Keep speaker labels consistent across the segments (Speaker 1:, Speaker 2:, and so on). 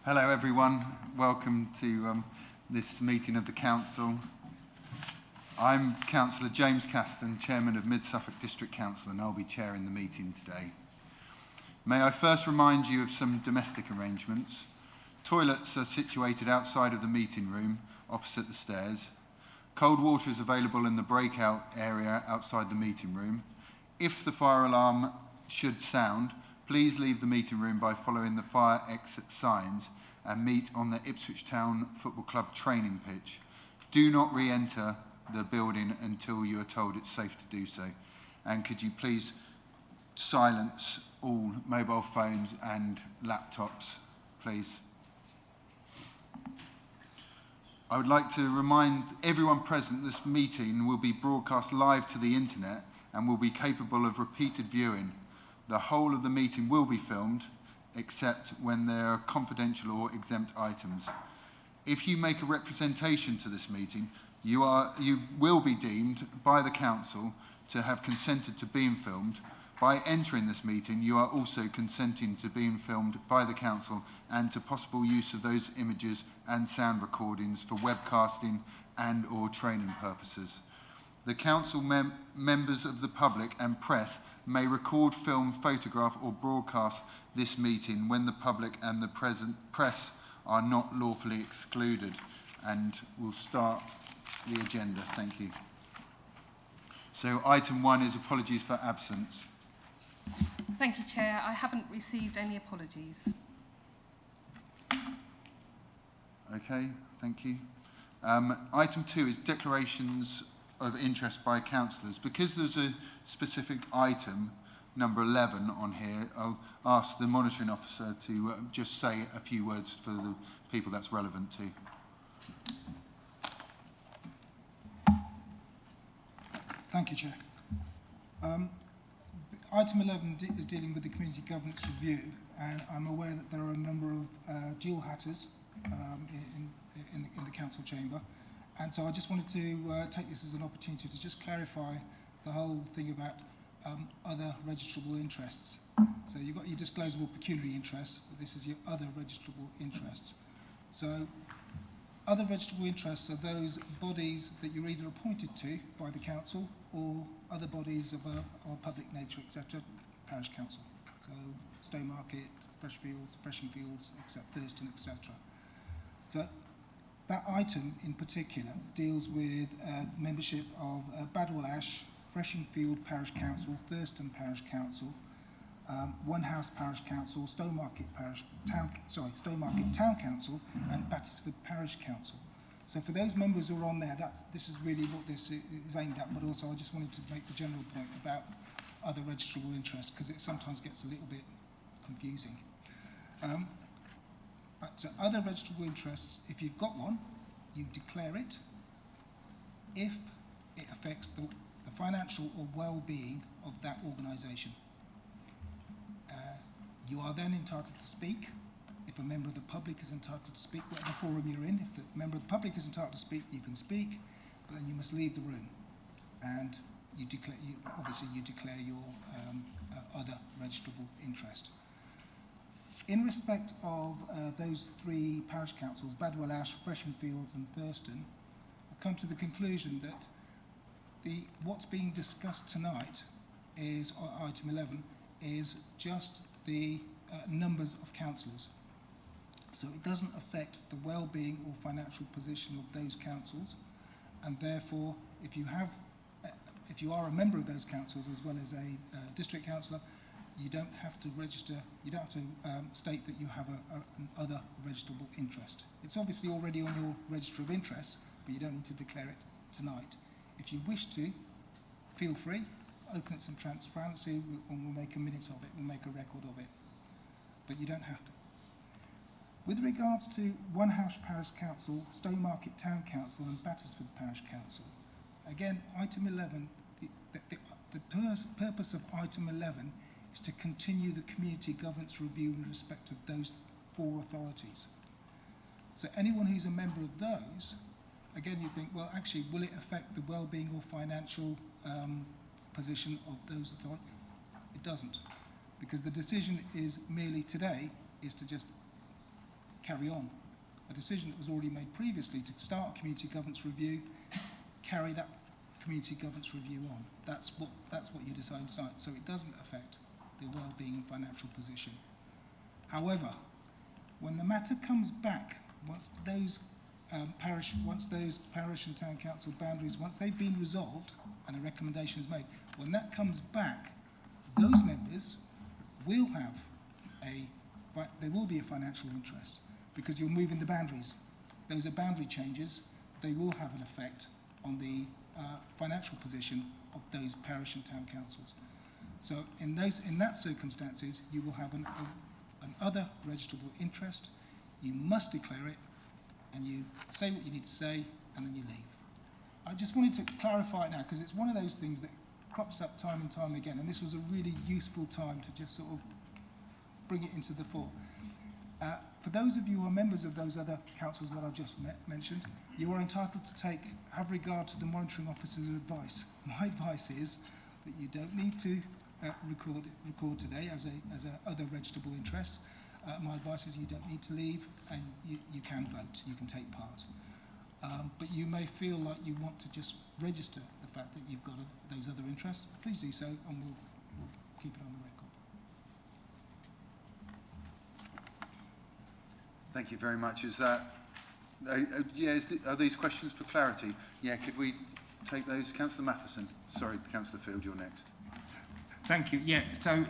Speaker 1: Hello everyone, welcome to this meeting of the Council. I'm Councillor James Caston, Chairman of Mid-Suffolk District Council, and I'll be chairing the meeting today. May I first remind you of some domestic arrangements. Toilets are situated outside of the meeting room, opposite the stairs. Cold water is available in the breakout area outside the meeting room. If the fire alarm should sound, please leave the meeting room by following the fire exit signs and meet on the Ipswich Town Football Club training pitch. Do not re-enter the building until you are told it's safe to do so. And could you please silence all mobile phones and laptops, please? I would like to remind everyone present this meeting will be broadcast live to the internet and will be capable of repeated viewing. The whole of the meeting will be filmed, except when there are confidential or exempt items. If you make a representation to this meeting, you will be deemed by the Council to have consented to being filmed. By entering this meeting, you are also consenting to being filmed by the Council and to possible use of those images and sound recordings for webcasting and or training purposes. The Council members of the public and press may record, film, photograph or broadcast this meeting when the public and the press are not lawfully excluded. And we'll start the agenda. Thank you. So item 1 is apologies for absence.
Speaker 2: Thank you, Chair. I haven't received any apologies.
Speaker 1: Okay, thank you. Item 2 is declarations of interest by councillors. Because there's a specific item, number 11, on here, I'll ask the monitoring officer to just say a few words for the people that's relevant to.
Speaker 3: Thank you, Chair. Item 11 is dealing with the Community Governance Review, and I'm aware that there are a number of dual hatters in the Council chamber. And so I just wanted to take this as an opportunity to just clarify the whole thing about other registrable interests. So you've got your disclosable pecuniary interests, but this is your other registrable interests. So other registrable interests are those bodies that you're either appointed to by the council or other bodies of a public nature, etc., parish council. So Stowmarket, Freshfields, except Thurston, etc. So that item in particular deals with membership of Badwell Ash, Freshfield Parish Council, Thurston Parish Council, One House Parish Council, Stowmarket Town Council, and Battersford Parish Council. So for those members who are on there, this is really what this is aimed at. But also, I just wanted to make the general point about other registrable interests because it sometimes gets a little bit confusing. So other registrable interests, if you've got one, you declare it if it affects the financial or well-being of that organisation. You are then entitled to speak. If a member of the public is entitled to speak, whatever forum you're in, if the member of the public is entitled to speak, you can speak, but then you must leave the room. And you declare your other registrable interest. In respect of those three parish councils, Badwell Ash, Freshfields and Thurston, I've come to the conclusion that what's being discussed tonight is, item 11, is just the numbers of councillors. So it doesn't affect the well-being or financial position of those councils, and therefore if you are a member of those councils as well as a district councillor, you don't have to register, you don't have to state that you have an other registrable interest. It's obviously already on your register of interests, but you don't need to declare it tonight. If you wish to, feel free, open it some transparency, and we'll make a minute of it, we'll make a record of it. But you don't have to. With regards to One House Parish Council, Stowmarket Town Council and Battersford Parish Council, again, item 11, the purpose of item 11 is to continue the community governance review in respect of those four authorities. So anyone who's a member of those, again you think, well actually will it affect the well-being or financial position of those authorities? It doesn't, because the decision is merely today is to just carry on. A decision that was already made previously to start a community governance review, carry that community governance review on. That's what you decide tonight. So it doesn't affect the well-being and financial position. However, when the matter comes back, once those parish and town council boundaries, once they've been resolved and a recommendation is made, when that comes back, those members will have there will be a financial interest because you're moving the boundaries. Those are boundary changes. They will have an effect on the financial position of those parish and town councils. So in that circumstances, you will have an other registrable interest. You must declare it, and you say what you need to say, and then you leave. I just wanted to clarify it now, because it's one of those things that crops up time and time again, and this was a really useful time to just sort of bring it into the fore. For those of you who are members of those other councils that I've just mentioned, you are entitled to have regard to the monitoring officer's advice. My advice is that you don't need to record today as a other registrable interest. My advice is you don't need to leave, and you can vote, you can take part. But you may feel like you want to just register the fact that you've got those other interests. Please do so, and we'll keep it on the record.
Speaker 1: Thank you very much. Is that, are these questions for clarity? Yeah, could we take those? Councillor Matheson. Sorry, Councillor Field, you're next.
Speaker 4: Thank you. Yeah, so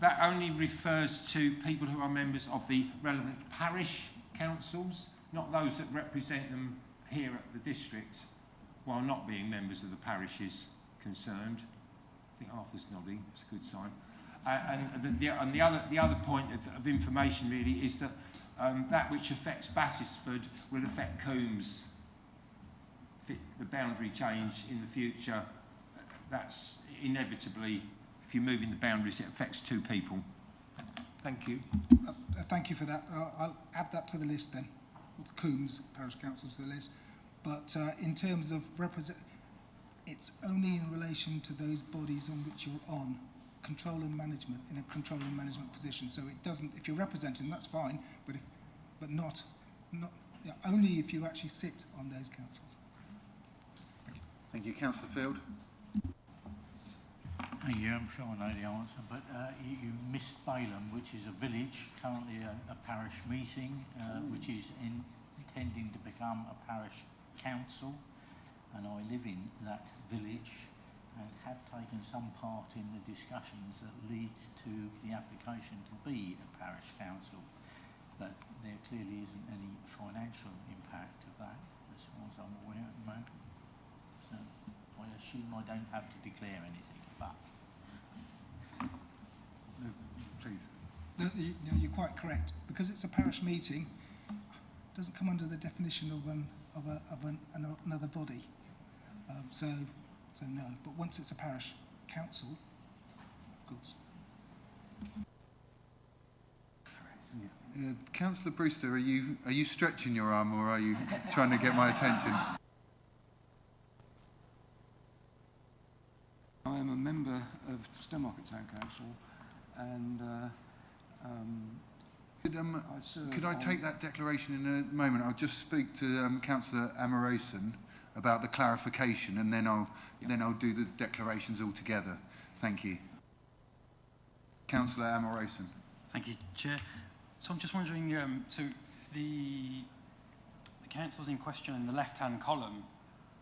Speaker 4: that only refers to people who are members of the relevant parish councils, not those that represent them here at the district, while not being members of the parishes concerned. I think Arthur's nodding. It's a good sign. And the other point of information really is that that which affects Battisford will affect Coombs. The boundary change in the future, that's inevitably, if you're moving the boundaries, it affects two people. Thank you.
Speaker 3: Thank you for that. I'll add that to the list then. Coombs Parish Council to the list. But in terms of it's only in relation to those bodies on which you're on control and management, in a control and management position. So it doesn't, if you're representing, that's fine, but not only if you actually sit on those councils.
Speaker 1: Thank you. Councillor Field.
Speaker 5: Thank you. I'm sure I know the answer, but you missed Balham, which is a village, currently a parish meeting, which is intending to become a parish council, and I live in that village and have taken some part in the discussions that lead to the application to be a parish council, but there clearly isn't any financial impact of that as far as I'm aware at the moment. So I assume I don't have to declare anything, but...
Speaker 1: No, please.
Speaker 3: No, you're quite correct. Because it's a parish meeting, it doesn't come under the definition of another body. So no. But once it's a parish council, of course.
Speaker 1: Councillor Brewster, are you stretching your arm, or are you trying to get my attention?
Speaker 6: I am a member of Suffolk Town Council, and
Speaker 1: Could I take that declaration in a moment? I'll just speak to Councillor Amorason about the clarification, and then I'll do the declarations all together. Thank you. Councillor Amorason.
Speaker 7: Thank you, Chair. So I'm just wondering, so the councils in question in the left-hand column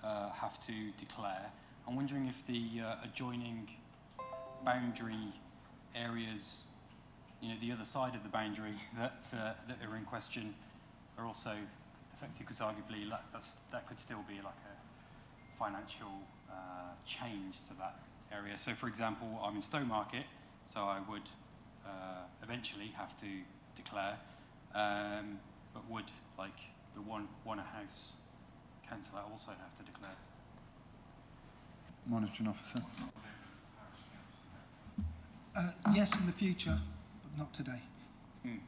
Speaker 7: have to declare. I'm wondering if the adjoining boundary areas, you know, the other side of the boundary that are in question are also affected, because arguably that could still be like a financial change to that area. So, for example, I'm in Stowmarket, so I would eventually have to declare, but would, like the one house councillor, also have to declare?
Speaker 1: Monitoring officer.
Speaker 3: Yes, in the future, but not today.
Speaker 7: Mm.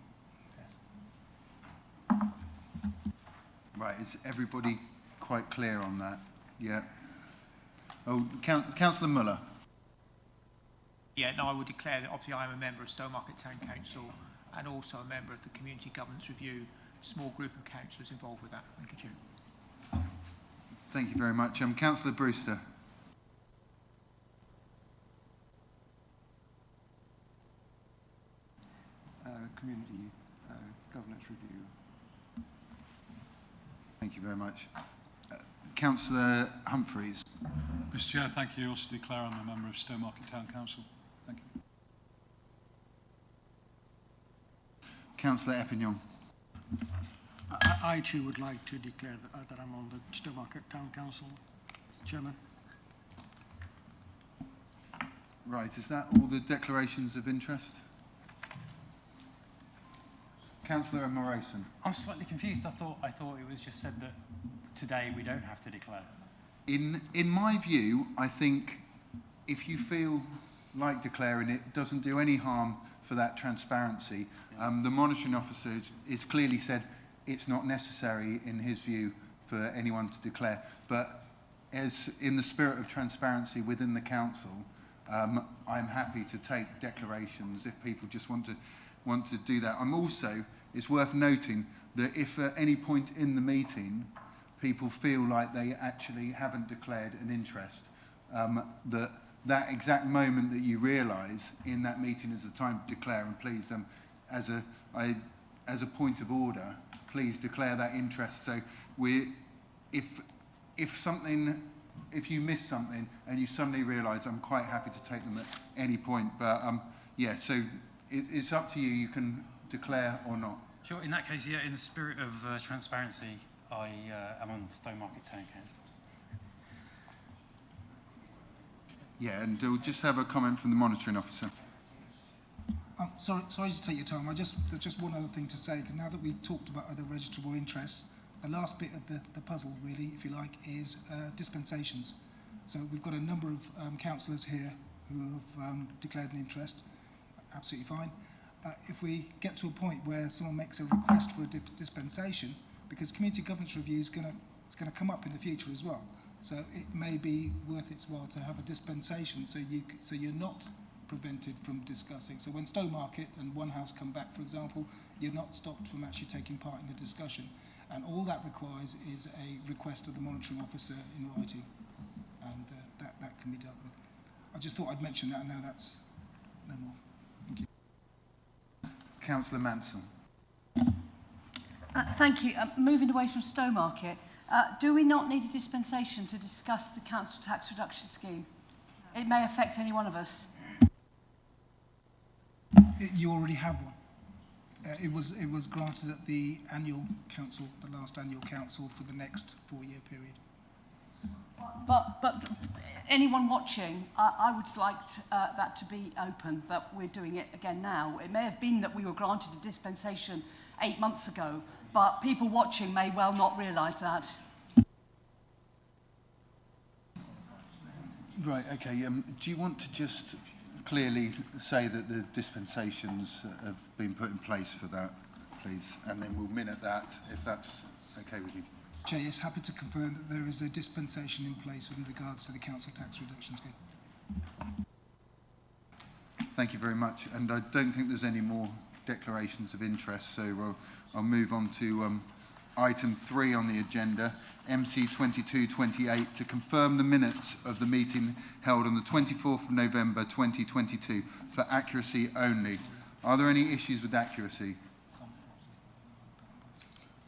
Speaker 3: Yes.
Speaker 1: Right, is everybody quite clear on that? Yeah. Oh, Councillor Muller.
Speaker 8: Yeah, no, I would declare that obviously I am a member of Stowmarket Town Council and also a member of the Community Governance Review small group of councillors involved with that. Thank you, Chair.
Speaker 1: Thank you very much. Councillor Brewster.
Speaker 6: Community governance review.
Speaker 1: Thank you very much. Councillor Humphreys.
Speaker 9: Mr. Chair, thank you. Also declare I'm a member of Stowmarket Town Council. Thank you.
Speaker 1: Councillor Epignon.
Speaker 10: I too would like to declare that I'm on the Stowmarket Town Council, Chairman.
Speaker 1: Right, is that all the declarations of interest? Councillor Morrison.
Speaker 7: I'm slightly confused. I thought it was just said that today we don't have to declare.
Speaker 1: In my view, I think if you feel like declaring it doesn't do any harm for that transparency. The monitoring officer is clearly said it's not necessary in his view for anyone to declare. But as in the spirit of transparency within the council, I'm happy to take declarations if people just want to do that. It's worth noting that if at any point in the meeting people feel like they actually haven't declared an interest, that exact moment that you realise in that meeting is the time to declare. And please, as a point of order, please declare that interest. So if you miss something and you suddenly realise, I'm quite happy to take them at any point. But yeah, so it's up to you. You can declare or not.
Speaker 7: Sure. In that case, yeah, in the spirit of transparency, I am on Stowmarket Town Council.
Speaker 1: Yeah, and we'll just have a comment from the monitoring officer.
Speaker 3: Sorry to take your time. There's just one other thing to say, because now that we've talked about other registrable interests, the last bit of the puzzle, really, if you like, is dispensations. So we've got a number of councillors here who have declared an interest. Absolutely fine. If we get to a point where someone makes a request for a dispensation, because community governance review is going to come up in the future as well, so it may be worth its while to have a dispensation, so you're not prevented from discussing. So when Stowmarket and One House come back, for example, you're not stopped from actually taking part in the discussion, and all that requires is a request of the monitoring officer in writing, and that can be dealt with. I just thought I'd mention that, and now that's no more. Thank you.
Speaker 1: Councillor Mansell.
Speaker 11: Thank you. Moving away from Stowmarket, do we not need a dispensation to discuss the council tax reduction scheme? It may affect any one of us.
Speaker 3: You already have one. It was granted at the annual council, the last annual council, for the next 4-year period.
Speaker 11: But anyone watching, I would like that to be open, that we're doing it again now. It may have been that we were granted a dispensation 8 months ago, but people watching may well not realise that.
Speaker 1: Right, okay. Do you want to just clearly say that the dispensations have been put in place for that, please? And then we'll minute that, if that's okay with you.
Speaker 3: Chair, yes, happy to confirm that there is a dispensation in place with regards to the council tax reduction scheme.
Speaker 1: Thank you very much. And I don't think there's any more declarations of interest, so I'll move on to item 3 on the agenda, MC 2228, to confirm the minutes of the meeting held on the 24th of November 2022 for accuracy only. Are there any issues with accuracy?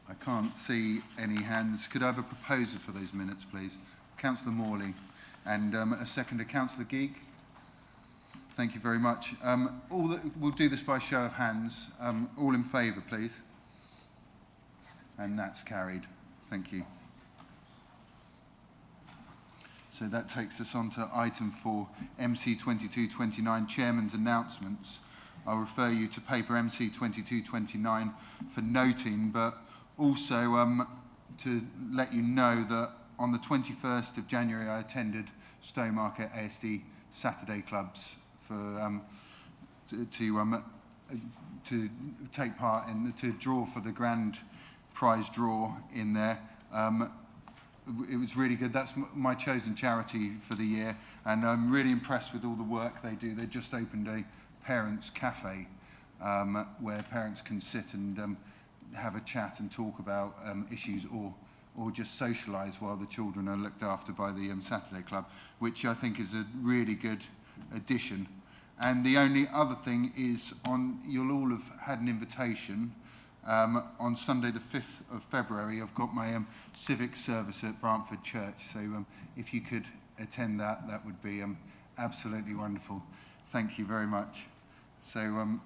Speaker 1: I can't see any hands. Could I have a proposer for those minutes, please? Councillor Morley. And a seconder, Councillor Geek. Thank you very much. We'll do this by show of hands. All in favour, please. And that's carried. Thank you. So that takes us on to item 4, MC 2229, Chairman's Announcements. I'll refer you to paper MC 2229 for noting, but also to let you know that on the 21st of January I attended Stowmarket ASD Saturday Clubs for to take part in, to draw for the grand prize draw in there. It was really good. That's my chosen charity for the year, and I'm really impressed with all the work they do. They just opened a parents' cafe where parents can sit and have a chat and talk about issues, or just socialise while the children are looked after by the Saturday Club, which I think is a really good addition. And the only other thing is, you'll all have had an invitation. On Sunday the 5th of February, I've got my civic service at Brantford Church, so if you could attend that, that would be absolutely wonderful. Thank you very much. So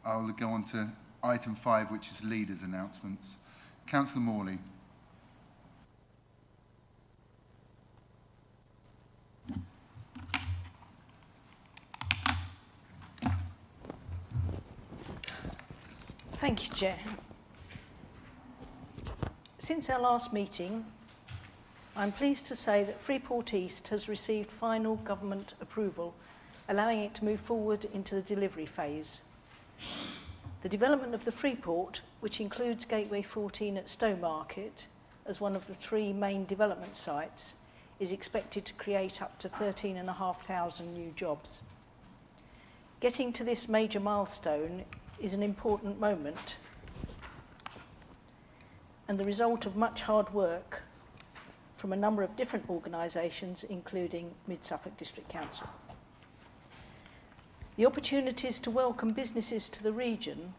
Speaker 1: I'll go on to item 5, which is leaders' announcements. Councillor Morley.
Speaker 12: Thank you, Chair. Since our last meeting, I'm pleased to say that Freeport East has received final government approval, allowing it to move forward into the delivery phase. The development of the Freeport, which includes Gateway 14 at Stowmarket as one of the 3 main development sites, is expected to create up to 13,500 new jobs. Getting to this major milestone is an important moment and the result of much hard work from a number of different organisations, including Mid-Suffolk District Council. The opportunities to welcome businesses to the region,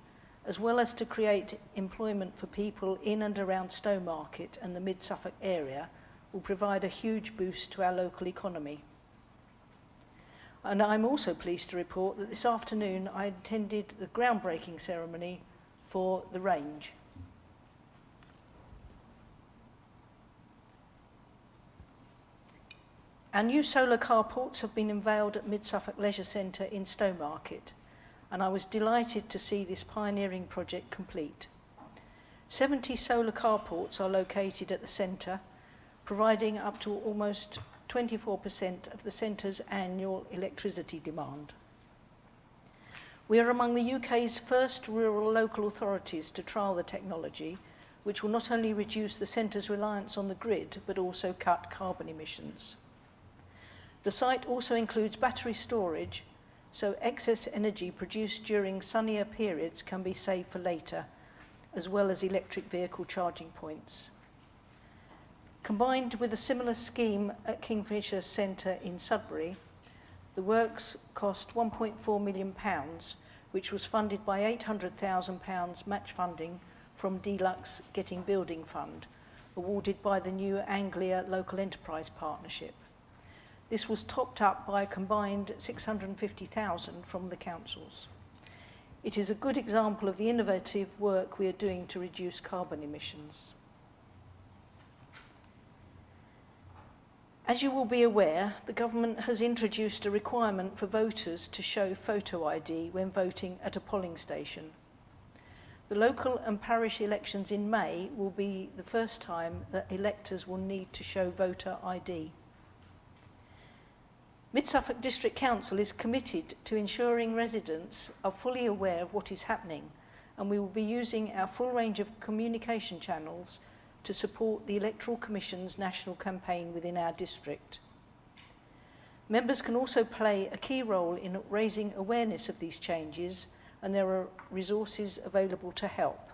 Speaker 12: as well as to create employment for people in and around Stowmarket and the Mid-Suffolk area, will provide a huge boost to our local economy. And I'm also pleased to report that this afternoon I attended the groundbreaking ceremony for the range. Our new solar carports have been unveiled at Mid-Suffolk Leisure Centre in Stowmarket, and I was delighted to see this pioneering project complete. 70 solar carports are located at the centre, providing up to almost 24% of the centre's annual electricity demand. We are among the UK's first rural local authorities to trial the technology, which will not only reduce the centre's reliance on the grid, but also cut carbon emissions. The site also includes battery storage, so excess energy produced during sunnier periods can be saved for later, as well as electric vehicle charging points. Combined with a similar scheme at Kingfisher Centre in Sudbury, the works cost £1.4 million, which was funded by £800,000 match funding from Deluxe Getting Building Fund, awarded by the New Anglia Local Enterprise Partnership. This was topped up by a combined £650,000 from the councils. It is a good example of the innovative work we are doing to reduce carbon emissions. As you will be aware, the government has introduced a requirement for voters to show photo ID when voting at a polling station. The local and parish elections in May will be the first time that electors will need to show voter ID. Mid-Suffolk District Council is committed to ensuring residents are fully aware of what is happening, and we will be using our full range of communication channels to support the Electoral Commission's national campaign within our district. Members can also play a key role in raising awareness of these changes, and there are resources available to help.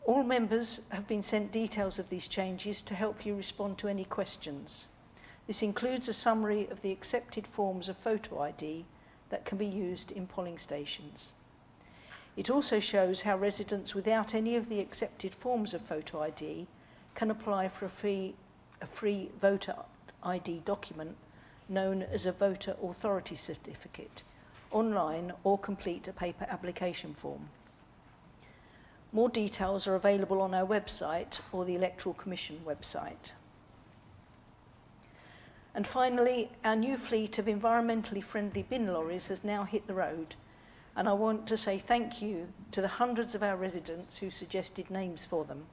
Speaker 12: All members have been sent details of these changes to help you respond to any questions. This includes a summary of the accepted forms of photo ID that can be used in polling stations. It also shows how residents without any of the accepted forms of photo ID can apply for a free voter ID document known as a voter authority certificate, online, or complete a paper application form. More details are available on our website or the Electoral Commission website. And finally, our new fleet of environmentally friendly bin lorries has now hit the road, and I want to say thank you to the hundreds of our residents who suggested names for them.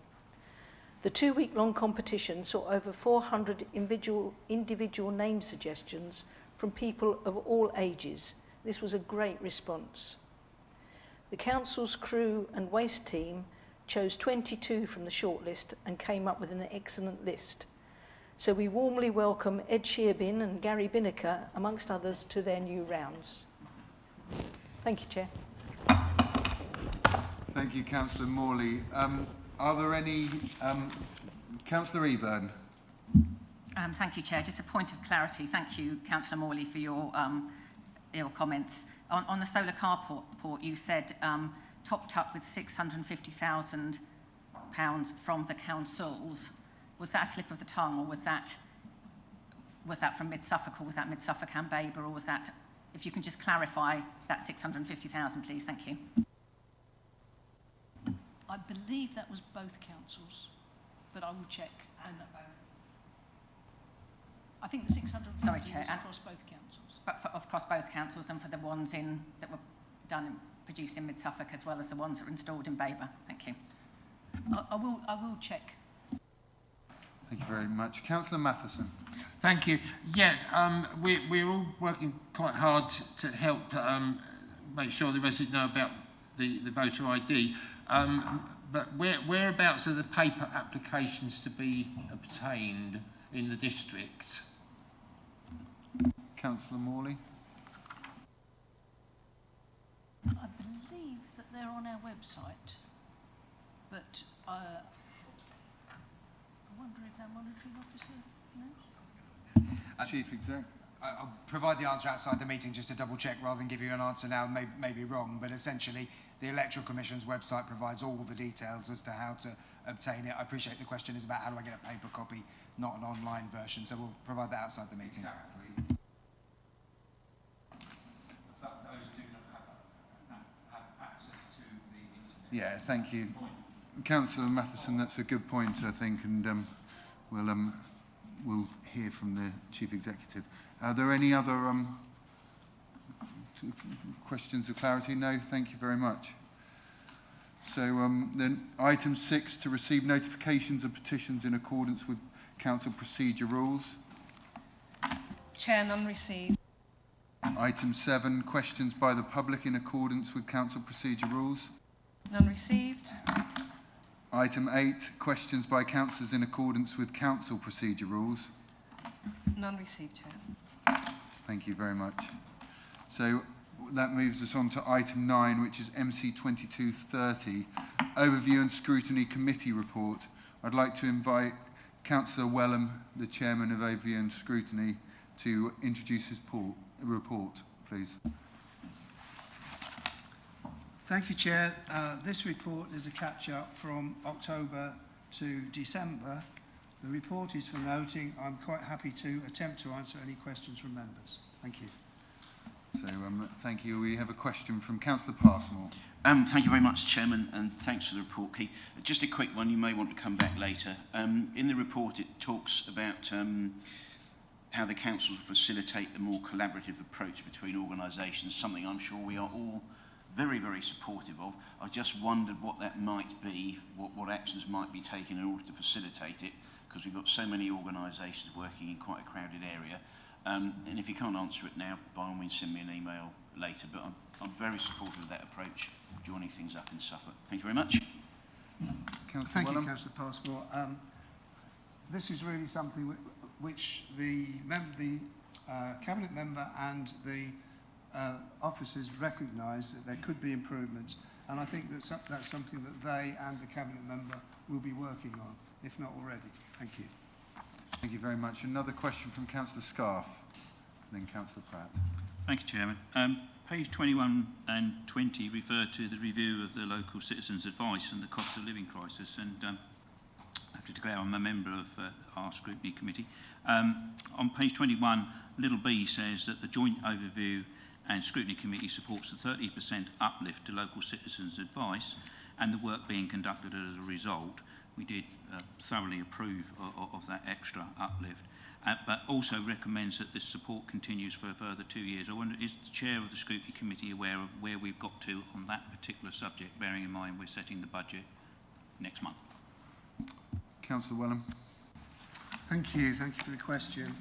Speaker 12: The 2-week-long competition saw over 400 individual name suggestions from people of all ages. This was a great response. The council's crew and waste team chose 22 from the shortlist and came up with an excellent list. So we warmly welcome Ed Shearbin and Gary Binnicker, amongst others, to their new rounds. Thank you, Chair.
Speaker 1: Thank you, Councillor Morley. Are there any... Councillor Eburn.
Speaker 13: Thank you, Chair. Just a point of clarity. Thank you, Councillor Morley, for your comments. On the solar carport, you said topped up with £650,000 from the councils. Was that a slip of the tongue, or was that from Mid-Suffolk, or was that Mid-Suffolk and Baber, or was that... If you can just clarify that 650,000, please. Thank you.
Speaker 11: I believe that was both councils, but I will check. And I think the 650 was across both councils.
Speaker 13: But across both councils, and for the ones that were done and produced in Mid-Suffolk, as well as the ones that were installed in Baber. Thank you.
Speaker 11: I will check.
Speaker 1: Thank you very much. Councillor Matheson.
Speaker 4: Thank you. Yeah, we're all working quite hard to help make sure the residents know about the voter ID. But whereabouts are the paper applications to be obtained in the districts?
Speaker 1: Councillor Morley.
Speaker 11: I believe that they're on our website, but I wonder if our monitoring officer knows.
Speaker 1: Chief Exec.
Speaker 14: I'll provide the answer outside the meeting just to double check rather than give you an answer now, may be wrong, but essentially the Electoral Commission's website provides all the details as to how to obtain it. I appreciate the question is about how do I get a paper copy, not an online version, so we'll provide that outside the meeting.
Speaker 4: Exactly. But those do not have access to the internet.
Speaker 1: Yeah, thank you. Councillor Matheson, that's a good point, I think, and we'll hear from the Chief Executive. Are there any other questions of clarity? No, thank you very much. So then item 6, to receive notifications of petitions in accordance with council procedure rules.
Speaker 2: Chair, none received.
Speaker 1: Item 7, questions by the public in accordance with council procedure rules.
Speaker 2: None received.
Speaker 1: Item 8, questions by councillors in accordance with council procedure rules.
Speaker 2: None received, Chair.
Speaker 1: Thank you very much. So that moves us on to item 9, which is MC 2230, Overview and Scrutiny Committee Report. I'd like to invite Councillor Wellham, the Chairman of Overview and Scrutiny, to introduce his report, please.
Speaker 3: Thank you, Chair. This report is a catch-up from October to December. The report is for noting. I'm quite happy to attempt to answer any questions from members. Thank you.
Speaker 1: So, thank you. We have a question from Councillor Passmore.
Speaker 15: Thank you very much, Chairman, and thanks for the report, Keith. Just a quick one, you may want to come back later. In the report, it talks about how the council facilitate a more collaborative approach between organisations, something I'm sure we are all very, very supportive of. I just wondered what that might be, what actions might be taken in order to facilitate it, because we've got so many organisations working in quite a crowded area. And if you can't answer it now, by all means send me an email later, but I'm very supportive of that approach, joining things up in Suffolk. Thank you very much.
Speaker 3: Thank you, Councillor Passmore. This is really something which the Cabinet member and the officers recognise that there could be improvements, and I think that's something that they and the Cabinet member will be working on, if not already. Thank you.
Speaker 1: Thank you very much. Another question from Councillor Scarf, and then Councillor Pratt.
Speaker 16: Thank you, Chairman. Page 21 and 20 refer to the review of the local citizens' advice and the cost of living crisis, and I have to declare I'm a member of our scrutiny committee. On page 21, little b says that the joint overview and scrutiny committee supports the 30% uplift to local citizens' advice and the work being conducted as a result. We did thoroughly approve of that extra uplift, but also recommends that this support continues for a further 2 years. I wonder, is the chair of the scrutiny committee aware of where we've got to on that particular subject, bearing in mind we're setting the budget next month?
Speaker 1: Councillor Wellham.
Speaker 3: Thank you for the question.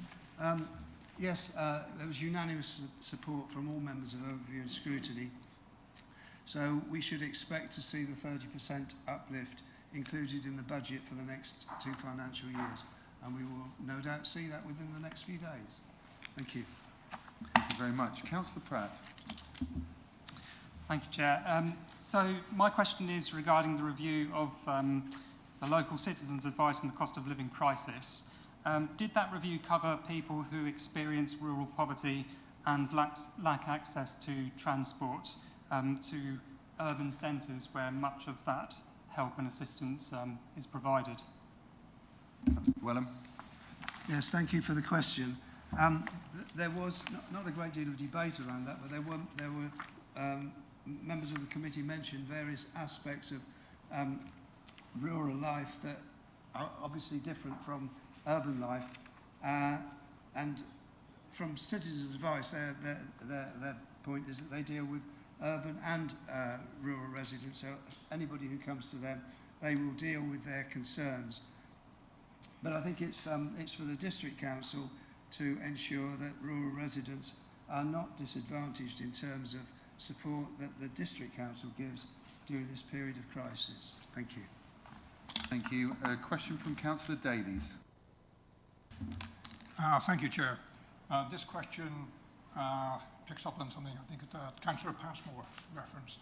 Speaker 3: Yes, there was unanimous support from all members of Overview and Scrutiny, so we should expect to see the 30% uplift included in the budget for the next 2 financial years, and we will no doubt see that within the next few days. Thank you.
Speaker 1: Thank you very much. Councillor Pratt.
Speaker 17: Thank you, Chair. So my question is regarding the review of the local citizens' advice on the cost of living crisis. Did that review cover people who experience rural poverty and lack access to transport to urban centres where much of that help and assistance is provided?
Speaker 1: Wellham.
Speaker 3: Yes, thank you for the question. There was not a great deal of debate around that, but there were members of the committee mentioned various aspects of rural life that are obviously different from urban life, and from citizens' advice, their point is that they deal with urban and rural residents, so anybody who comes to them, they will deal with their concerns. But I think it's for the District Council to ensure that rural residents are not disadvantaged in terms of support that the District Council gives during this period of crisis. Thank you.
Speaker 1: Thank you. A question from Councillor Davies.
Speaker 8: Thank you, Chair. This question picks up on something I think that Councillor Passmore referenced.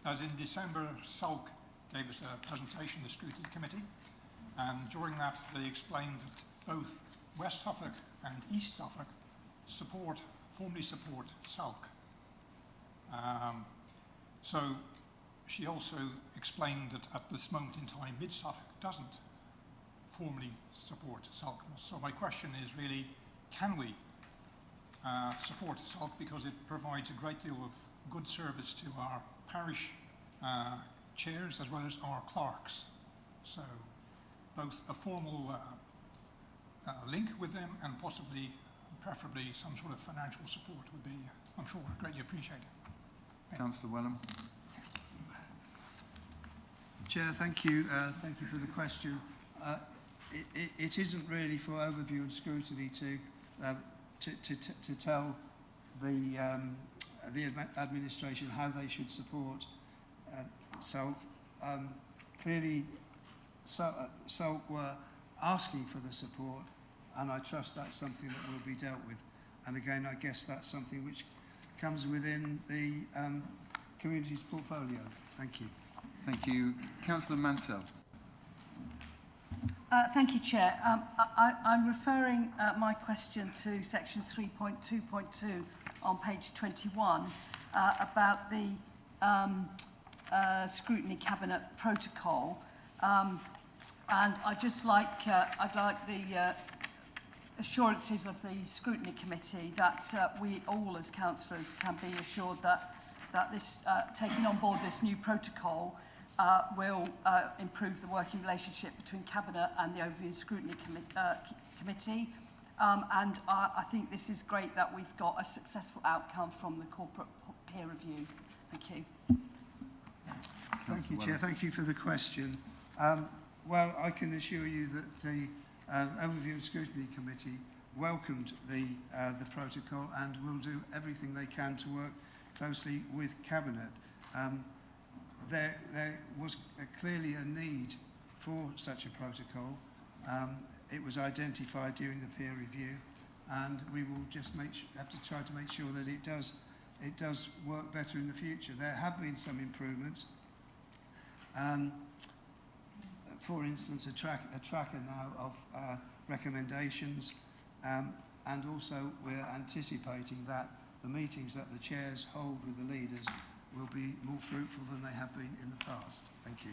Speaker 8: As in December, Suffolk gave us a presentation to the Scrutiny Committee, and during that they explained that both West Suffolk and East Suffolk formally support Suffolk. So she also explained that at this moment in time, Mid-Suffolk doesn't formally support Suffolk. So my question is really, can we support Suffolk, because it provides a great deal of good service to our parish chairs as well as our clerks. So both a formal link with them and possibly, preferably, some sort of financial support would be, I'm sure, greatly appreciated.
Speaker 1: Councillor Wellham.
Speaker 3: Chair, thank you. Thank you for the question. It isn't really for overview and scrutiny to tell the administration how they should support Suffolk. Clearly, Suffolk were asking for the support, and I trust that's something that will be dealt with. And again, I guess that's something which comes within the community's portfolio. Thank you.
Speaker 1: Thank you. Councillor Mansell.
Speaker 11: Thank you, Chair. I'm referring my question to section 3.2.2 on page 21 about the Scrutiny Cabinet Protocol. And I'd like the assurances of the Scrutiny Committee that we all as councillors can be assured that this taking on board this new protocol will improve the working relationship between Cabinet and the Overview and Scrutiny Committee. And I think this is great that we've got a successful outcome from the corporate peer review. Thank you.
Speaker 3: Thank you, Chair. Thank you for the question. Well, I can assure you that the Overview and Scrutiny Committee welcomed the protocol and will do everything they can to work closely with Cabinet. There was clearly a need for such a protocol. It was identified during the peer review, and we will just have to try to make sure that it does work better in the future. There have been some improvements. For instance, a tracker now of recommendations, and also we're anticipating that the meetings that the chairs hold with the leaders will be more fruitful than they have been in the past. Thank you.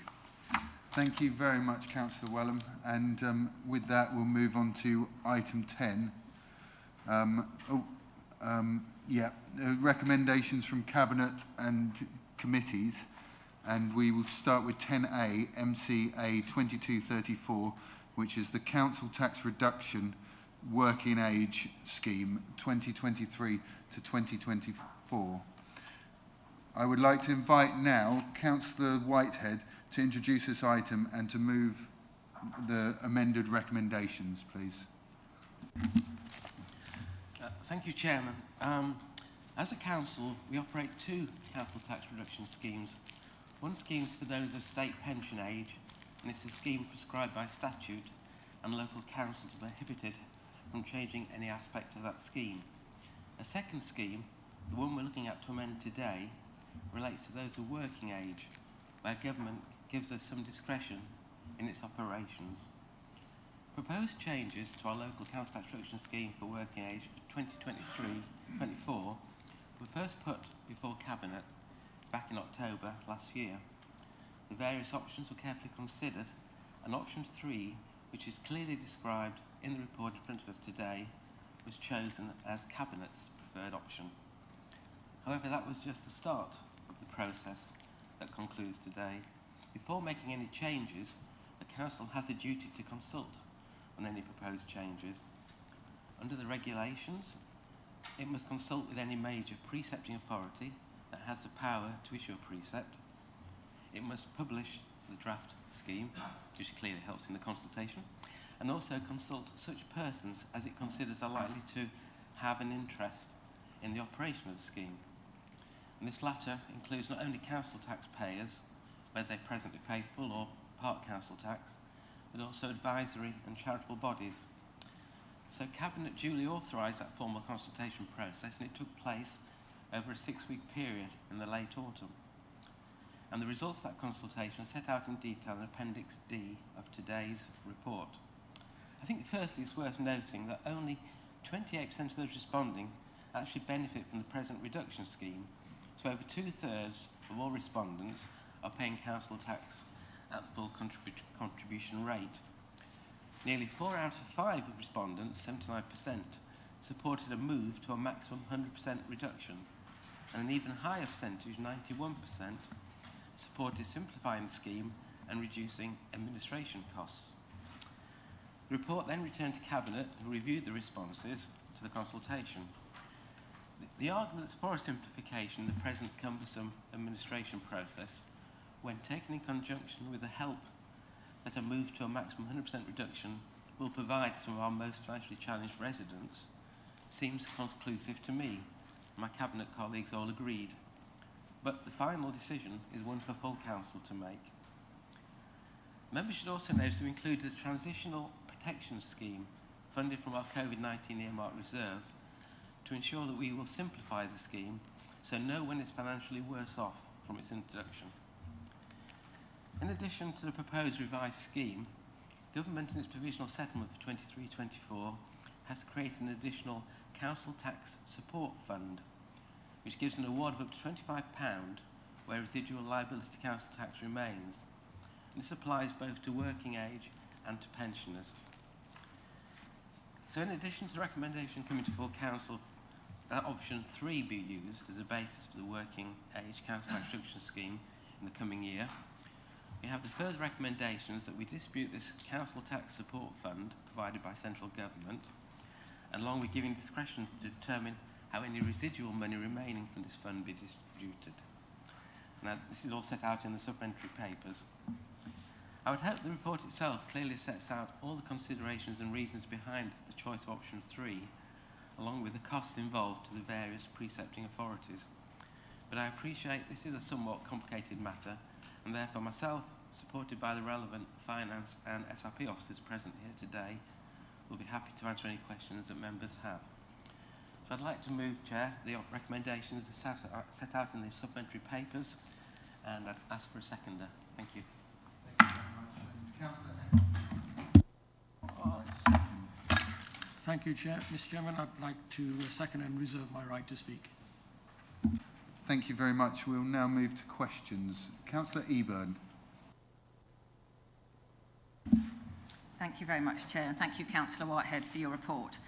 Speaker 1: Thank you very much, Councillor Wellham. And with that, we'll move on to item 10. Recommendations from Cabinet and committees. And we will start with 10A, MCA 2234, which is the Council Tax Reduction Working Age Scheme 2023 to 2024. I would like to invite now Councillor Whitehead to introduce this item and to move the amended recommendations, please.
Speaker 18: Thank you, Chairman. As a council, we operate two council tax reduction schemes. One scheme is for those of state pension age, and it's a scheme prescribed by statute, and local councils are prohibited from changing any aspect of that scheme. A second scheme, the one we're looking at to amend today, relates to those of working age, where government gives us some discretion in its operations. Proposed changes to our local council tax reduction scheme for working age for 2023-24 were first put before Cabinet back in October last year. The various options were carefully considered, and option 3, which is clearly described in the report in front of us today, was chosen as Cabinet's preferred option. However, that was just the start of the process that concludes today. Before making any changes, the Council has a duty to consult on any proposed changes. Under the regulations, it must consult with any major precepting authority that has the power to issue a precept. It must publish the draft scheme, which clearly helps in the consultation, and also consult such persons as it considers are likely to have an interest in the operation of the scheme. And this latter includes not only council tax payers, where they presently pay full or part council tax, but also advisory and charitable bodies. So Cabinet duly authorised that formal consultation process, and it took place over a 6-week period in the late autumn. And the results of that consultation are set out in detail in Appendix D of today's report. I think firstly it's worth noting that only 28% of those responding actually benefit from the present reduction scheme, so over 2/3 of all respondents are paying council tax at full contribution rate. Nearly 4 out of 5 of respondents, 79%, supported a move to a maximum 100% reduction, and an even higher percentage, 91%, supported simplifying the scheme and reducing administration costs. The report then returned to Cabinet, who reviewed the responses to the consultation. The arguments for a simplification in the present cumbersome administration process, when taken in conjunction with the help that a move to a maximum 100% reduction will provide some of our most financially challenged residents, seems conclusive to me. My Cabinet colleagues all agreed. But the final decision is one for full council to make. Members should also note that we included a transitional protection scheme funded from our COVID-19 earmark reserve to ensure that we will simplify the scheme so no one is financially worse off from its introduction. In addition to the proposed revised scheme, government in its provisional settlement for 23-24 has created an additional council tax support fund, which gives an award of up to £25 where residual liability to council tax remains. And this applies both to working age and to pensioners. So in addition to the recommendation coming to full council that option 3 be used as a basis for the working age council tax reduction scheme in the coming year, we have the further recommendations that we dispute this council tax support fund provided by central government, and along with giving discretion to determine how any residual money remaining from this fund be distributed. Now, this is all set out in the supplementary papers. I would hope the report itself clearly sets out all the considerations and reasons behind the choice of option 3, along with the costs involved to the various precepting authorities. But I appreciate this is a somewhat complicated matter, and therefore myself, supported by the relevant finance and SRP officers present here today, will be happy to answer any questions that members have. So I'd like to move, Chair, the recommendations set out in the supplementary papers, and I'd ask for a seconder. Thank you.
Speaker 1: Thank you very much.
Speaker 10: Thank you, Chair. Mr. Chairman, I'd like to second and reserve my right to speak.
Speaker 1: Thank you very much. We'll now move to questions. Councillor Eburn.
Speaker 13: Thank you very much, Chair, and thank you, Councillor Whitehead, for your report.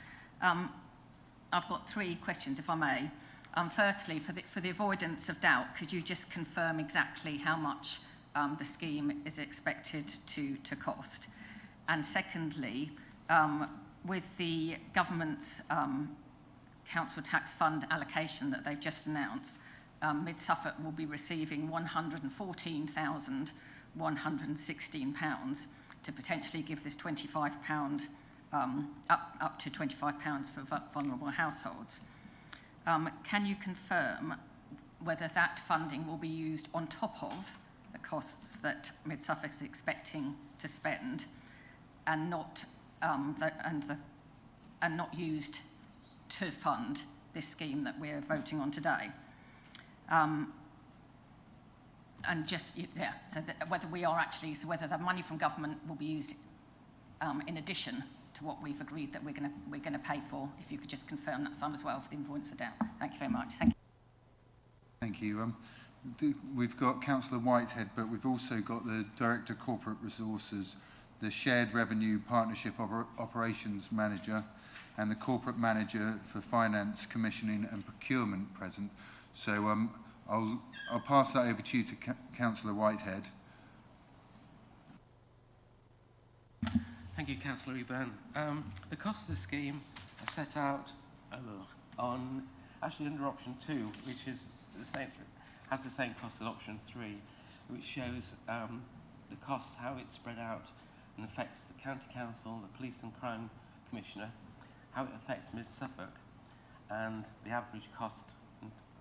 Speaker 13: I've got 3 questions, if I may. Firstly, for the avoidance of doubt, could you just confirm exactly how much the scheme is expected to cost? And secondly, with the government's council tax fund allocation that they've just announced, Mid-Suffolk will be receiving £114,116 to potentially give this £25, up to £25 for vulnerable households. Can you confirm whether that funding will be used on top of the costs that Mid-Suffolk is expecting to spend, and not not used to fund this scheme that we're voting on today? just, yeah, so that whether we are actually, so whether the money from government will be used in addition to what we've agreed that we're going to pay for. If you could just confirm that sum as well for the avoidance of doubt. Thank you very much. Thank you.
Speaker 1: Thank you. We've got Councillor Whitehead, but we've also got the Director of Corporate Resources, the Shared Revenue Partnership Operations Manager, and the Corporate Manager for Finance, Commissioning and Procurement present. So I'll pass that over to you, to Councillor Whitehead.
Speaker 18: Thank you, Councillor Eburn. The costs of the scheme are set out on, actually under option 2, which is the same, has the same cost as option 3, which shows the cost, how it's spread out and affects the County Council, the Police and Crime Commissioner, how it affects Mid-Suffolk, and the average cost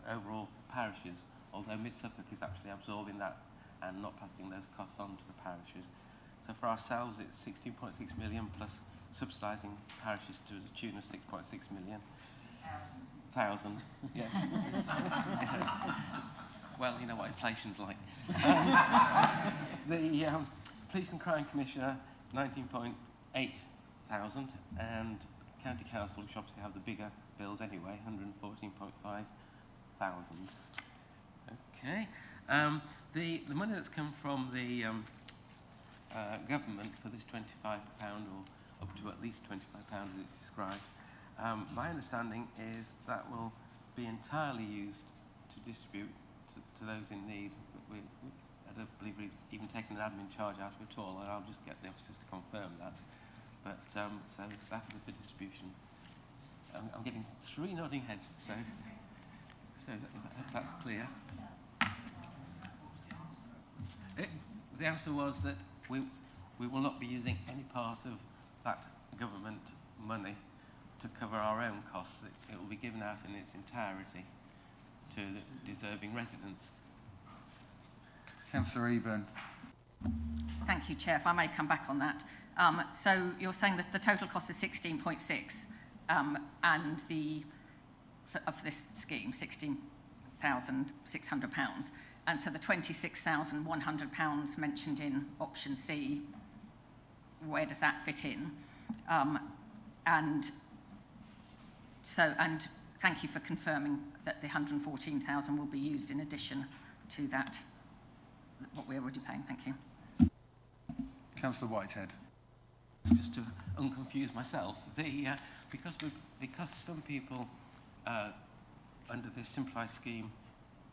Speaker 18: overall for parishes, although Mid-Suffolk is actually absorbing that and not passing those costs on to the parishes. So for ourselves, it's 16.6 million plus subsidising parishes to the tune of 6.6 million. Thousand, yes. Well, you know what inflation's like. The Police and Crime Commissioner, 19.8 thousand, and County Council, which obviously have the bigger bills anyway, 114.5 thousand. Okay. The money that's come from the government for this £25 or up to at least £25 as it's described, my understanding is that will be entirely used to distribute to those in need. I don't believe we've even taken an admin charge out of it all, and I'll just get the officers to confirm that. But so that's for distribution. I'm getting 3 nodding heads, so I hope that's clear. The answer was that we will not be using any part of that government money to cover our own costs. It will be given out in its entirety to the deserving residents.
Speaker 1: Councillor Eburn.
Speaker 13: Thank you, Chair. If I may come back on that. So you're saying that the total cost is 16.6, and of this scheme, £16,600. And so the £26,100 mentioned in option C, where does that fit in? And thank you for confirming that the 114,000 will be used in addition to that, what we're already paying. Thank you.
Speaker 1: Councillor Whitehead.
Speaker 18: Just to unconfuse myself, because some people under this simplified scheme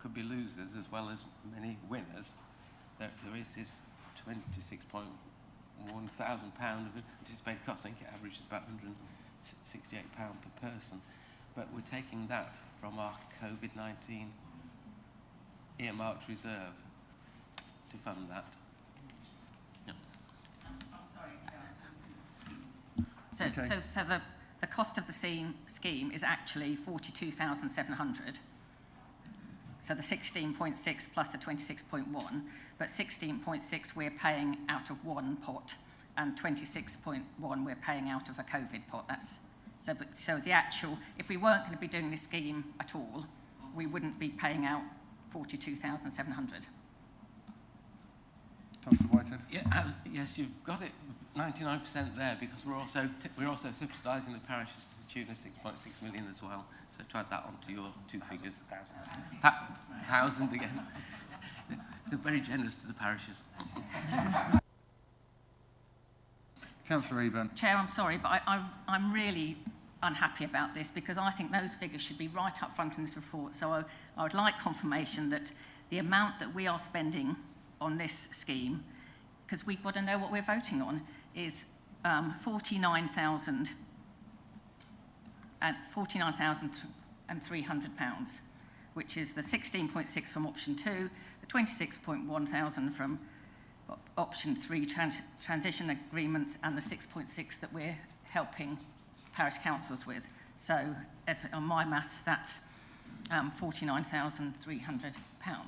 Speaker 18: could be losers as well as many winners, there is this £26.1 thousand of anticipated cost. I think it averages about £168 per person. But we're taking that from our COVID-19 earmarked reserve to fund that. Yeah.
Speaker 13: I'm sorry, Chair. So the cost of the scheme is actually 42,700. So the 16.6 plus the 26.1, but 16.6 we're paying out of one pot, and 26.1 we're paying out of a COVID pot. So the actual, if we weren't going to be doing this scheme at all, we wouldn't be paying out 42,700.
Speaker 1: Councillor Whitehead.
Speaker 18: Yeah, yes, you've got it 99% there, because we're also subsidising the parishes to the tune of 6.6 million as well. So try that onto your 2 figures. 1,000 again. They're very generous to the parishes.
Speaker 13: Councillor Eburn. Chair, I'm sorry, but I'm really unhappy about this, because I think those figures should be right up front in this report. So I would like confirmation that the amount that we are spending on this scheme, because we've got to know what we're voting on, is £49,300, which is the 16.6 from option 2, the 26.1 thousand from option 3 transition agreements, and the 6.6 that we're helping parish councils with. So on my maths, that's £49,300.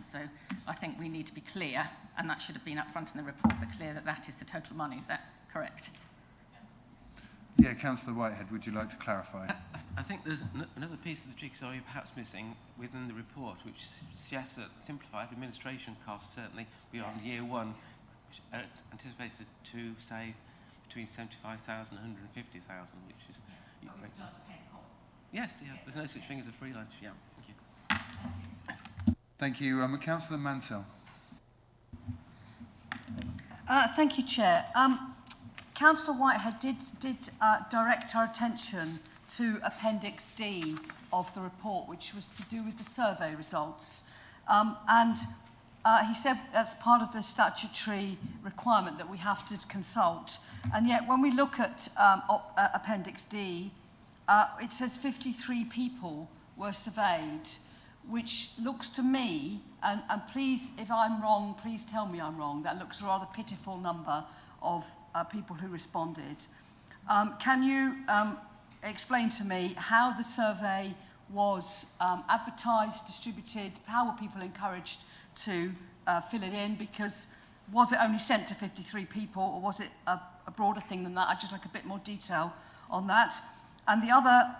Speaker 13: So I think we need to be clear, and that should have been up front in the report, but clear that that is the total money. Is that correct?
Speaker 1: Yeah, Councillor Whitehead, would you like to clarify?
Speaker 18: I think there's another piece of the jigsaw you're perhaps missing within the report, which suggests that simplified administration costs, certainly beyond year one, are anticipated to save between 75,000 and 150,000, which is... Yes, yeah, there's no such thing as a free lunch, yeah, thank you.
Speaker 1: Thank you. Councillor Mansell.
Speaker 11: Thank you, Chair. Councillor Whitehead did direct our attention to Appendix D of the report, which was to do with the survey results. He said that's part of the statutory requirement that we have to consult. And yet, when we look at Appendix D, it says 53 people were surveyed, which looks to me, and please, if I'm wrong, please tell me I'm wrong, that looks a rather pitiful number of people who responded. Can you explain to me how the survey was advertised, distributed, how were people encouraged to fill it in? Because was it only sent to 53 people, or was it a broader thing than that? I'd just like a bit more detail on that. And the other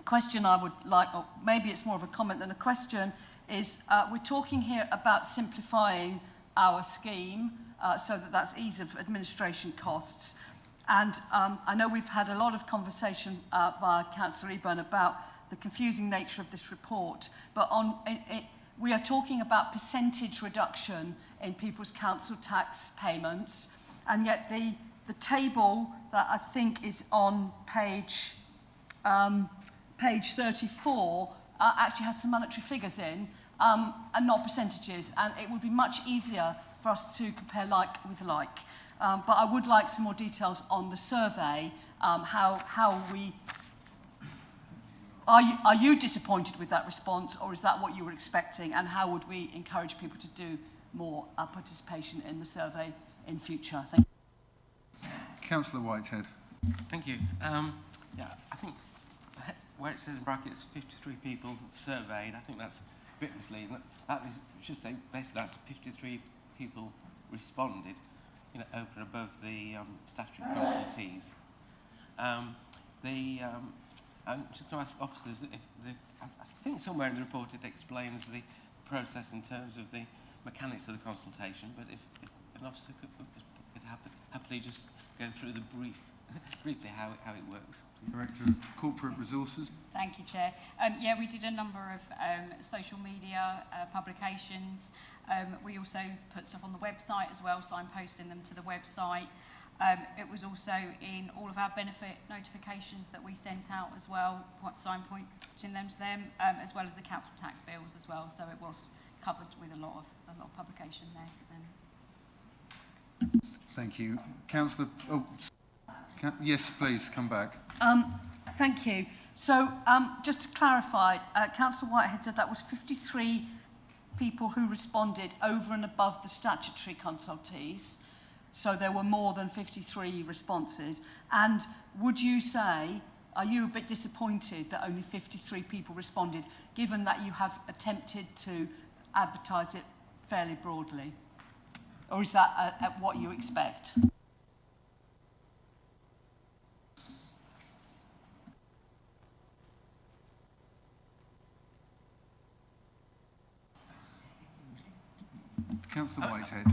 Speaker 11: question I would like, or maybe it's more of a comment than a question, is we're talking here about simplifying our scheme so that that's ease of administration costs. And I know we've had a lot of conversation via Councillor Eburn about the confusing nature of this report, but we are talking about percentage reduction in people's council tax payments, and yet the table that I think is on page 34 actually has some monetary figures in and not percentages, and it would be much easier for us to compare like with like. But I would like some more details on the survey, Are you disappointed with that response, or is that what you were expecting? And how would we encourage people to do more participation in the survey in future? Thank you.
Speaker 1: Councillor Whitehead.
Speaker 18: Thank you. Yeah, I think where it says in brackets 53 people surveyed, I think that's a bit misleading. That is, I should say, basically that's 53 people responded, you know, over and above the statutory consultees. I'm just going to ask officers if I think somewhere in the report it explains the process in terms of the mechanics of the consultation, but if an officer could happily just go through the briefly how it works.
Speaker 1: Director of Corporate Resources.
Speaker 19: Thank you, Chair. Yeah, we did a number of social media publications. We also put stuff on the website as well, signposting them to the website. It was also in all of our benefit notifications that we sent out as well, signposting them to them, as well as the council tax bills as well. So it was covered with a lot of publication there.
Speaker 1: Thank you, Councillor. Yes, please come back.
Speaker 11: Thank you. So just to clarify, Councillor Whitehead said that was 53 people who responded over and above the statutory consultees. So there were more than 53 responses. And would you say, are you a bit disappointed that only 53 people responded, given that you have attempted to advertise it fairly broadly? Or is that at what you expect?
Speaker 1: Councillor Whitehead.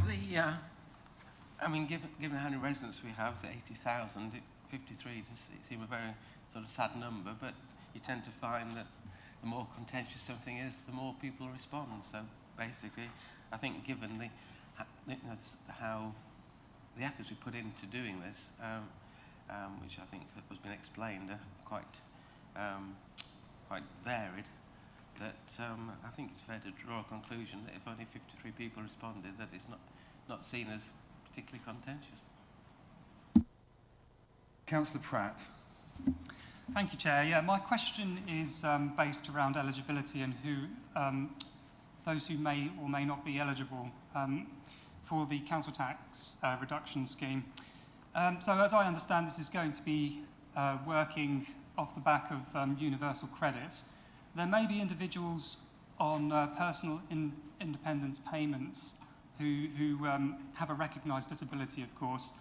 Speaker 18: I mean, given how many residents we have, it's 80,000, 53 does seem a very sort of sad number, but you tend to find that the more contentious something is, the more people respond. So basically, I think given how the efforts we put into doing this, which I think has been explained, are quite varied, that I think it's fair to draw a conclusion that if only 53 people responded, that it's not seen as particularly contentious.
Speaker 1: Councillor Pratt.
Speaker 17: Thank you, Chair. Yeah, my question is based around eligibility and who those who may or may not be eligible for the council tax reduction scheme. So as I understand, this is going to be working off the back of universal credit. There may be individuals on personal independence payments who have a recognised disability, of course,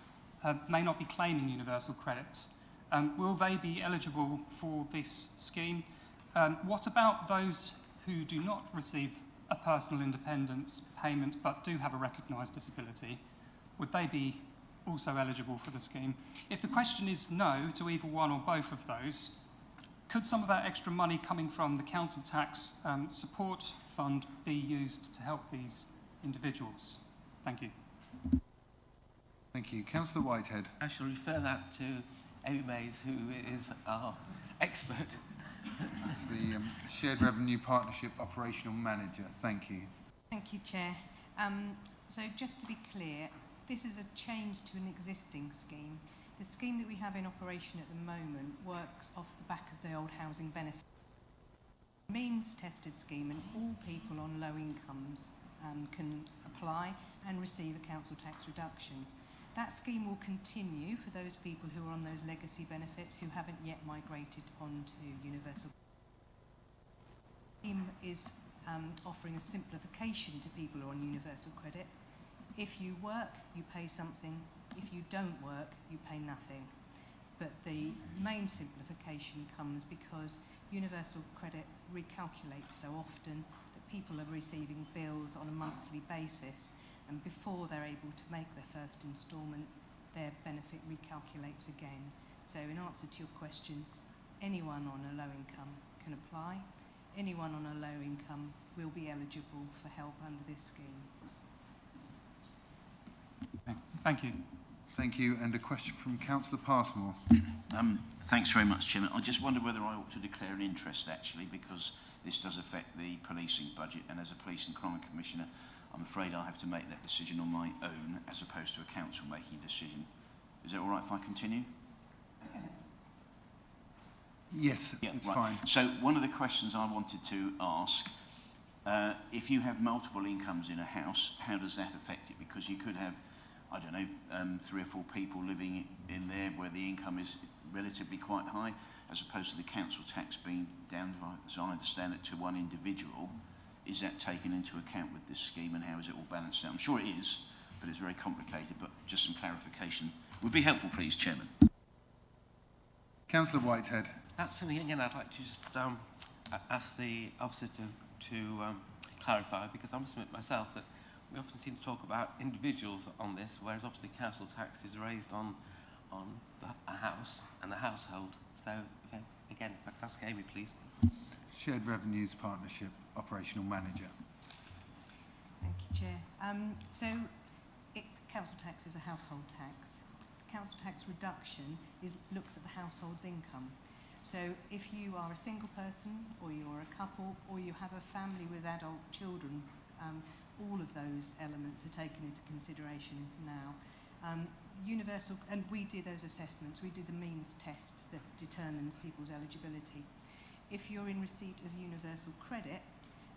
Speaker 17: may not be claiming universal credit. will they be eligible for this scheme? What about those who do not receive a personal independence payment but do have a recognised disability? Would they be also eligible for the scheme? If the question is no to either one or both of those, could some of that extra money coming from the council tax support fund be used to help these individuals? Thank you.
Speaker 1: Thank you. Councillor Whitehead.
Speaker 18: I shall refer that to Amy Mays, who is our expert.
Speaker 1: It's the Shared Revenue Partnership Operational Manager. Thank you.
Speaker 20: Thank you, Chair. So just to be clear, this is a change to an existing scheme. The scheme that we have in operation at the moment works off the back of the old housing benefit. Means-tested scheme, and all people on low incomes can apply and receive a council tax reduction. That scheme will continue for those people who are on those legacy benefits who haven't yet migrated onto universal. The scheme is offering a simplification to people who are on universal credit. If you work, you pay something. If you don't work, you pay nothing. But the main simplification comes because universal credit recalculates so often that people are receiving bills on a monthly basis, and before they're able to make their first instalment, their benefit recalculates again. So in answer to your question, anyone on a low income can apply. Anyone on a low income will be eligible for help under this scheme.
Speaker 17: Thank you.
Speaker 1: Thank you. And a question from Councillor Passmore.
Speaker 15: Thanks very much, Chairman. I just wonder whether I ought to declare an interest, actually, because this does affect the policing budget, and as a Police and Crime Commissioner, I'm afraid I'll have to make that decision on my own, as opposed to a council making a decision. Is it all right if I continue?
Speaker 1: Yes, it's
Speaker 15: right.
Speaker 1: fine.
Speaker 15: So one of the questions I wanted to ask, if you have multiple incomes in a house, how does that affect it? Because you could have, I don't know, 3 or 4 people living in there where the income is relatively quite high, as opposed to the council tax being down, as I understand it, to one individual. Is that taken into account with this scheme, and how is it all balanced out? I'm sure it is, but it's very complicated, but just some clarification would be helpful, please, Chairman.
Speaker 1: Councillor Whitehead.
Speaker 18: That's something, again, I'd like to just ask the officer to clarify, because I must admit myself that we often seem to talk about individuals on this, whereas obviously council tax is raised on a house and a household. So, again, if I could ask Amy, please.
Speaker 1: Shared Revenues Partnership Operational Manager.
Speaker 20: Thank you, Chair. Council tax is a household tax. The council tax reduction looks at the household's income. So if you are a single person, or you're a couple, or you have a family with adult children, all of those elements are taken into consideration now. Universal, and we do those assessments, we do the means test that determines people's eligibility. If you're in receipt of universal credit,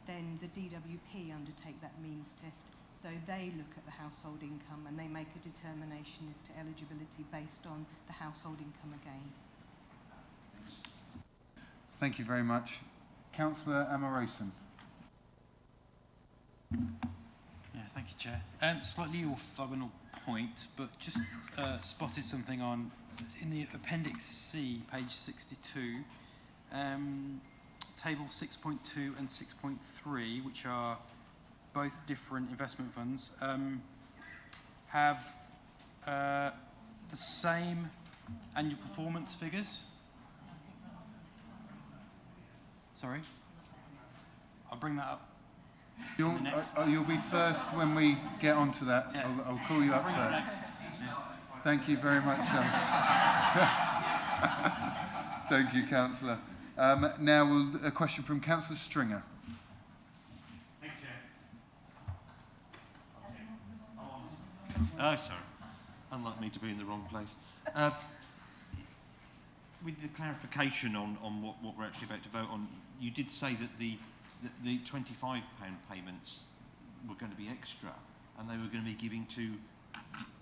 Speaker 20: then the DWP undertake that means test. So they look at the household income and they make a determination as to eligibility based on the household income again.
Speaker 1: Thank you very much. Councillor Amoroson.
Speaker 7: Yeah, thank you, Chair. Slightly orthogonal point, but just spotted something in the Appendix C, page 62, table 6.2 and 6.3, which are both different investment funds, have the same annual performance figures. Sorry? I'll bring that up.
Speaker 1: You'll be first when we get onto that. Yeah. I'll call you up first. Thank you very much. Thank you, Councillor. Now a question from Councillor Stringer.
Speaker 21: Thank you, Chair. Oh, sorry. Unlike me to be in the wrong place. With the clarification on what we're actually about to vote on, you did say that the £25 payments were going to be extra, and they were going to be giving to,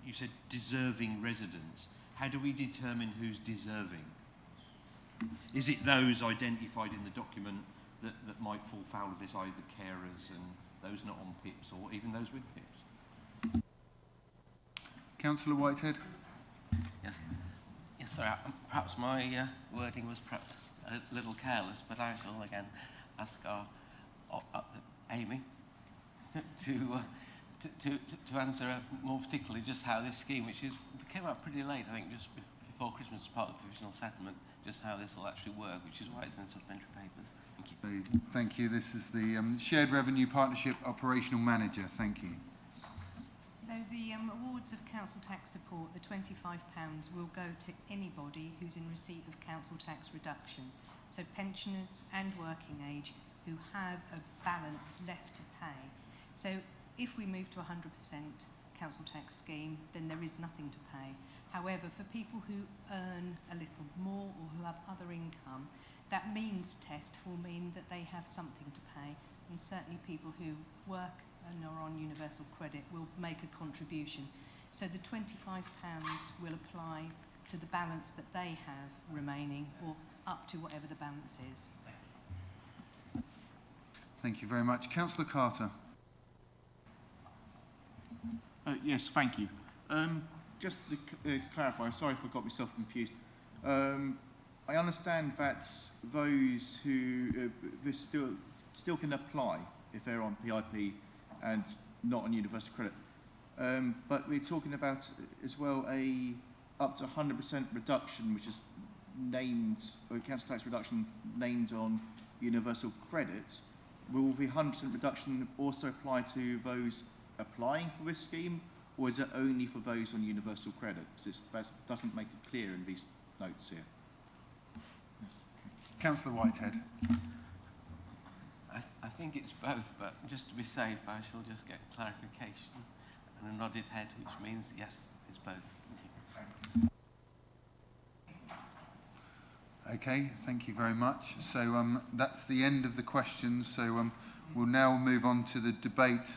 Speaker 21: you said, deserving residents. How do we determine who's deserving? Is it those identified in the document that might fall foul of this, either carers and those not on PIPs, or even those with PIPs?
Speaker 1: Councillor Whitehead.
Speaker 18: Yes. Yes, sorry, perhaps my wording was perhaps a little careless, but I shall again ask our Amy to answer more particularly just how this scheme, which came out pretty late, I think, just before Christmas, as part of the provisional settlement, just how this will actually work, which is why it's in supplementary papers. Thank you.
Speaker 1: Thank you. This is the Shared Revenue Partnership Operational Manager. Thank you.
Speaker 20: So the awards of council tax support, the £25 will go to anybody who's in receipt of council tax reduction. So pensioners and working age who have a balance left to pay. So if we move to 100% council tax scheme, then there is nothing to pay. However, for people who earn a little more or who have other income, that means test will mean that they have something to pay. And certainly people who work and are on universal credit will make a contribution. So the £25 will apply to the balance that they have remaining, or up to whatever the balance is.
Speaker 1: Thank you very much. Councillor Carter.
Speaker 5: Yes, thank you. Just to clarify, sorry if I got myself confused. I understand that those who still can apply if they're on PIP and not on universal credit. But we're talking about as well up to 100% reduction, which is named, or council tax reduction named on universal credit. Will the 100% reduction also apply to those applying for this scheme, or is it only for those on universal credit? Because that doesn't make it clear in these notes here.
Speaker 1: Councillor Whitehead.
Speaker 18: I think it's both, but just to be safe, I shall just get clarification and a nodded head, which means yes, it's both. Thank you.
Speaker 1: Okay, thank you very much. So that's the end of the questions. So we'll now move on to the debate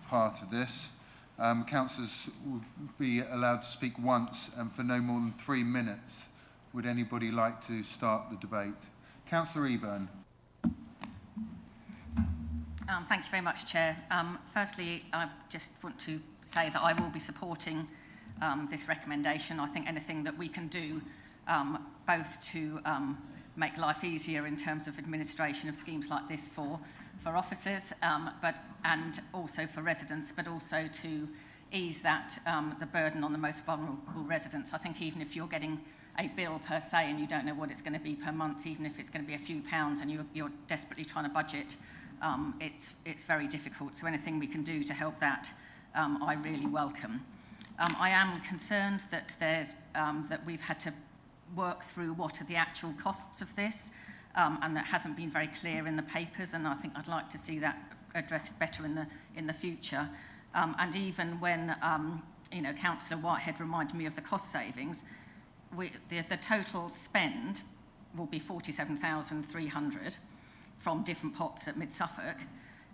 Speaker 1: part of this. Councillors will be allowed to speak once and for no more than 3 minutes. Would anybody like to start the debate? Councillor Eburn.
Speaker 13: Thank you very much, Chair. Firstly, I just want to say that I will be supporting this recommendation. I think anything that we can do, both to make life easier in terms of administration of schemes like this for officers, and also for residents, but also to ease that the burden on the most vulnerable residents. I think even if you're getting a bill per se and you don't know what it's going to be per month, even if it's going to be a few pounds and you're desperately trying to budget, it's very difficult. So anything we can do to help that, I really welcome. I am concerned that that we've had to work through what are the actual costs of this, and that hasn't been very clear in the papers, and I think I'd like to see that addressed better in the future. And even when Councillor Whitehead reminded me of the cost savings, the total spend will be 47,300 from different pots at Mid-Suffolk,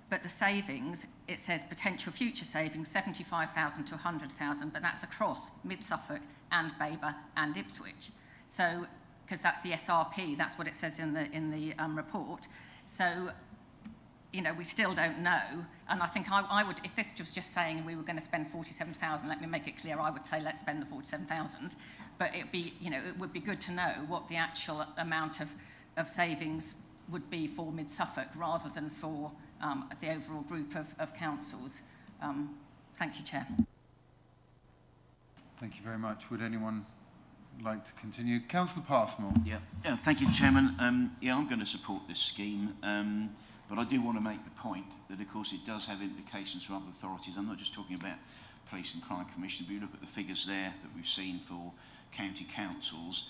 Speaker 13: but the savings, it says potential future savings 75,000 to 100,000, but that's across Mid-Suffolk and Baber and Ipswich. So, because that's the SRP, that's what it says in the report. So, we still don't know, and I think I would, if this was just saying we were going to spend 47,000, let me make it clear, I would say let's spend the 47,000, but it would be good to know what the actual amount of savings would be for Mid-Suffolk rather than for the overall group of councils. Thank you, Chair.
Speaker 1: Thank you very much. Would anyone like to continue? Councillor Passmore.
Speaker 15: Yeah, thank you, Chairman. I'm going to support this scheme, but I do want to make the point that, of course, it does have implications for other authorities. I'm not just talking about Police and Crime Commission, but you look at the figures there that we've seen for county councils.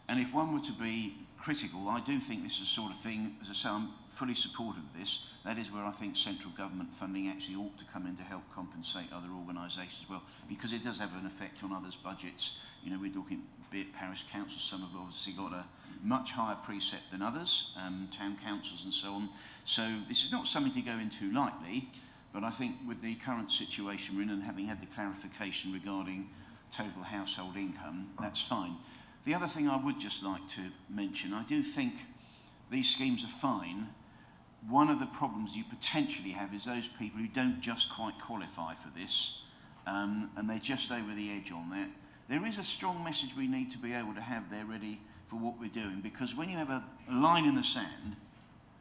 Speaker 15: And if one were to be critical, I do think this is the sort of thing, as I say, I'm fully supportive of this. That is where I think central government funding actually ought to come in to help compensate other organisations as well, because it does have an effect on others' budgets. We're talking, be it parish councils, some have obviously got a much higher precept than others, town councils and so on. So this is not something to go into lightly, but I think with the current situation we're in and having had the clarification regarding total household income, that's fine. The other thing I would just like to mention, I do think these schemes are fine. One of the problems you potentially have is those people who don't just quite qualify for this, and they're just over the edge on that. there is a strong message we need to be able to have there ready for what we're doing, because when you have a line in the sand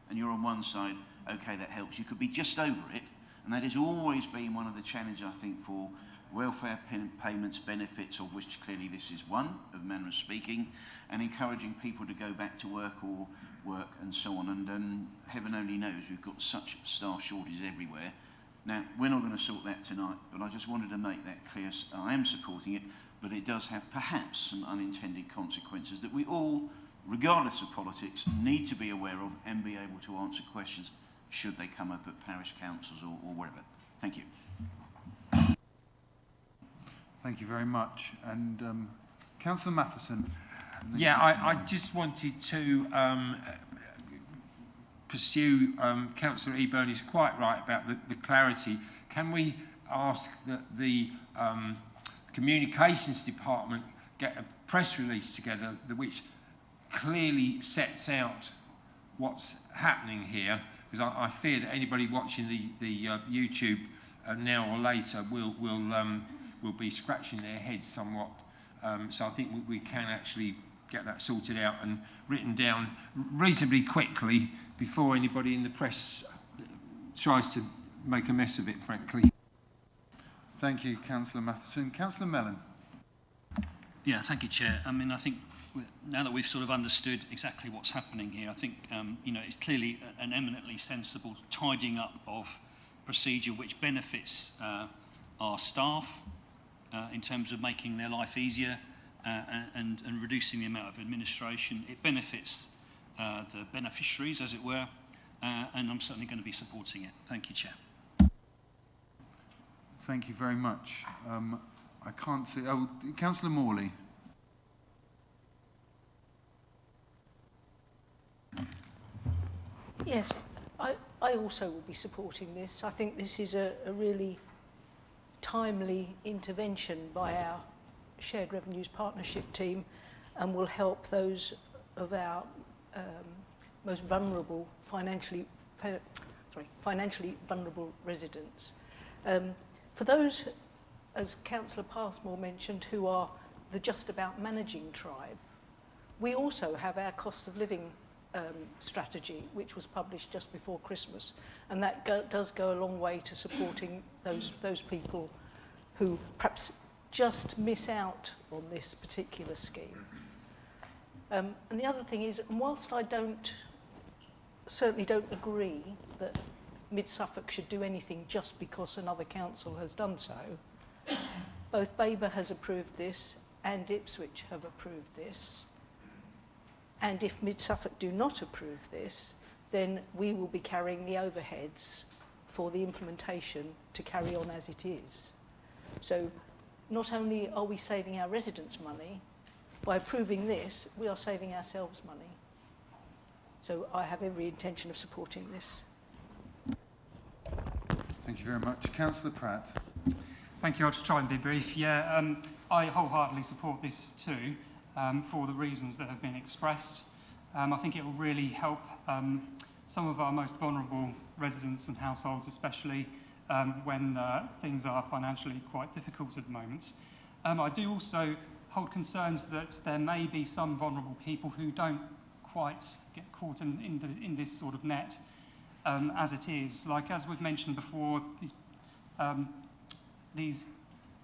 Speaker 15: and you're on one side, okay, that helps. You could be just over it, and that has always been one of the challenges, I think, for welfare payments, benefits, of which clearly this is one, of manner of speaking, and encouraging people to go back to work or work and so on. And heaven only knows we've got such staff shortages everywhere. Now, we're not going to sort that tonight, but I just wanted to make that clear. I am supporting it, but it does have perhaps some unintended consequences that we all, regardless of politics, need to be aware of and be able to answer questions should they come up at parish councils or wherever. Thank you.
Speaker 1: Thank you very much. And Councillor Matheson.
Speaker 4: Yeah, I just wanted to pursue Councillor Eburn is quite right about the clarity. Can we ask that the Communications Department get a press release together which clearly sets out what's happening here? Because I fear that anybody watching the YouTube now or later will be scratching their heads somewhat. So I think we can actually get that sorted out and written down reasonably quickly before anybody in the press tries to make a mess of it, frankly.
Speaker 1: Thank you, Councillor Matheson. Councillor Mellon.
Speaker 7: Yeah, thank you, Chair. I mean, I think now that we've sort of understood exactly what's happening here, I think, you know, it's clearly an eminently sensible tidying up of procedure which benefits our staff in terms of making their life easier and reducing the amount of administration. It benefits the beneficiaries, as it were, and I'm certainly going to be supporting it. Thank you, Chair.
Speaker 1: Thank you very much. I can't see... Oh, Councillor Morley.
Speaker 12: Yes, I also will be supporting this. I think this is a really timely intervention by our Shared Revenues Partnership team and will help those of our most vulnerable, financially vulnerable residents. For those, as Councillor Passmore mentioned, who are the just about managing tribe, we also have our cost of living strategy, which was published just before Christmas, and that does go a long way to supporting those people who perhaps just miss out on this particular scheme. And the other thing is, whilst I certainly don't agree that Mid Suffolk should do anything just because another council has done so, both Baber has approved this and Ipswich have approved this. And if Mid Suffolk do not approve this, then we will be carrying the overheads for the implementation to carry on as it is. So not only are we saving our residents money, by approving this, we are saving ourselves money. So I have every intention of supporting this.
Speaker 1: Thank you very much. Councillor Pratt.
Speaker 17: Thank you. I'll just try and be brief. Yeah, I wholeheartedly support this too, for the reasons that have been expressed. I think it will really help some of our most vulnerable residents and households, especially when things are financially quite difficult at the moment. I do also hold concerns that there may be some vulnerable people who don't quite get caught in this sort of net as it is. Like as we've mentioned before, these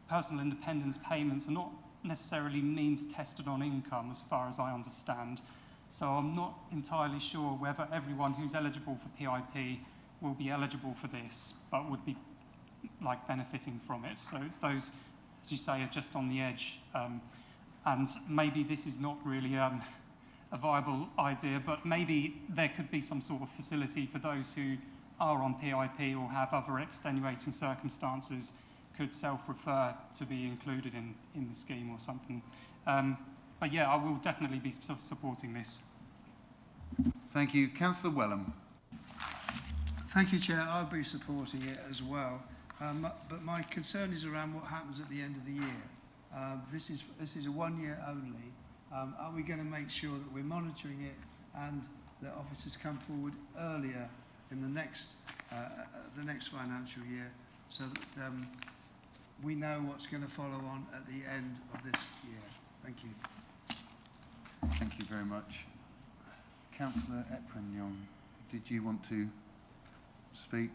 Speaker 17: personal independence payments are not necessarily means tested on income as far as I understand. So I'm not entirely sure whether everyone who's eligible for PIP will be eligible for this, but would be like benefiting from it. So it's those, as you say, are just on the edge. And maybe this is not really a viable idea, but maybe there could be some sort of facility for those who are on PIP or have other extenuating circumstances could self-refer to be included in the scheme or something. But yeah, I will definitely be supporting this.
Speaker 1: Thank you. Councillor Wellham.
Speaker 6: Thank you, Chair. I'll be supporting it as well. But my concern is around what happens at the end of the year. This is a 1 year only. Are we going to make sure that we're monitoring it and that officers come forward earlier in the next financial year so that we know what's going to follow on at the end of this year. Thank you.
Speaker 1: Thank you very much. Councillor Eprignon, did you want to speak?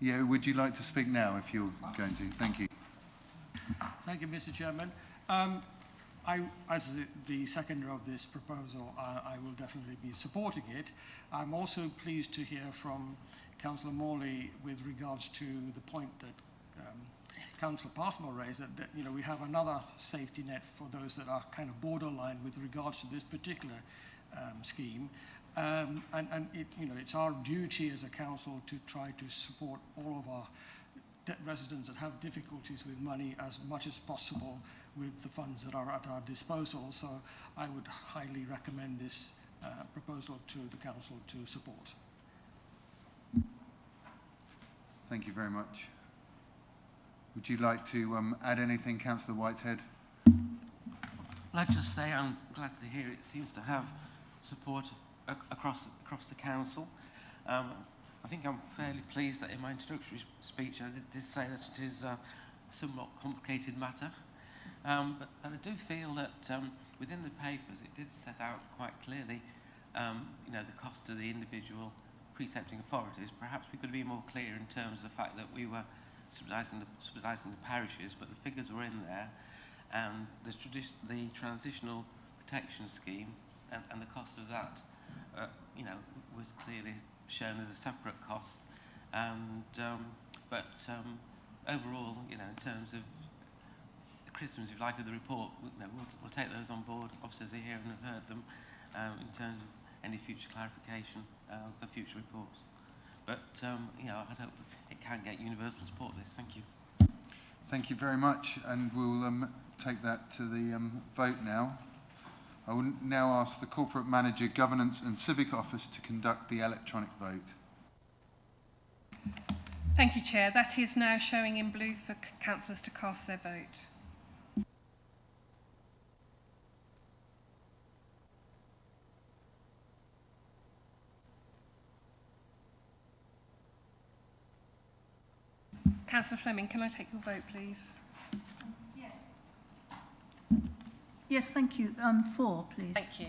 Speaker 1: Yeah, would you like to speak now if you're going to? Thank you.
Speaker 10: Thank you, Mr. Chairman. As the seconder of this proposal, I will definitely be supporting it. I'm also pleased to hear from Councillor Morley with regards to the point that Councillor Passmore raised, that you know, we have another safety net for those that are kind of borderline with regards to this particular scheme. And it, you know, it's our duty as a council to try to support all of our residents that have difficulties with money as much as possible with the funds that are at our disposal. So I would highly recommend this proposal to the council to support.
Speaker 1: Thank you very much. Would you like to add anything, Councillor Whitehead?
Speaker 18: I'd just say I'm glad to hear it seems to have support across the council. I think I'm fairly pleased that in my introductory speech I did say that it is a somewhat complicated matter. But I do feel that within the papers it did set out quite clearly you know, the cost of the individual precepting authorities. Perhaps we could be more clear in terms of the fact that we were subsidising the parishes, but the figures were in there, and the transitional protection scheme and the cost of that you know, was clearly shown as a separate cost. And but overall, you know, in terms of criticisms, if you like, of the report, you know, we'll take those on board. Officers are here and have heard them in terms of any future clarification for future reports. But you know, I hope it can get universal support. This, thank you.
Speaker 1: Thank you very much, and we'll take that to the vote now. I will now ask the Corporate Manager, Governance and Civic Office to conduct the electronic vote.
Speaker 2: Thank you, Chair. That is now showing in blue for councillors to cast their vote. Councillor Fleming, can I take your vote, please?
Speaker 9: Yes, thank you. 4, please.
Speaker 2: Thank you.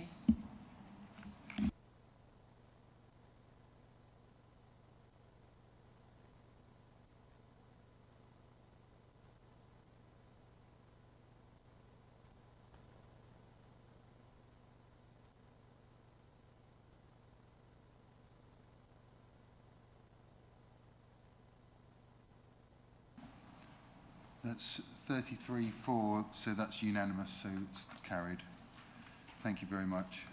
Speaker 1: That's 33-4, so that's unanimous, so it's carried. Thank you very much.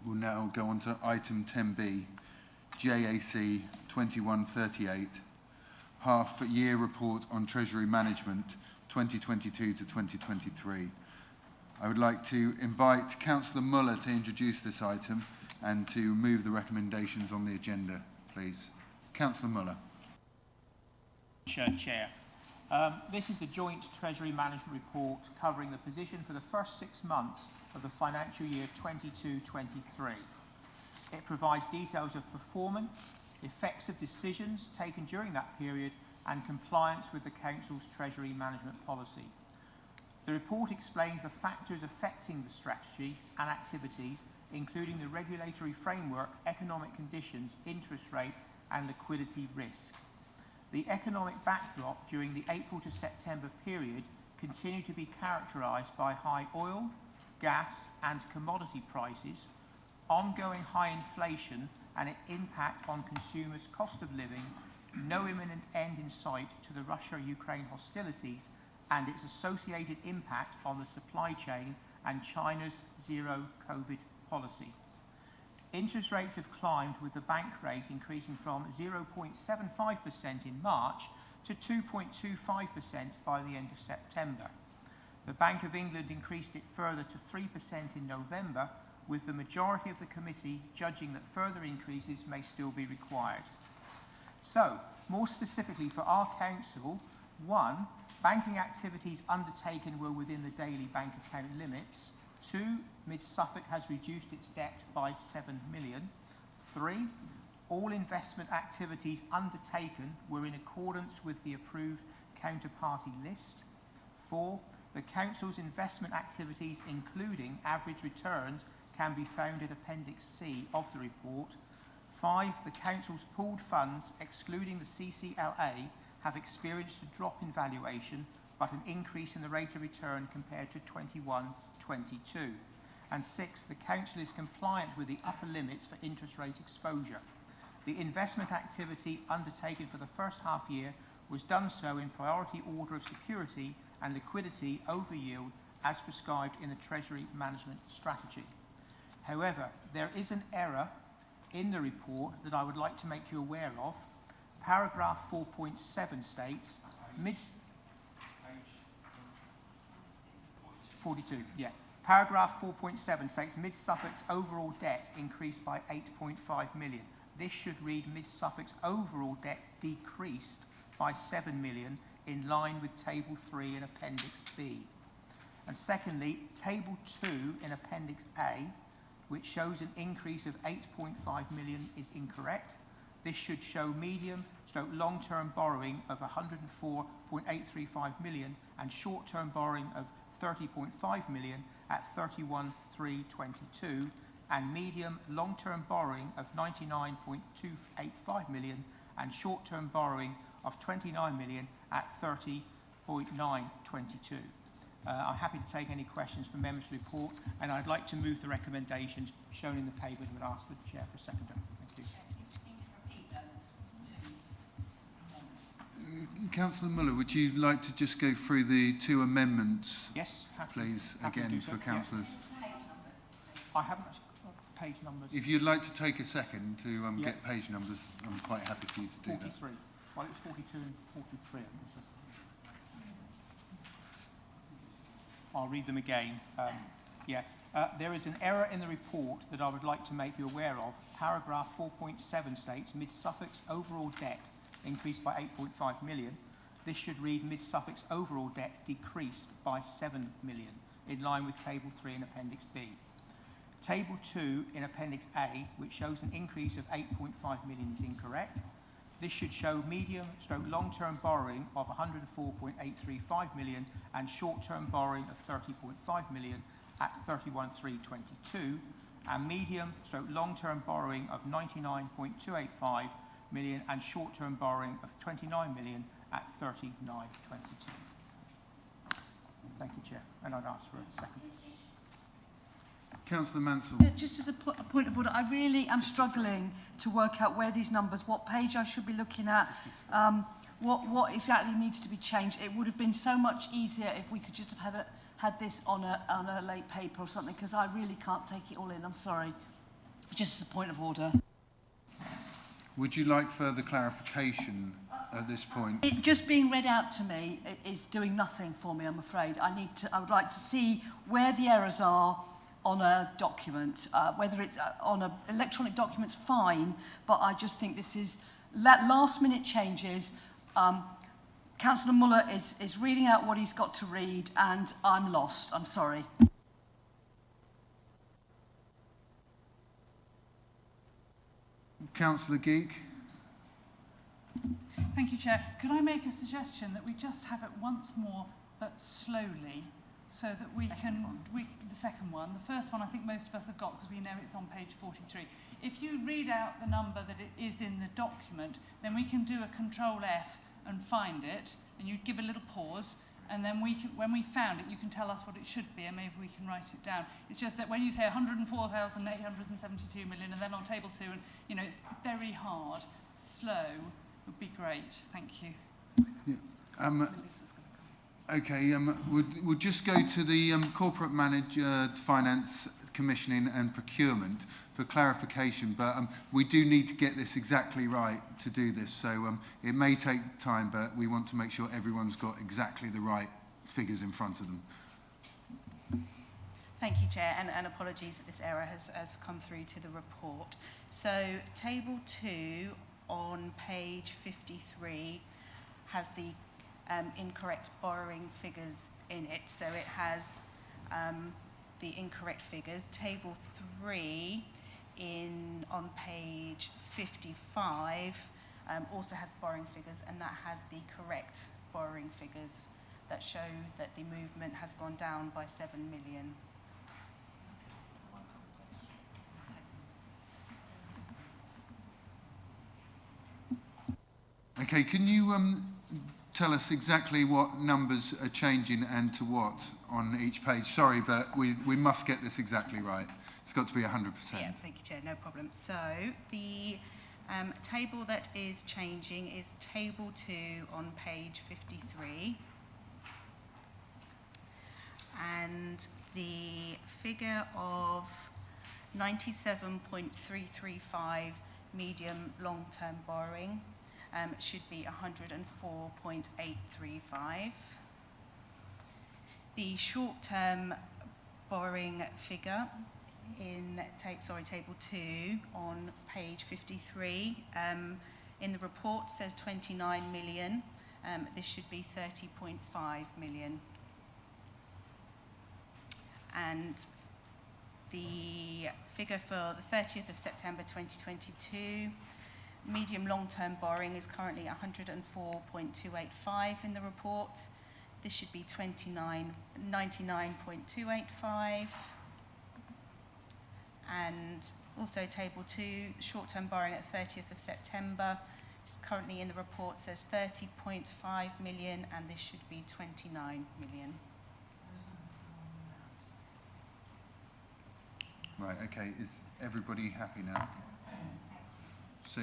Speaker 1: We'll now go on to item 10B, JAC 2138, half-year report on Treasury Management 2022 to 2023. I would like to invite Councillor Muller to introduce this item and to move the recommendations on the agenda, please. Councillor Muller.
Speaker 22: Chair. This is the joint Treasury Management Report covering the position for the first 6 months of the financial year 22-23. It provides details of performance, effects of decisions taken during that period, and compliance with the Council's Treasury Management Policy. The report explains the factors affecting the strategy and activities, including the regulatory framework, economic conditions, interest rate, and liquidity risk. The economic backdrop during the April to September period continued to be characterised by high oil, gas and commodity prices, ongoing high inflation and its impact on consumers' cost of living, no imminent end in sight to the Russia-Ukraine hostilities and its associated impact on the supply chain and China's zero-COVID policy. Interest rates have climbed, with the bank rate increasing from 0.75% in March to 2.25% by the end of September. The Bank of England increased it further to 3% in November, with the majority of the committee judging that further increases may still be required. So, more specifically for our council, 1, banking activities undertaken were within the daily bank account limits. 2, Mid Suffolk has reduced its debt by 7 million. 3, All investment activities undertaken were in accordance with the approved counterparty list. 4. The Council's investment activities, including average returns, can be found in Appendix C of the report. 5. The Council's pooled funds, excluding the CCLA, have experienced a drop in valuation, but an increase in the rate of return compared to 21-22. And 6. The Council is compliant with the upper limits for interest rate exposure. The investment activity undertaken for the first half year was done so in priority order of security and liquidity over yield as prescribed in the Treasury management strategy. However, there is an error in the report that I would like to make you aware of. Paragraph 4.7 states, 42, yeah. Paragraph 4.7 states Mid-Suffolk's overall debt increased by 8.5 million. This should read Mid-Suffolk's overall debt decreased by 7 million in line with Table 3 in Appendix B. And secondly, Table 2 in Appendix A, which shows an increase of 8.5 million, is incorrect. This should show medium/long-term borrowing of 104.835 million and short-term borrowing of 30.5 million at 31/3/22, and medium/long-term borrowing of 99.285 million and short-term borrowing of 29 million at 30.9/22. I'm happy to take any questions from members of the report, and I'd like to move the recommendations shown in the paper and would ask the Chair for a seconder. Thank you.
Speaker 1: Councillor Muller, would you like to just go through the two amendments?
Speaker 22: Yes,
Speaker 1: please,
Speaker 22: happy to
Speaker 1: again
Speaker 22: do so.
Speaker 1: for councillors.
Speaker 22: I haven't page numbers.
Speaker 1: If you'd like to take a second to
Speaker 22: Yeah.
Speaker 1: get page numbers, I'm quite happy for you to do
Speaker 22: 43. Well, it was 42 and 43, I think. So. I'll read them again. There is an error in the report that I would like to make you aware of. Paragraph 4.7 states Mid-Suffolk's overall debt increased by 8.5 million. This should read Mid-Suffolk's overall debt decreased by 7 million, in line with Table 3 in Appendix B. Table 2 in Appendix A, which shows an increase of 8.5 million, is incorrect. This should show medium/long-term borrowing of 104.835 million and short-term borrowing of 30.5 million at 31/3/22, and medium/long-term borrowing of 99.285 million and short-term borrowing of 29 million at 39/22. Thank you, Chair. And I'd ask for a second.
Speaker 1: Councillor Mansell.
Speaker 11: Just as a point of order, I really am struggling to work out where these numbers, what page I should be looking at, what exactly needs to be changed. It would have been so much easier if we could just have had this on a late paper or something, because I really can't take it all in. I'm sorry. Just as a point of order.
Speaker 1: Would you like further clarification at this point?
Speaker 11: It just being read out to me is doing nothing for me, I'm afraid. I would like to see where the errors are on a document. Whether it's on an electronic document's fine, but I just think this is last-minute changes. Councillor Muller is reading out what he's got to read, and I'm lost. I'm sorry.
Speaker 1: Councillor Geek.
Speaker 14: Thank you, Chair. Could I make a suggestion that we just have it once more, but slowly, so that we can... the second one. The first one I think most of us have got because we know it's on page 43. If you read out the number that it is in the document, then we can do a Control F and find it, and you give a little pause, and then when we found it, you can tell us what it should be, and maybe we can write it down. It's just that when you say 104,872 million, and then on table 2, and it's very hard, slow would be great. Thank you.
Speaker 1: Yeah. Okay, we'll just go to the Corporate Manager, Finance, Commissioning and Procurement for clarification, but we do need to get this exactly right to do this, so it may take time, but we want to make sure everyone's got exactly the right figures in front of them.
Speaker 16: Thank you, Chair, and apologies that this error has come through to the report. So, Table 2 on page 53 has the incorrect borrowing figures in it, so it has the incorrect figures. Table 3 on page 55 also has borrowing figures, and that has the correct borrowing figures that show that the movement has gone down by 7 million.
Speaker 1: Okay, can you tell us exactly what numbers are changing and to what on each page? Sorry, but we must get this exactly right. It's got to be 100%.
Speaker 16: Yeah, thank you, Chair, no problem. So the table that is changing is table 2 on page 53. And the figure of 97.335 medium long-term borrowing should be 104.835. The short-term borrowing figure in table 2 on page 53 in the report says 29 million. This should be 30.5 million. And the figure for the 30th of September 2022, medium long-term borrowing is currently 104.285 in the report. This should be 99.285. And also table 2, short-term borrowing at 30th of September is currently in the report says 30.5 million, and this should be 29 million.
Speaker 1: Right, okay, is everybody happy now? So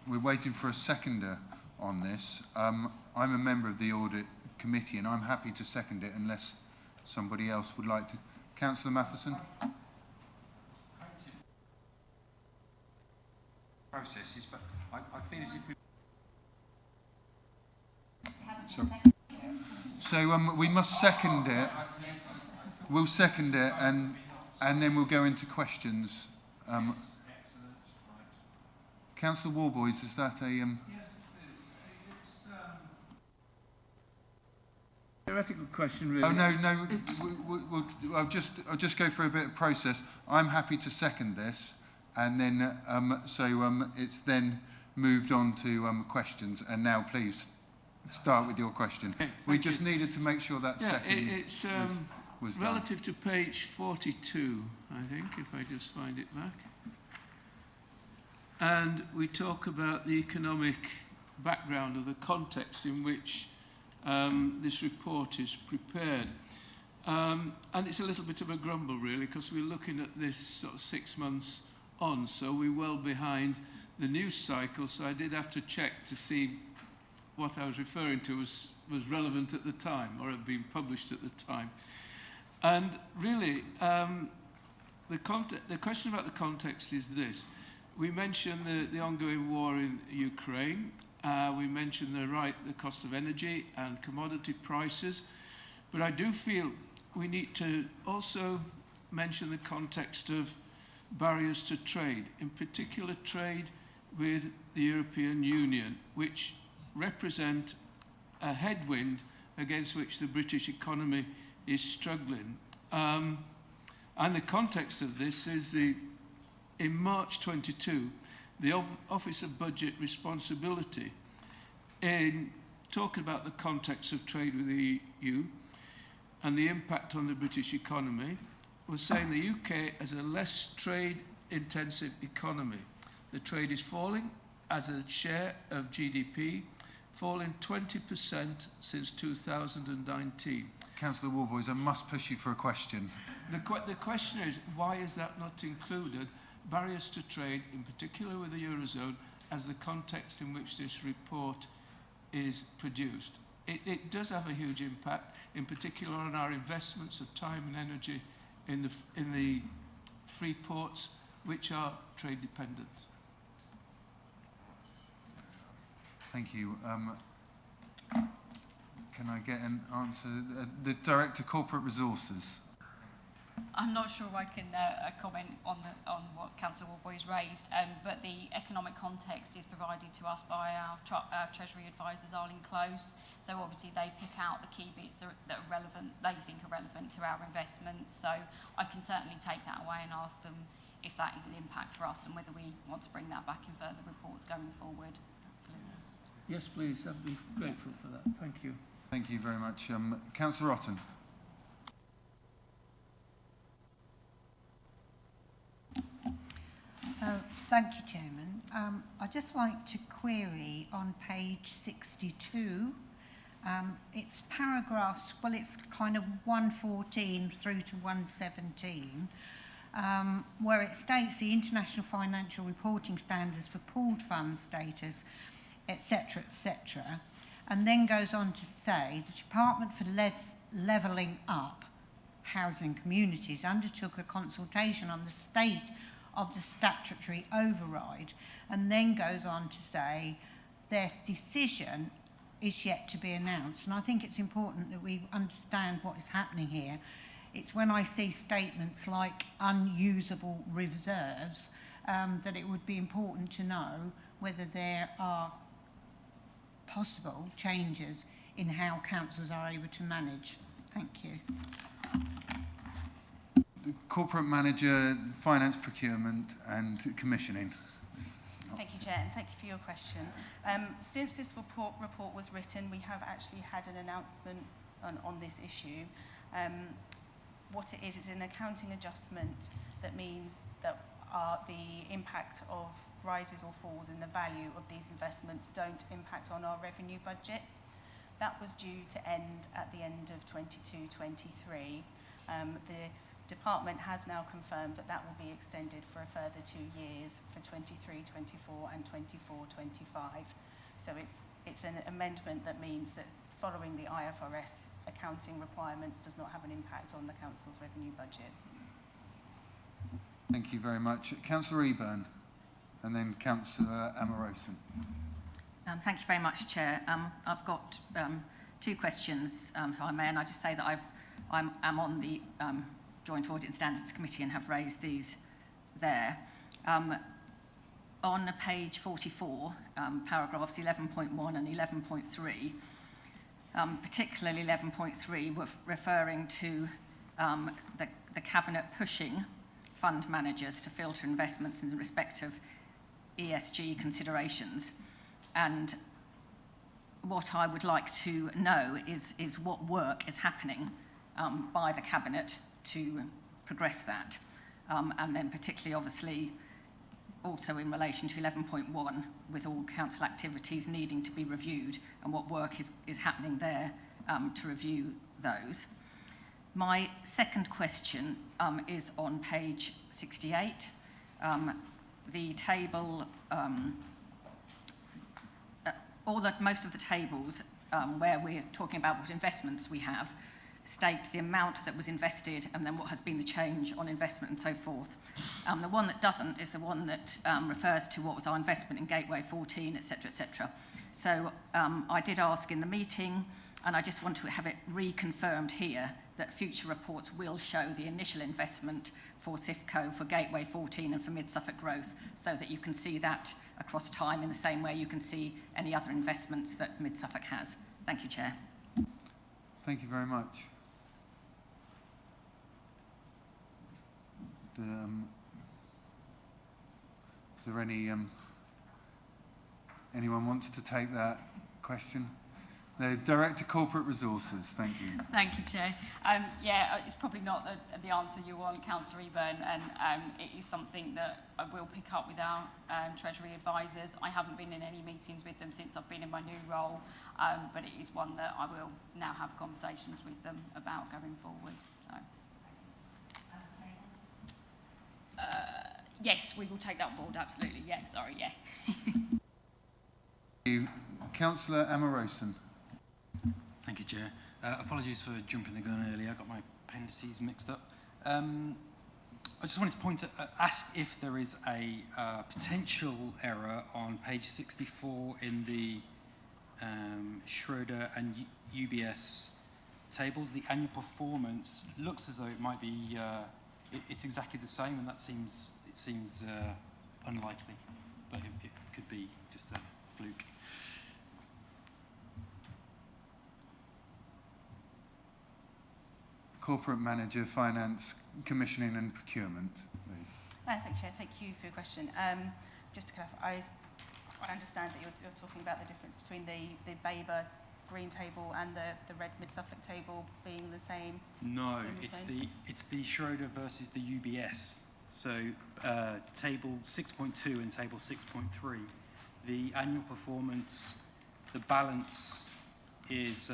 Speaker 1: we're waiting for a seconder on this. I'm a member of the audit committee and I'm happy to second it unless somebody else would like to. Councillor Matheson?
Speaker 4: Processes, but I feel as if we...
Speaker 1: So we must second it. We'll second it and then we'll go into questions. Councillor Warboys, is that a...
Speaker 3: Yes, it is. It's theoretical question, really.
Speaker 1: Oh, no. I'll just go through a bit of process. I'm happy to second this, and then it's then moved on to questions. And now, please, start with your question.
Speaker 3: Okay,
Speaker 1: we just needed to make sure that second
Speaker 3: it's
Speaker 1: was done.
Speaker 3: relative to page 42, I think, if I just find it back. And we talk about the economic background of the context in which this report is prepared. And it's a little bit of a grumble, really, because we're looking at this sort of 6 months on, so we're well behind the news cycle, so I did have to check to see what I was referring to was relevant at the time, or had been published at the time. And really, the question about the context is this. We mentioned the ongoing war in Ukraine. We mentioned the cost of energy and commodity prices. But I do feel we need to also mention the context of barriers to trade, in particular trade with the European Union, which represent a headwind against which the British economy is struggling. And the context of this is in March 22, the Office of Budget Responsibility, in talking about the context of trade with the EU and the impact on the British economy, was saying the UK has a less trade-intensive economy. The trade is falling as a share of GDP, falling 20% since 2019.
Speaker 1: Councillor Warboys, I must push you for a question.
Speaker 3: The question is, why is that not included? Barriers to trade, in particular with the Eurozone, as the context in which this report is produced. It does have a huge impact, in particular on our investments of time and energy in the free ports, which are trade dependent.
Speaker 1: Thank you. Can I get an answer? The Director Corporate Resources.
Speaker 19: I'm not sure I can comment on what Councillor Warboys raised, but the economic context is provided to us by our Treasury advisors, Arlene Close. So obviously they pick out the key bits that are relevant, they think are relevant to our investments. So I can certainly take that away and ask them if that is an impact for us and whether we want to bring that back in further reports going forward. Absolutely.
Speaker 8: Yes, please. I'd be grateful for that. Thank you.
Speaker 1: Thank you very much. Councillor Otten.
Speaker 21: Thank you, Chairman. I'd just like to query on page 62. It's paragraphs, well, it's kind of 114 through to 117, where it states the international financial reporting standards for pooled fund status, etc., etc., and then goes on to say the Department for Levelling Up Housing Communities undertook a consultation on the state of the statutory override, and then goes on to say their decision is yet to be announced. And I think it's important that we understand what is happening here. It's when I see statements like unusable reserves that it would be important to know whether there are possible changes in how councils are able to manage. Thank you.
Speaker 1: The Corporate Manager, Finance Procurement and Commissioning.
Speaker 16: Thank you, Chair, and thank you for your question. Since this report was written, we have actually had an announcement on this issue. What it is, it's an accounting adjustment that means that the impact of rises or falls in the value of these investments don't impact on our revenue budget. That was due to end at the end of 22-23. The Department has now confirmed that that will be extended for a further 2 years for 23-24 and 24-25. So it's an amendment that means that following the IFRS accounting requirements does not have an impact on the Council's revenue budget.
Speaker 1: Thank you very much. Councillor Eburn and then Councillor Amoroso.
Speaker 13: Thank you very much, Chair. I've got 2 questions, if I may, and I just say that I'm on the Joint Audit and Standards Committee and have raised these there. On page 44, paragraphs 11.1 and 11.3, particularly 11.3, we're referring to the Cabinet pushing fund managers to filter investments in respect of ESG considerations. And what I would like to know is what work is happening by the Cabinet to progress that. And then particularly, obviously, also in relation to 11.1, with all council activities needing to be reviewed and what work is happening there to review those. My second question is on page 68. The table, most of the tables where we're talking about what investments we have state the amount that was invested and then what has been the change on investment and so forth. The one that doesn't is the one that refers to what was our investment in Gateway 14, etc., etc. So I did ask in the meeting, and I just want to have it reconfirmed here, that future reports will show the initial investment for SIFCO, for Gateway 14 and for Mid-Suffolk Growth, so that you can see that across time in the same way you can see any other investments that Mid-Suffolk has. Thank you, Chair.
Speaker 1: Thank you very much. Is there anyone wants to take that question? The Director Corporate Resources, thank you.
Speaker 19: Thank you, Chair. Yeah, it's probably not the answer you want, Councillor Eburn, and it is something that I will pick up with our Treasury advisors. I haven't been in any meetings with them since I've been in my new role, but it is one that I will now have conversations with them about going forward. So. Yes, we will take that on board, absolutely. Yes, sorry, yeah.
Speaker 1: Thank you. Councillor Amoroso.
Speaker 7: Thank you, Chair. Apologies for jumping the gun earlier. I got my appendices mixed up. I just wanted to ask if there is a potential error on page 64 in the Schroeder and UBS tables. The annual performance looks as though it might be, it's exactly the same, and that seems unlikely, but it could be just a fluke.
Speaker 1: Corporate Manager, Finance, Commissioning and Procurement, please.
Speaker 16: Thank you, Chair. Thank you for your question. Just to clarify, I understand that you're talking about the difference between the Baber green table and the red Mid-Suffolk table being the same.
Speaker 7: No, it's the Schroeder versus the UBS. So table 6.2 and table 6.3, the annual performance, the balance is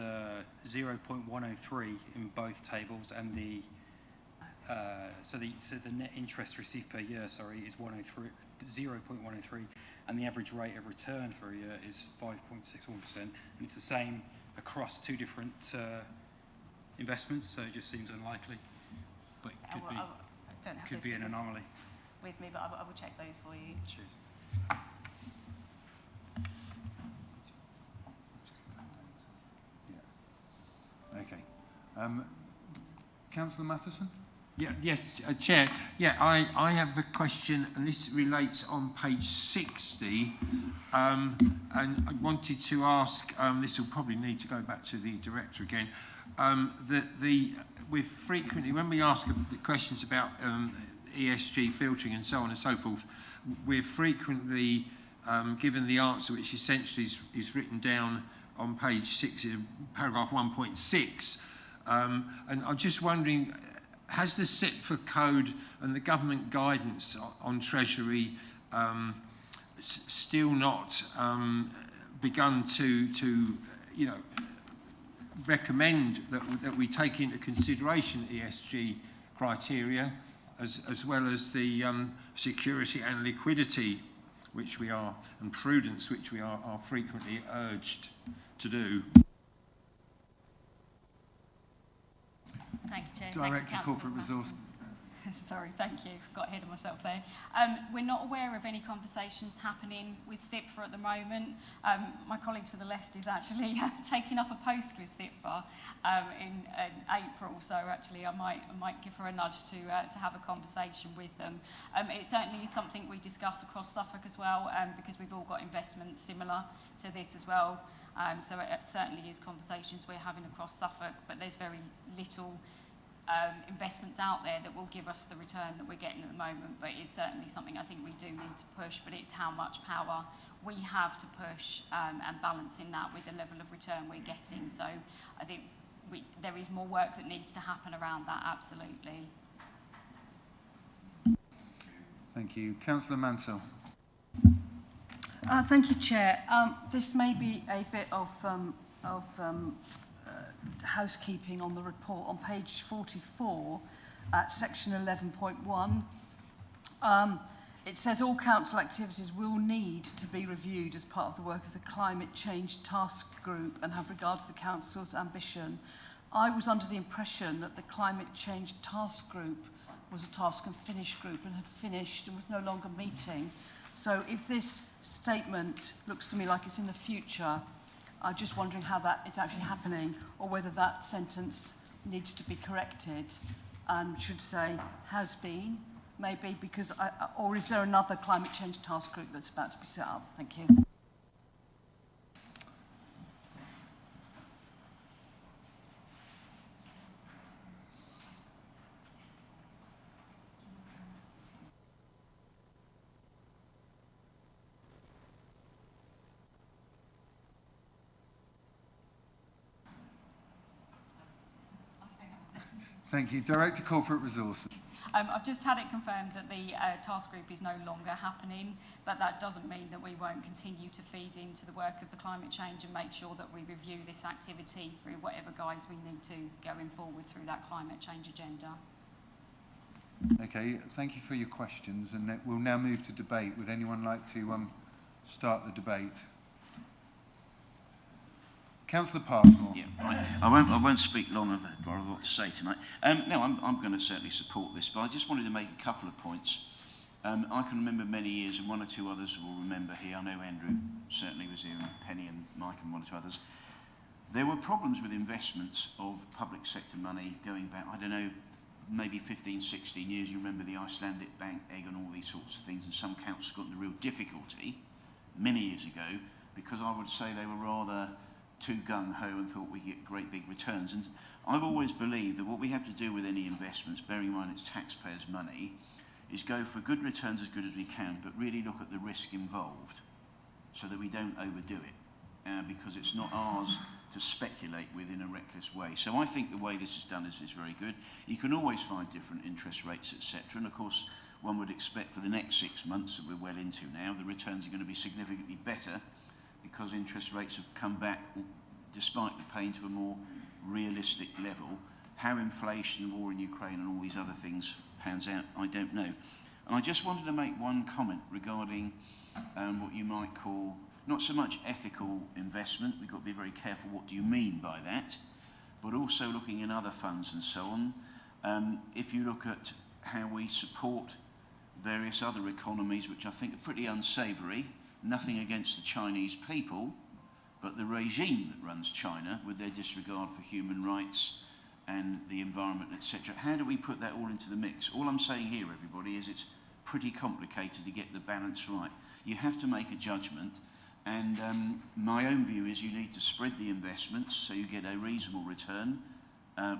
Speaker 7: 0.103 in both tables, and the so the net interest received per year, is 0.103, and the average rate of return for a year is 5.61%, and it's the same across two different investments. So it just seems unlikely, but it could be an anomaly.
Speaker 16: With me, but I will check those for you.
Speaker 7: Cheers.
Speaker 1: Okay. Councillor Matheson?
Speaker 4: Yes, Chair. Yeah, I have a question, and this relates on page 60. And I wanted to ask, this will probably need to go back to the director again, we've frequently, when we ask the questions about ESG filtering and so on and so forth, we're frequently given the answer, which essentially is written down on page 6, paragraph 1.6. And I'm just wondering, has the CIPFA code and the government guidance on Treasury still not begun to recommend that we take into consideration ESG criteria as well as the security and liquidity which we are, and prudence which we are frequently urged to do?
Speaker 19: Thank you, Chair.
Speaker 1: Director Corporate Resource.
Speaker 19: Sorry, thank you. Got ahead of myself there. We're not aware of any conversations happening with CIPFA at the moment. My colleague to the left is actually taking up a post with CIPFA in April, so actually I might give her a nudge to have a conversation with them. It certainly is something we discuss across Suffolk as well, because we've all got investments similar to this as well. So it certainly is conversations we're having across Suffolk, but there's very little investments out there that will give us the return that we're getting at the moment, but it's certainly something I think we do need to push, but it's how much power we have to push and balancing that with the level of return we're getting. So I think there is more work that needs to happen around that, absolutely.
Speaker 1: Thank you. Councillor Mansell.
Speaker 11: Thank you, Chair. This may be a bit of housekeeping on the report. On page 44, at section 11.1, it says all council activities will need to be reviewed as part of the work of the Climate Change Task Group and have regard to the council's ambition. I was under the impression that the Climate Change Task Group was a task and finish group and had finished and was no longer meeting. So if this statement looks to me like it's in the future, I'm just wondering how that is actually happening, or whether that sentence needs to be corrected and should say has been, maybe, because or is there another climate change task group that's about to be set up? Thank you.
Speaker 1: Thank you. Director Corporate Resources.
Speaker 19: I've just had it confirmed that the task group is no longer happening, but that doesn't mean that we won't continue to feed into the work of the climate change and make sure that we review this activity through whatever guise we need to going forward through that climate change agenda.
Speaker 1: Okay, thank you for your questions, and we'll now move to debate. Would anyone like to start the debate? Councillor Passmore.
Speaker 15: Yeah, right. I won't speak long. I've got a lot to say tonight. No, I'm going to certainly support this, but I just wanted to make a couple of points. I can remember many years, and one or two others will remember here. I know Andrew certainly was here, and Penny and Mike and one or two others. There were problems with investments of public sector money going back, I don't know, maybe 15, 16 years. You remember the Icelandic Bank egg and all these sorts of things, and some councils got into real difficulty many years ago because I would say they were rather too gung-ho and thought we get great big returns. And I've always believed that what we have to do with any investments, bearing in mind it's taxpayers' money, is go for good returns as good as we can, but really look at the risk involved so that we don't overdo it, because it's not ours to speculate with in a reckless way. So I think the way this is done is very good. You can always find different interest rates, etc. And of course, one would expect for the next 6 months that we're well into now, the returns are going to be significantly better because interest rates have come back despite the pain to a more realistic level. How inflation, war in Ukraine and all these other things pans out, I don't know. And I just wanted to make one comment regarding what you might call not so much ethical investment. We've got to be very careful what do you mean by that, but also looking in other funds and so on. If you look at how we support various other economies which I think are pretty unsavoury, nothing against the Chinese people, but the regime that runs China with their disregard for human rights and the environment, etc. How do we put that all into the mix? All I'm saying here, everybody, is it's pretty complicated to get the balance right. You have to make a judgment, and my own view is you need to spread the investments so you get a reasonable return,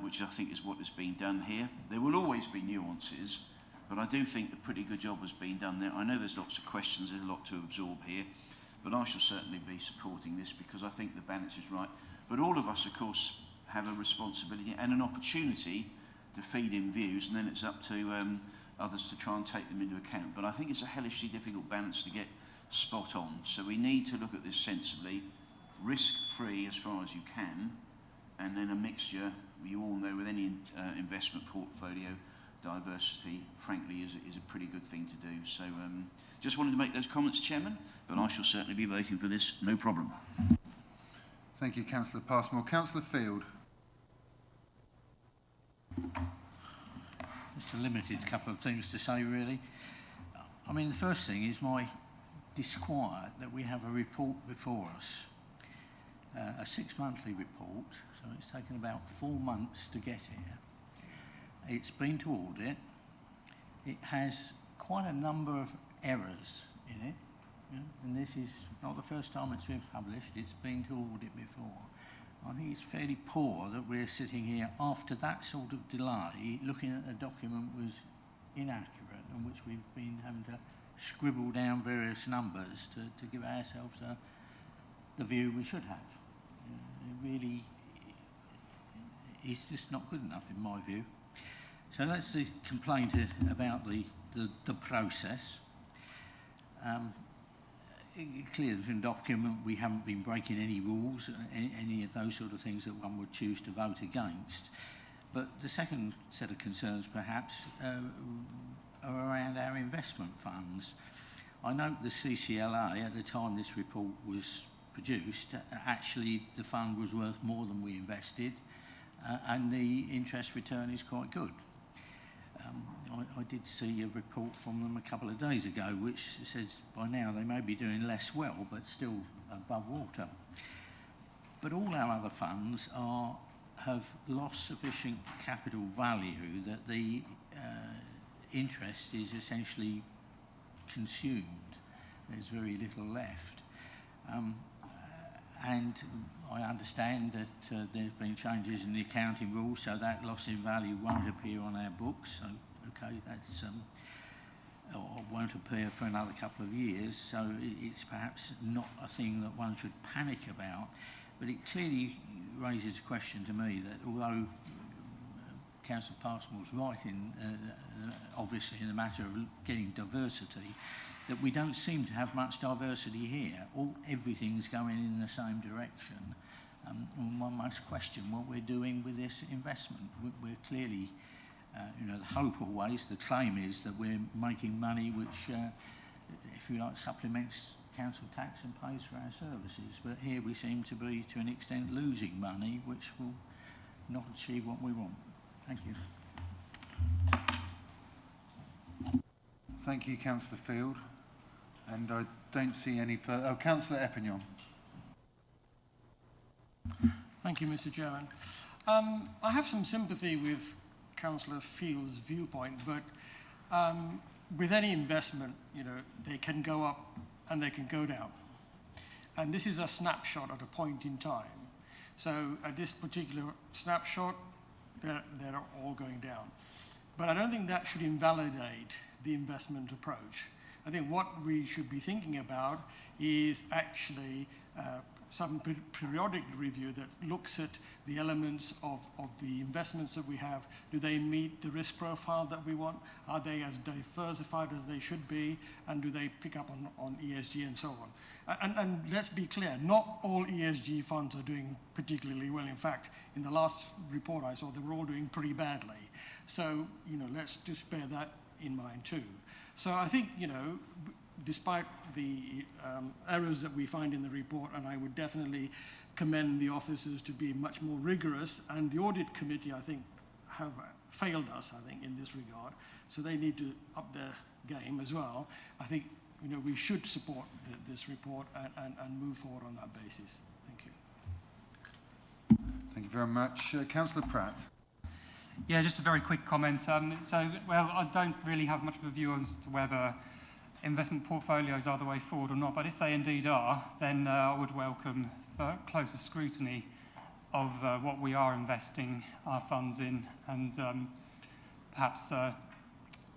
Speaker 15: which I think is what is being done here. There will always be nuances, but I do think a pretty good job has been done there. I know there's lots of questions, there's a lot to absorb here, but I shall certainly be supporting this because I think the balance is right. But all of us, of course, have a responsibility and an opportunity to feed in views, and then it's up to others to try and take them into account. But I think it's a hellishly difficult balance to get spot on. So we need to look at this sensibly, risk-free as far as you can, and then a mixture. You all know with any investment portfolio, diversity, frankly, is a pretty good thing to do. So just wanted to make those comments, Chairman, but I shall certainly be voting for this, no problem.
Speaker 1: Thank you, Councillor Passmore. Councillor Field.
Speaker 8: Just a limited couple of things to say, really. I mean, the first thing is my disquiet that we have a report before us, a 6-monthly report, so it's taken about 4 months to get here. It's been to audit. It has quite a number of errors in it, and this is not the first time it's been published. It's been to audit before. I think it's fairly poor that we're sitting here after that sort of delay looking at a document was inaccurate and which we've been having to scribble down various numbers to give ourselves the view we should have. It really is just not good enough in my view. So that's the complaint about the process. Clear from the document we haven't been breaking any rules, any of those sort of things that one would choose to vote against. But the second set of concerns perhaps are around our investment funds. I note the CCLA, at the time this report was produced, actually the fund was worth more than we invested, and the interest return is quite good. I did see a report from them a couple of days ago which says by now they may be doing less well but still above water. But all our other funds have lost sufficient capital value that the interest is essentially consumed. There's very little left. And I understand that there's been changes in the accounting rules, so that loss in value won't appear on our books. So, okay, that's or won't appear for another couple of years. So it's perhaps not a thing that one should panic about. But it clearly raises a question to me that although Councillor Passmore's right in, obviously, in the matter of getting diversity, that we don't seem to have much diversity here. Everything's going in the same direction. And one must question what we're doing with this investment. We're clearly, the hope always, the claim is that we're making money which, if you like, supplements council tax and pays for our services. But here we seem to be, to an extent, losing money, which will not achieve what we want. Thank you.
Speaker 1: Thank you, Councillor Field. And I don't see any further... Oh, Councillor Eppignon.
Speaker 10: Thank you, Mr. Chairman. I have some sympathy with Councillor Field's viewpoint, but with any investment, they can go up and they can go down. And this is a snapshot at a point in time. So at this particular snapshot, they're all going down. But I don't think that should invalidate the investment approach. I think what we should be thinking about is actually some periodic review that looks at the elements of the investments that we have. Do they meet the risk profile that we want? Are they as diversified as they should be? And do they pick up on ESG and so on? And let's be clear, not all ESG funds are doing particularly well. In fact, in the last report I saw, they were all doing pretty badly. So, let's just bear that in mind too. So I think, despite the errors that we find in the report, and I would definitely commend the officers to be much more rigorous, and the audit committee, I think, have failed us, in this regard. So they need to up their game as well. I think, we should support this report and move forward on that basis. Thank you.
Speaker 1: Thank you very much. Councillor Pratt.
Speaker 17: Yeah, just a very quick comment. Well, I don't really have much of a view as to whether investment portfolios are the way forward or not, but if they indeed are, then I would welcome closer scrutiny of what we are investing our funds in, and perhaps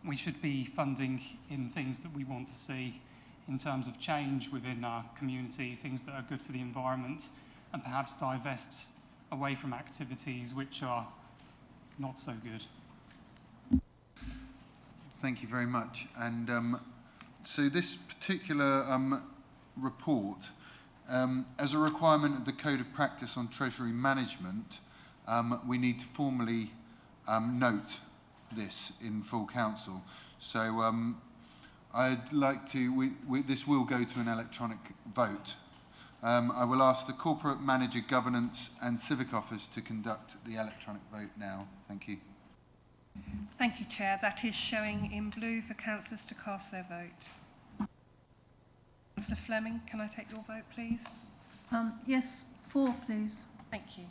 Speaker 17: we should be funding in things that we want to see in terms of change within our community, things that are good for the environment, and perhaps divest away from activities which are not so good.
Speaker 1: Thank you very much. And so this particular report, as a requirement of the Code of Practice on Treasury Management, we need to formally note this in full council. So I'd like to, this will go to an electronic vote. I will ask the Corporate Manager, Governance and Civic Office to conduct the electronic vote now. Thank you.
Speaker 2: Thank you, Chair. That is showing in blue for councillors to cast their vote. Councillor Fleming, can I take your vote, please?
Speaker 9: Yes, 4, please.
Speaker 2: Thank you.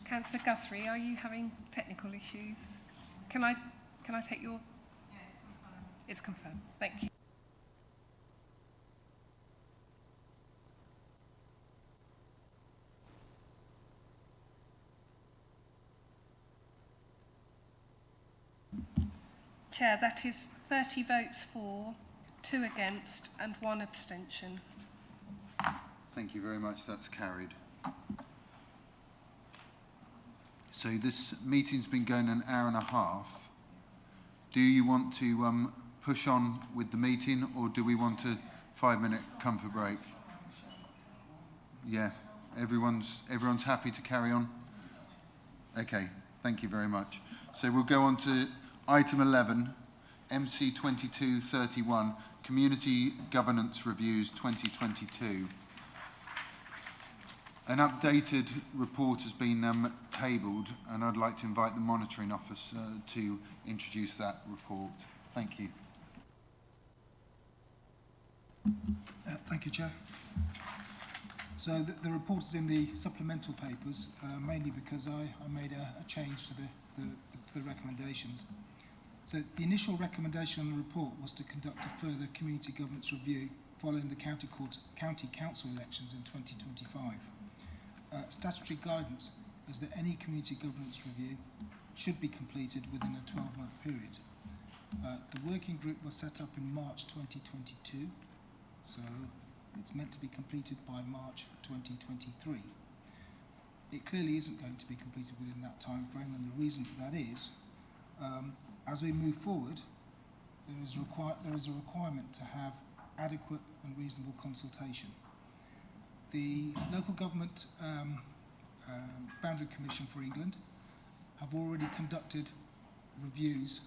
Speaker 2: Councillor Guthrie, are you having technical issues? Can I take your... Yes, it's confirmed. Thank you. Chair, that is 30 votes for, 2 against and 1 abstention.
Speaker 1: Thank you very much. That's carried. So this meeting's been going an hour and a half. Do you want to push on with the meeting, or do we want a 5-minute comfort break? Yeah, everyone's happy to carry on? Okay, thank you very much. So we'll go on to item 11, MC 2231, Community Governance Reviews 2022. An updated report has been tabled, and I'd like to invite the Monitoring Office to introduce that report. Thank you.
Speaker 5: Thank you, Chair. So the report is in the supplemental papers, mainly because I made a change to the recommendations. So the initial recommendation on the report was to conduct a further community governance review following the county council elections in 2025. Statutory guidance is that any community governance review should be completed within a 12-month period. The working group was set up in March 2022, so it's meant to be completed by March 2023. It clearly isn't going to be completed within that time frame, and the reason for that is, as we move forward, there is a requirement to have adequate and reasonable consultation. The Local Government Boundary Commission for England have already conducted reviews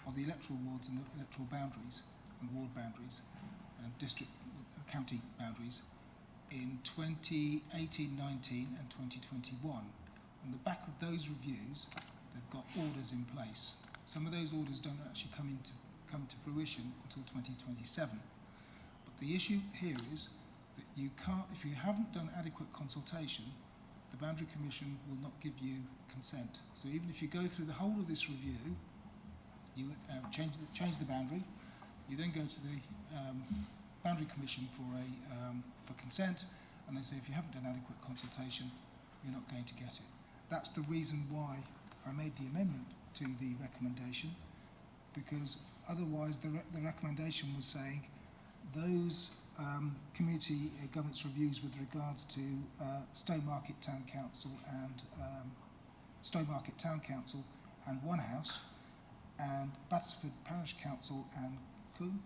Speaker 5: of the electoral wards and the electoral boundaries and ward boundaries and district county boundaries in 2018, 19 and 2021. On the back of those reviews, they've got orders in place. Some of those orders don't actually come to fruition until 2027. But the issue here is that you can't, if you haven't done adequate consultation, the Boundary Commission will not give you consent. So even if you go through the whole of this review, you change the boundary, you then go to the Boundary Commission for consent, and they say if you haven't done adequate consultation, you're not going to get it. That's the reason why I made the amendment to the recommendation, because otherwise the recommendation was saying those community governance reviews with regards to Stowmarket Town Council and One House, and Battersford Parish Council and Coombe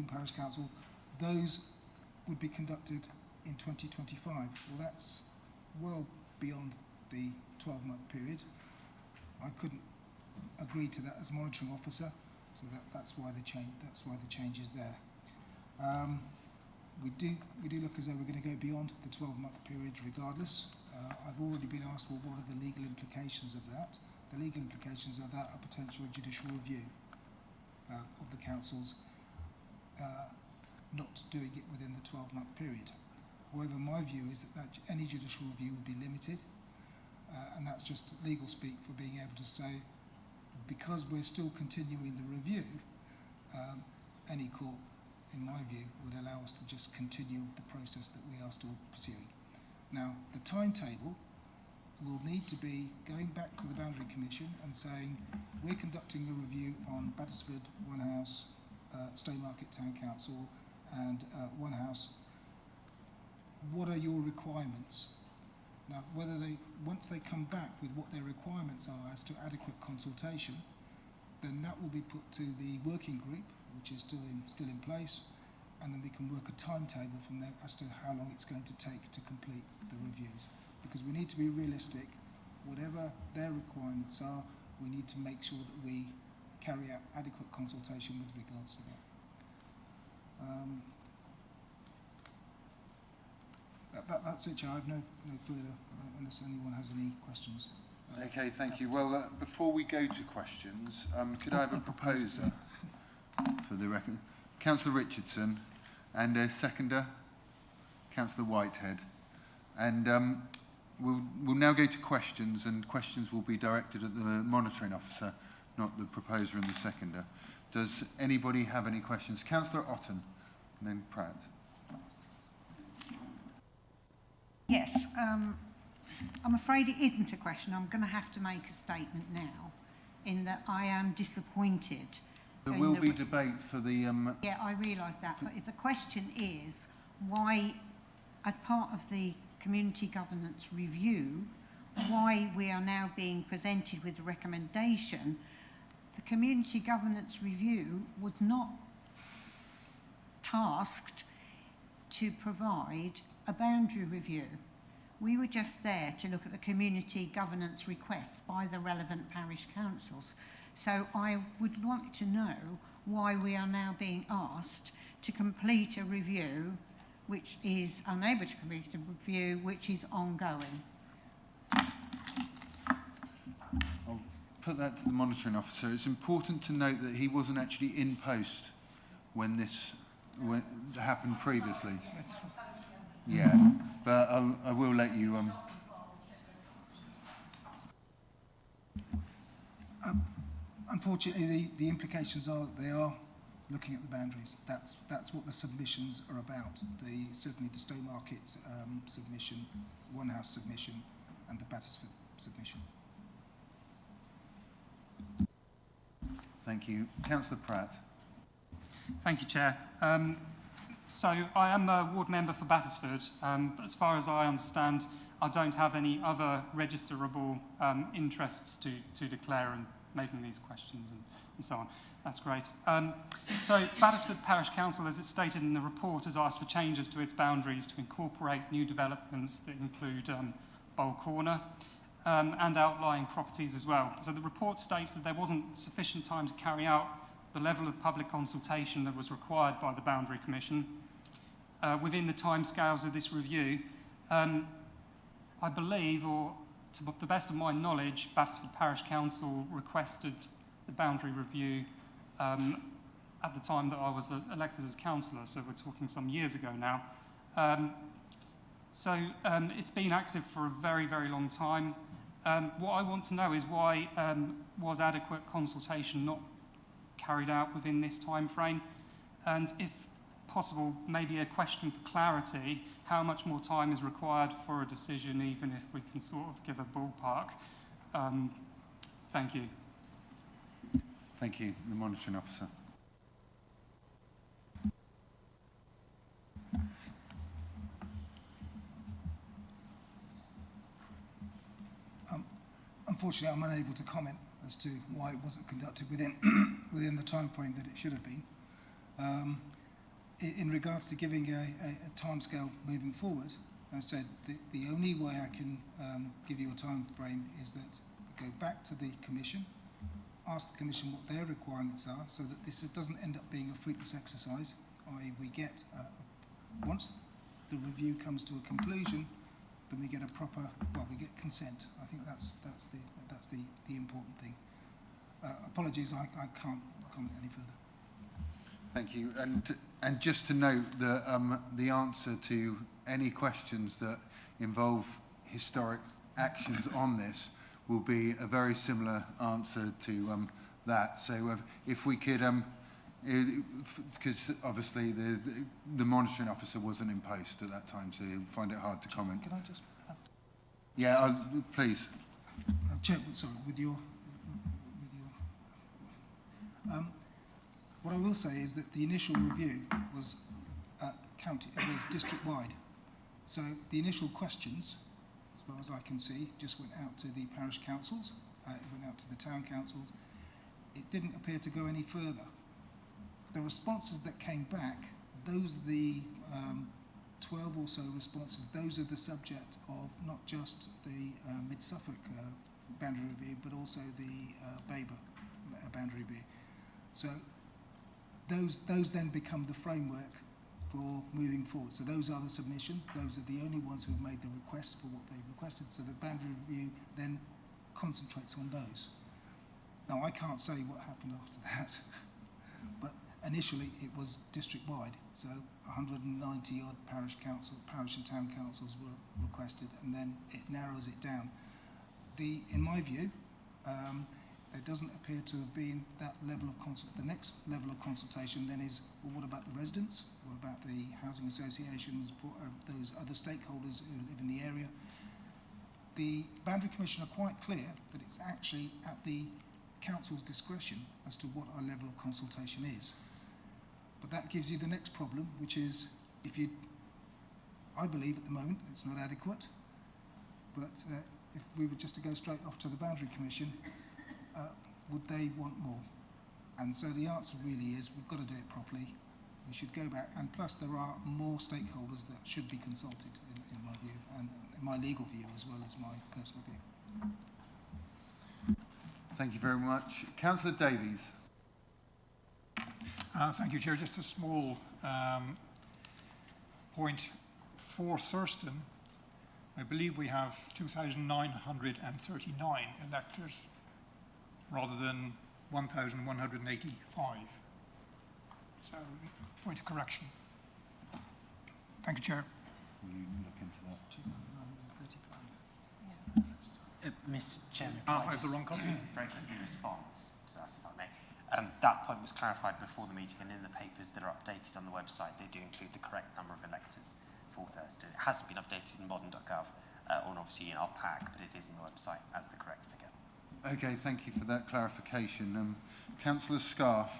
Speaker 5: Parish Council, those would be conducted in 2025. Well, that's well beyond the 12-month period. I couldn't agree to that as monitoring officer, so that's why the change is there. We do look as though we're going to go beyond the 12-month period regardless. I've already been asked, well, what are the legal implications of that? The legal implications of that are potential judicial review of the councils not doing it within the 12-month period. However, my view is that any judicial review would be limited, and that's just legal speak for being able to say, because we're still continuing the review, any court, in my view, would allow us to just continue the process that we are still pursuing. Now, the timetable will need to be going back to the Boundary Commission and saying, we're conducting a review on Battersford, One House, Stowmarket Town Council and One House. What are your requirements? Now, once they come back with what their requirements are as to adequate consultation, then that will be put to the working group, which is still in place, and then we can work a timetable from there as to how long it's going to take to complete the reviews. Because we need to be realistic. Whatever their requirements are, we need to make sure that we carry out adequate consultation with regards to that. That's it, Chair. I have no further, unless anyone has any questions.
Speaker 1: Okay, thank you. Well, before we go to questions, could I have a proposer for the record? Councillor Richardson, and a seconder, Councillor Whitehead. And we'll now go to questions, and questions will be directed at the monitoring officer, not the proposer and the seconder. Does anybody have any questions? Councillor Otten, and then Pratt.
Speaker 21: Yes, I'm afraid it isn't a question. I'm going to have to make a statement now, in that I am disappointed.
Speaker 1: There will be debate for the...
Speaker 21: Yeah, I realise that, but if the question is why, as part of the community governance review, why we are now being presented with a recommendation. The community governance review was not tasked to provide a boundary review. We were just there to look at the community governance requests by the relevant parish councils. So I would like to know why we are now being asked to complete a review which is unable to complete a review which is ongoing.
Speaker 1: I'll put that to the monitoring officer. It's important to note that he wasn't actually in post when this happened previously. Yeah, but I will let you...
Speaker 5: Unfortunately, the implications are that they are looking at the boundaries. That's what the submissions are about. Certainly the Stowmarket submission, One House submission, and the Battersford submission.
Speaker 1: Thank you. Councillor Pratt.
Speaker 17: Thank you, Chair. So I am a ward member for Battersford, but as far as I understand, I don't have any other registerable interests to declare in making these questions and so on. That's great. So Battersford Parish Council, as it's stated in the report, has asked for changes to its boundaries to incorporate new developments that include Bowl Corner. and outlying properties as well. So the report states that there wasn't sufficient time to carry out the level of public consultation that was required by the Boundary Commission within the timescales of this review. I believe, or to the best of my knowledge, Battersford Parish Council requested the boundary review at the time that I was elected as councillor, so we're talking some years ago now. It's been active for a very, very long time. What I want to know is why was adequate consultation not carried out within this time frame? And if possible, maybe a question for clarity, how much more time is required for a decision, even if we can sort of give a ballpark? Thank you.
Speaker 1: Thank you. The Monitoring Officer.
Speaker 5: Unfortunately, I'm unable to comment as to why it wasn't conducted within within the time frame that it should have been. In regards to giving a timescale moving forward, I said the only way I can give you a time frame is that we go back to the Commission, ask the Commission what their requirements are, so that this doesn't end up being a fruitless exercise. I.e., we get once the review comes to a conclusion, then we get a proper, well, we get consent. I think that's the important thing. Apologies, I can't comment any further.
Speaker 1: Thank you. And just to note that the answer to any questions that involve historic actions on this will be a very similar answer to that. So if we could, because obviously the monitoring officer wasn't in post at that time, so you'll find it hard to comment.
Speaker 5: Can I just?
Speaker 1: Yeah, please.
Speaker 5: Chair, sorry, what I will say is that the initial review was district-wide. So the initial questions, as far as I can see, just went out to the parish councils, it went out to the town councils. It didn't appear to go any further. The responses that came back, those are the 12 or so responses, those are the subject of not just the Mid-Suffolk boundary review, but also the Baber boundary review. So those then become the framework for moving forward. So those are the submissions, those are the only ones who have made the requests for what they requested, so the boundary review then concentrates on those. Now, I can't say what happened after that, but initially it was district-wide, so 190 odd parish and town councils were requested, and then it narrows it down. In my view, there doesn't appear to have been that level of the next level of consultation then is, well, what about the residents? What about the housing associations, those other stakeholders who live in the area? The Boundary Commission are quite clear that it's actually at the council's discretion as to what our level of consultation is. But that gives you the next problem, which is I believe at the moment it's not adequate, but if we were just to go straight off to the Boundary Commission, would they want more? And so the answer really is we've got to do it properly. We should go back, and plus there are more stakeholders that should be consulted in my view, and in my legal view as well as my personal view.
Speaker 1: Thank you very much. Councillor Davies.
Speaker 12: Thank you, Chair. Just a small point. For Thurston, I believe we have 2,939 electors rather than 1,185. So, point of correction. Thank you, Chair.
Speaker 1: You look into that.
Speaker 5: 2,935.
Speaker 20: Mr. Chairman,
Speaker 12: I have the wrong copy.
Speaker 20: Very quickly respond to that, if I may. That point was clarified before the meeting, and in the papers that are updated on the website, they do include the correct number of electors for Thursday. It hasn't been updated in modern.gov, or obviously in our pack, but it is on the website as the correct figure.
Speaker 1: Okay, thank you for that clarification. Councillor Scarf.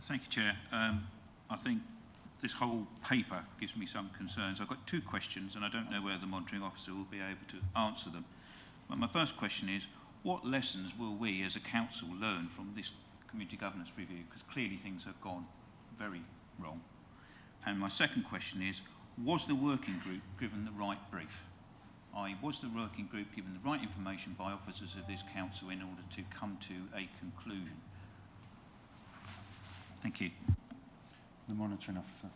Speaker 23: Thank you, Chair. I think this whole paper gives me some concerns. I've got two questions, and I don't know whether the monitoring officer will be able to answer them. But my first question is, what lessons will we as a council learn from this community governance review? Because clearly things have gone very wrong. And my second question is, was the working group given the right brief? Was the working group given the right information by officers of this council in order to come to a conclusion? Thank you.
Speaker 1: The monitoring officer.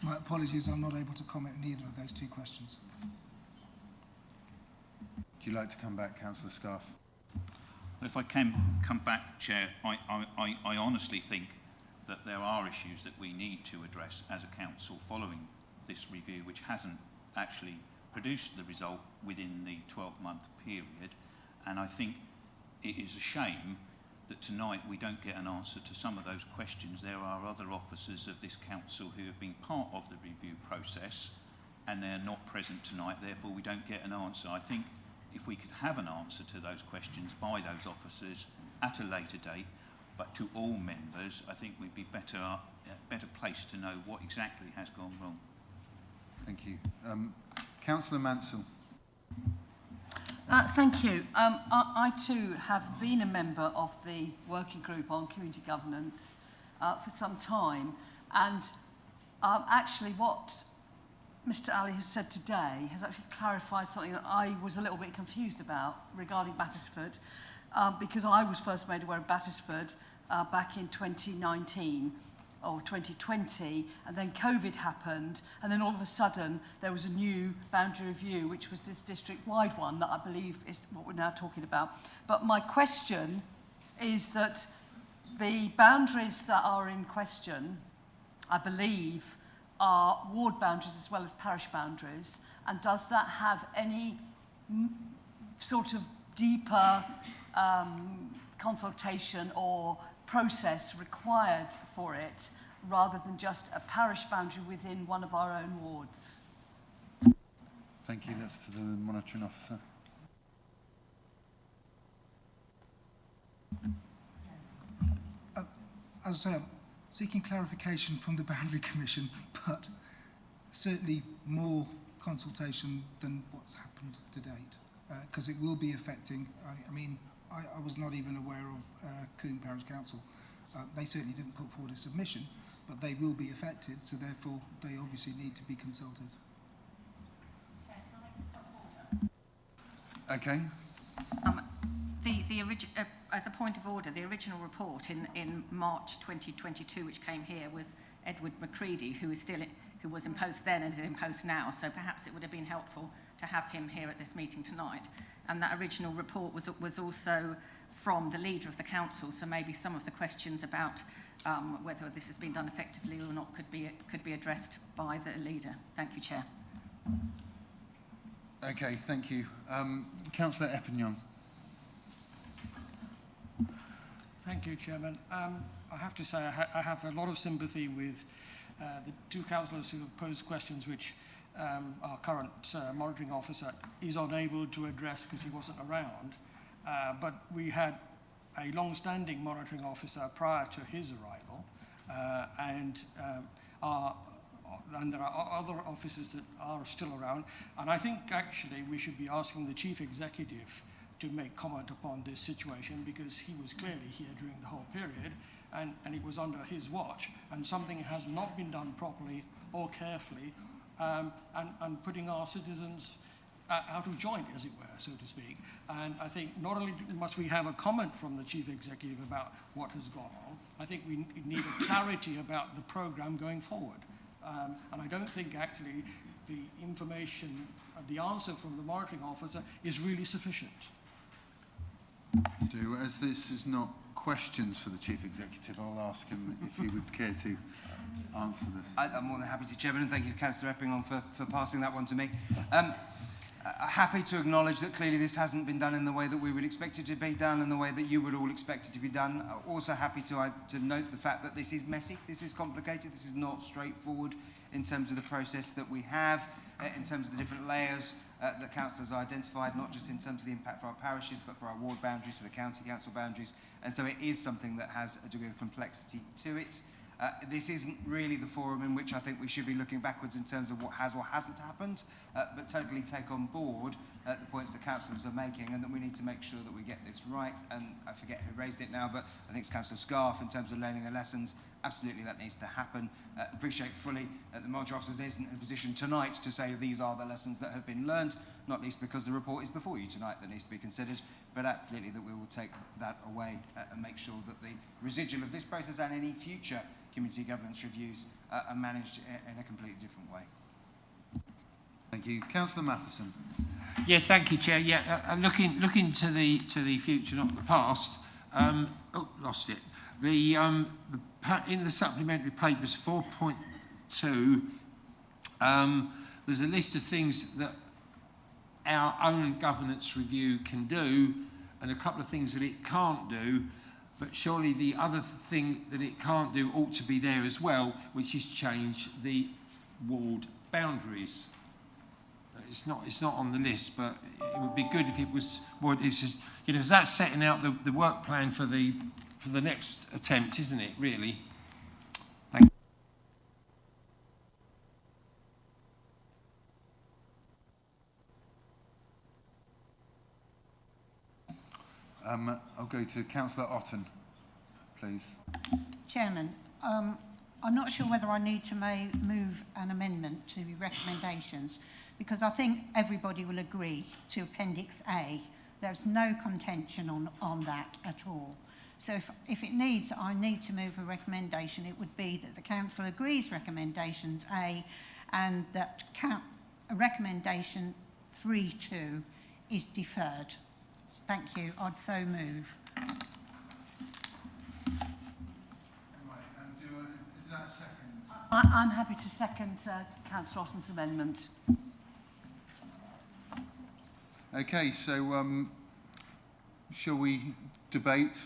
Speaker 5: My apologies, I'm not able to comment on either of those two questions.
Speaker 1: Would you like to come back, Councillor Scarf?
Speaker 23: If I can come back, Chair, I honestly think that there are issues that we need to address as a council following this review, which hasn't actually produced the result within the 12-month period. And I think it is a shame that tonight we don't get an answer to some of those questions. There are other officers of this council who have been part of the review process and they're not present tonight, therefore we don't get an answer. I think if we could have an answer to those questions by those officers at a later date, but to all members, I think we'd be better placed to know what exactly has gone wrong.
Speaker 1: Thank you. Councillor Mansell.
Speaker 11: Thank you. I too have been a member of the working group on community governance for some time, and actually what Mr. Ali has said today has actually clarified something that I was a little bit confused about regarding Battersford, because I was first made aware of Battersford back in 2019 or 2020, and then COVID happened, and then all of a sudden there was a new boundary review, which was this district-wide one that I believe is what we're now talking about. But my question is that the boundaries that are in question, I believe, are ward boundaries as well as parish boundaries, and does that have any sort of deeper consultation or process required for it, rather than just a parish boundary within one of our own wards?
Speaker 1: Thank you. That's to the monitoring officer.
Speaker 5: As I say, I'm seeking clarification from the Boundary Commission, but certainly more consultation than what's happened to date, because it will be affecting, I was not even aware of Coombe Parish Council. They certainly didn't put forward a submission, but they will be affected, so therefore they obviously need to be consulted.
Speaker 1: Okay.
Speaker 13: As a point of order, the original report in March 2022, which came here, was Edward Macready, who was in post then and is in post now. So perhaps it would have been helpful to have him here at this meeting tonight. And that original report was also from the leader of the council. So maybe some of the questions about whether this has been done effectively or not could be addressed by the leader. Thank you, Chair.
Speaker 1: Okay, thank you. Councillor Eppignon.
Speaker 10: Thank you, Chairman. I have to say I have a lot of sympathy with the two councillors who have posed questions which our current monitoring officer is unable to address because he wasn't around. But we had a long-standing monitoring officer prior to his arrival, and there are other officers that are still around. And I think actually we should be asking the chief executive to make comment upon this situation, because he was clearly here during the whole period, and it was under his watch, and something has not been done properly or carefully, and putting our citizens out of joint, as it were, so to speak. And I think not only must we have a comment from the chief executive about what has gone on, I think we need a clarity about the programme going forward. And I don't think actually the information, the answer from the monitoring officer is really sufficient.
Speaker 1: As this is not questions for the Chief Executive, I'll ask him if he would care to answer this.
Speaker 6: I'm more than happy to, Chairman, and thank you, Councillor Eppignon, for passing that one to me. Happy to acknowledge that clearly this hasn't been done in the way that we would expect it to be done and the way that you would all expect it to be done. Also happy to note the fact that this is messy, this is complicated, this is not straightforward in terms of the process that we have, in terms of the different layers that councillors identified, not just in terms of the impact for our parishes, but for our ward boundaries, for the county council boundaries. And so it is something that has a degree of complexity to it. This isn't really the forum in which I think we should be looking backwards in terms of what has or hasn't happened, but totally take on board the points that councillors are making, and that we need to make sure that we get this right. And I forget who raised it now, but I think it's Councillor Scarf in terms of learning the lessons. Absolutely, that needs to happen. Appreciate fully that the monitoring officers isn't in a position tonight to say these are the lessons that have been learned, not least because the report is before you tonight that needs to be considered, but absolutely that we will take that away and make sure that the residual of this process and any future community governance reviews are managed in a completely different way.
Speaker 1: Thank you. Councillor Matheson.
Speaker 4: Yeah, thank you, Chair. Yeah, looking to the future, not the past. Lost it. In the supplementary papers 4.2, there's a list of things that our own governance review can do, and a couple of things that it can't do. But surely the other thing that it can't do ought to be there as well, which is change the ward boundaries. It's not on the list, but it would be good if it was. Well, it's just, that's setting out the work plan for the next attempt, isn't it? Really. Thank you.
Speaker 1: I'll go to Councillor Otten, please.
Speaker 21: Chairman, I'm not sure whether I need to move an amendment to the recommendations, because I think everybody will agree to Appendix A. There's no contention on that at all. So if it needs, I need to move a recommendation, it would be that the Council agrees recommendations A, and that recommendation 3.2 is deferred. Thank you. I'd so move.
Speaker 1: Is that a second?
Speaker 11: I'm happy to second Councillor Otten's amendment.
Speaker 1: Okay, so shall we debate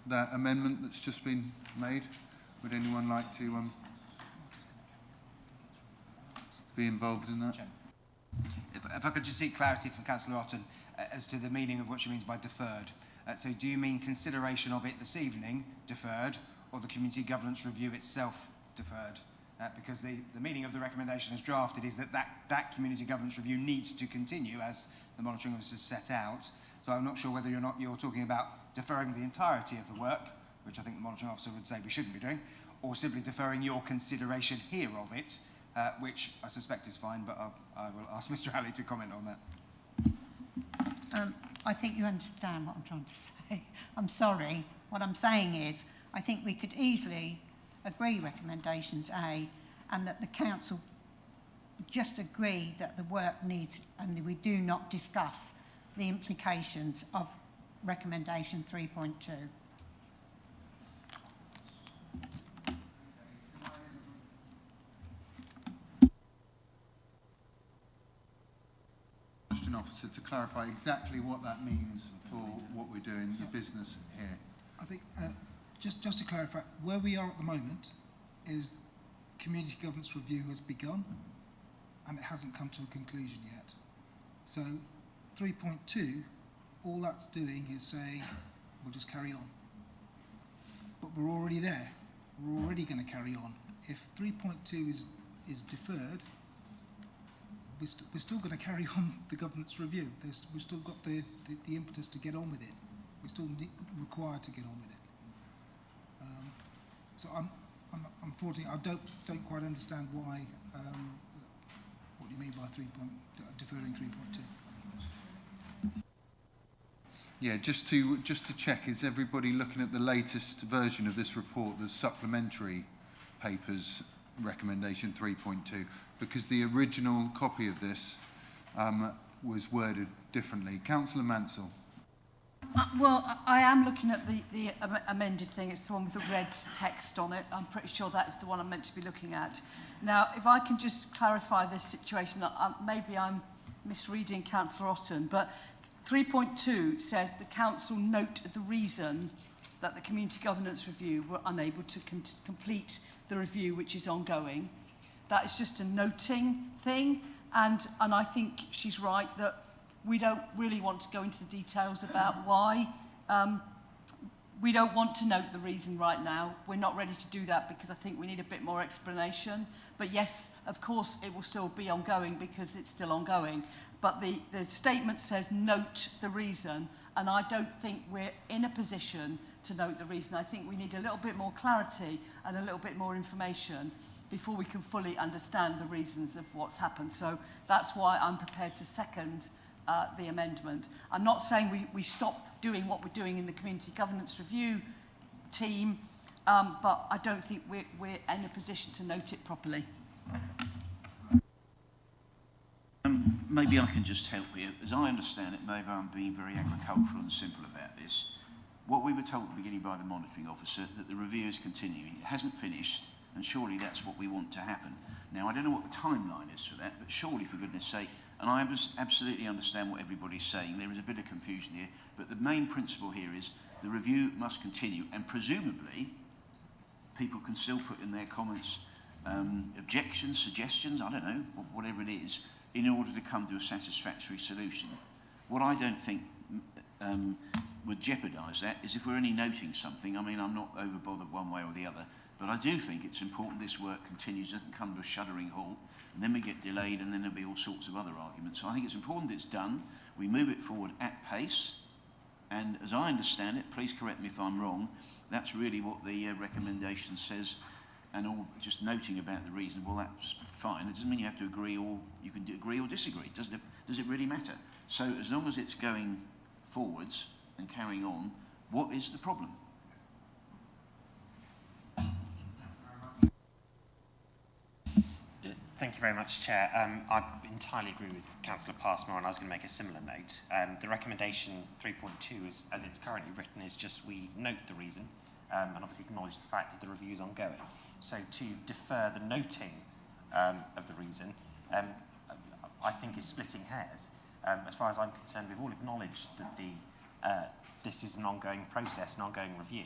Speaker 1: that amendment that's just been made? Would anyone like to be involved in that?
Speaker 6: If I could just seek clarity from Councillor Otten as to the meaning of what she means by deferred. So do you mean consideration of it this evening, deferred, or the community governance review itself, deferred? Because the meaning of the recommendation as drafted is that community governance review needs to continue as the monitoring officers set out. So I'm not sure whether or not you're talking about deferring the entirety of the work, which I think the monitoring officer would say we shouldn't be doing, or simply deferring your consideration here of it, which I suspect is fine, but I will ask Mr. Alley to comment on that.
Speaker 21: I think you understand what I'm trying to say. I'm sorry. What I'm saying is, I think we could easily agree recommendations A, and that the council just agree that the work needs, and we do not discuss the implications of recommendation 3.2.
Speaker 1: Officer to clarify exactly what that means for what we're doing, the business here.
Speaker 5: I think, just to clarify, where we are at the moment is community governance review has begun and it hasn't come to a conclusion yet. So 3.2, all that's doing is saying, we'll just carry on. But we're already there. We're already going to carry on. If 3.2 is deferred, we're still going to carry on the governance review. We've still got the impetus to get on with it. We're still required to get on with it. So unfortunately, I don't quite understand why what you mean by deferring 3.2.
Speaker 1: Yeah, just to check, is everybody looking at the latest version of this report, the supplementary papers recommendation 3.2? Because the original copy of this was worded differently. Councillor Mansell.
Speaker 11: Well, I am looking at the amended thing. It's the one with the red text on it. I'm pretty sure that's the one I'm meant to be looking at. Now, if I can just clarify this situation, maybe I'm misreading Councillor Otten, but 3.2 says the council note the reason that the community governance review were unable to complete the review which is ongoing. That is just a noting thing, and I think she's right that we don't really want to go into the details about why We don't want to note the reason right now. We're not ready to do that because I think we need a bit more explanation. But yes, of course, it will still be ongoing because it's still ongoing. But the statement says note the reason, and I don't think we're in a position to note the reason. I think we need a little bit more clarity and a little bit more information before we can fully understand the reasons of what's happened. So that's why I'm prepared to second the amendment. I'm not saying we stop doing what we're doing in the Community Governance Review team, but I don't think we're in a position to note it properly.
Speaker 15: Maybe I can just help here. As I understand it, maybe I'm being very agricultural and simple about this. What we were told at the beginning by the monitoring officer, that the review is continuing. It hasn't finished, and surely that's what we want to happen. Now, I don't know what the timeline is for that, but surely, for goodness sake, and I absolutely understand what everybody's saying, there is a bit of confusion here, but the main principle here is the review must continue, and presumably, people can still put in their comments objections, suggestions, I don't know, whatever it is, in order to come to a satisfactory solution. What I don't think would jeopardise that is if we're only noting something. I mean, I'm not over bothered one way or the other, but I do think it's important this work continues, doesn't come to a shuddering halt, and then we get delayed, and then there'll be all sorts of other arguments. So I think it's important it's done. We move it forward at pace, and as I understand it, please correct me if I'm wrong, that's really what the recommendation says, and all just noting about the reason, well, that's fine. It doesn't mean you have to agree, or you can agree or disagree. Does it really matter? So as long as it's going forwards and carrying on, what is the problem?
Speaker 20: Thank you very much, Chair. I entirely agree with Councillor Passmore, and I was going to make a similar note. The recommendation 3.2, is, as it's currently written, is just we note the reason and obviously acknowledge the fact that the review is ongoing. So to defer the noting of the reason, I think is splitting hairs. As far as I'm concerned, we've all acknowledged that this is an ongoing process, an ongoing review,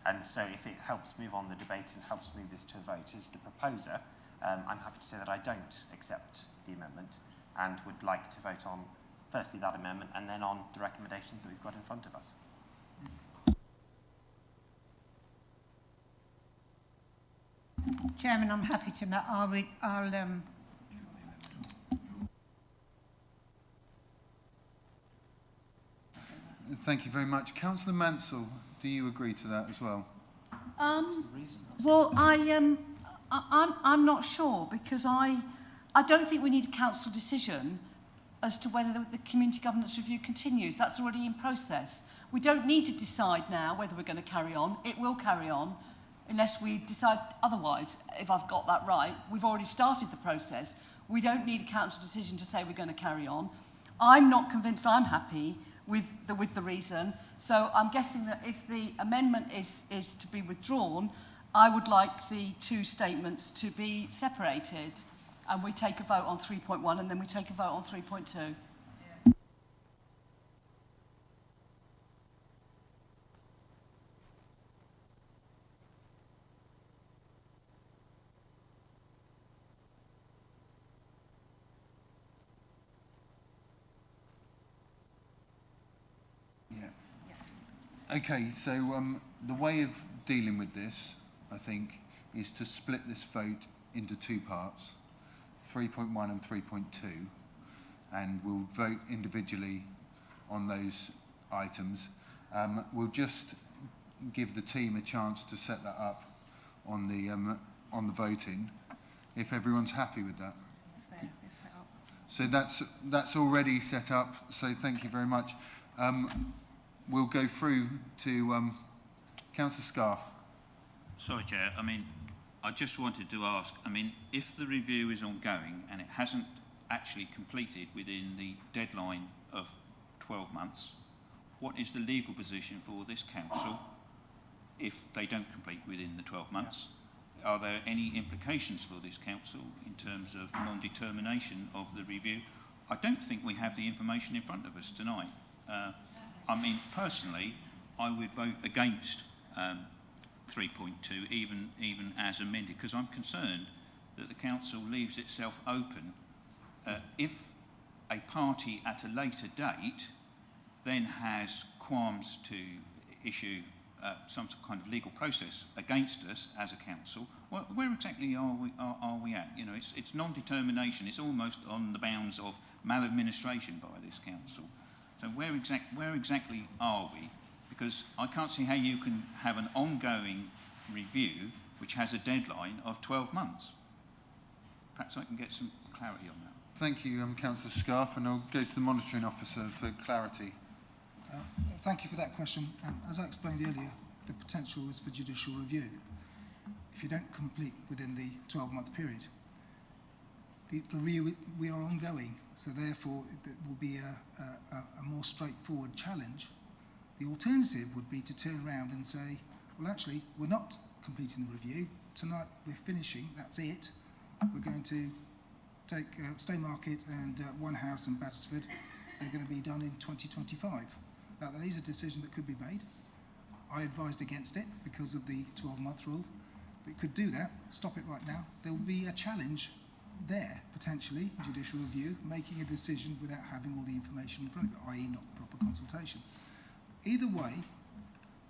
Speaker 20: and so if it helps move on the debate and helps move this to a vote as the proposer, I'm happy to say that I don't accept the amendment and would like to vote on, firstly, that amendment and then on the recommendations that we've got in front of us.
Speaker 21: Chairman, I'm happy to know.
Speaker 1: Thank you very much. Councillor Mansell, do you agree to that as well?
Speaker 11: Well, I'm not sure, because I don't think we need a council decision as to whether the Community Governance Review continues. That's already in process. We don't need to decide now whether we're going to carry on. It will carry on unless we decide otherwise, if I've got that right. We've already started the process. We don't need a council decision to say we're going to carry on. I'm not convinced I'm happy with the reason. So I'm guessing that if the amendment is to be withdrawn, I would like the two statements to be separated, and we take a vote on 3.1 and then we take a vote on 3.2.
Speaker 1: Okay, so the way of dealing with this, I think, is to split this vote into two parts, 3.1 and 3.2, and we'll vote individually on those items. We'll just give the team a chance to set that up on the voting, if everyone's happy with that.
Speaker 2: It's set up.
Speaker 1: So that's already set up, so thank you very much. We'll go through to Councillor Scarf.
Speaker 23: Sorry, Chair. I mean, I just wanted to ask, I mean, if the review is ongoing and it hasn't actually completed within the deadline of 12 months, what is the legal position for this council if they don't complete within the 12 months? Are there any implications for this council in terms of non-determination of the review? I don't think we have the information in front of us tonight. I mean, personally, I would vote against 3.2, even as amended, because I'm concerned that the council leaves itself open. If a party at a later date then has qualms to issue some kind of legal process against us as a council, where exactly are we at? You know, it's non-determination. It's almost on the bounds of maladministration by this council. So where exactly are we? Because I can't see how you can have an ongoing review which has a deadline of 12 months. Perhaps I can get some clarity on that.
Speaker 1: Thank you, Councillor Scarf, and I'll go to the monitoring officer for clarity.
Speaker 5: Thank you for that question. As I explained earlier, the potential is for judicial review. If you don't complete within the 12-month period, the review we are ongoing, so therefore it will be a more straightforward challenge. The alternative would be to turn around and say, well, actually, we're not completing the review. Tonight we're finishing, that's it. We're going to take Staymarket and One House and Battersford. They're going to be done in 2025. Now, that is a decision that could be made. I advised against it because of the 12-month rule. We could do that, stop it right now. There will be a challenge there, potentially, judicial review, making a decision without having all the information in front of it, i.e. not proper consultation. Either way,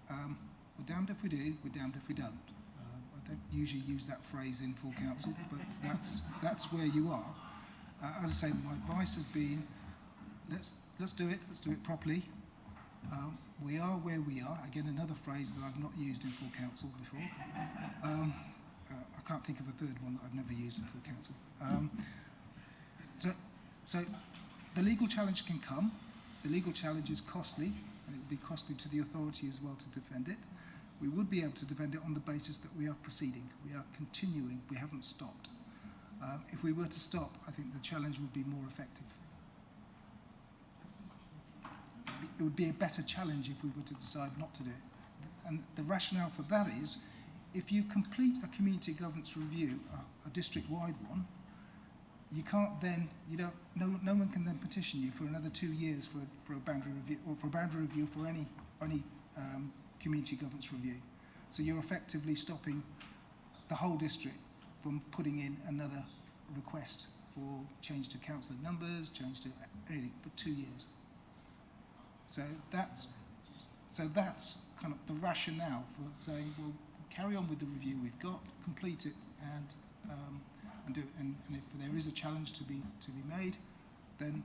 Speaker 5: we're damned if we do, we're damned if we don't. I don't usually use that phrase in full council, but that's where you are. As I say, my advice has been, let's do it properly. We are where we are. Again, another phrase that I've not used in full council before. I can't think of a third one that I've never used in full council. So the legal challenge can come. The legal challenge is costly, and it will be costly to the authority as well to defend it. We would be able to defend it on the basis that we are proceeding. We are continuing. We haven't stopped. If we were to stop, I think the challenge would be more effective. It would be a better challenge if we were to decide not to do it. And the rationale for that is, if you complete a community governance review, a district-wide one, you can't then, no one can then petition you for another 2 years for a boundary review, or for a boundary review for any community governance review. So you're effectively stopping the whole district from putting in another request for change to councillor numbers, change to anything for 2 years. So that's kind of the rationale for saying, well, carry on with the review we've got, complete it, and do it. And if there is a challenge to be made, then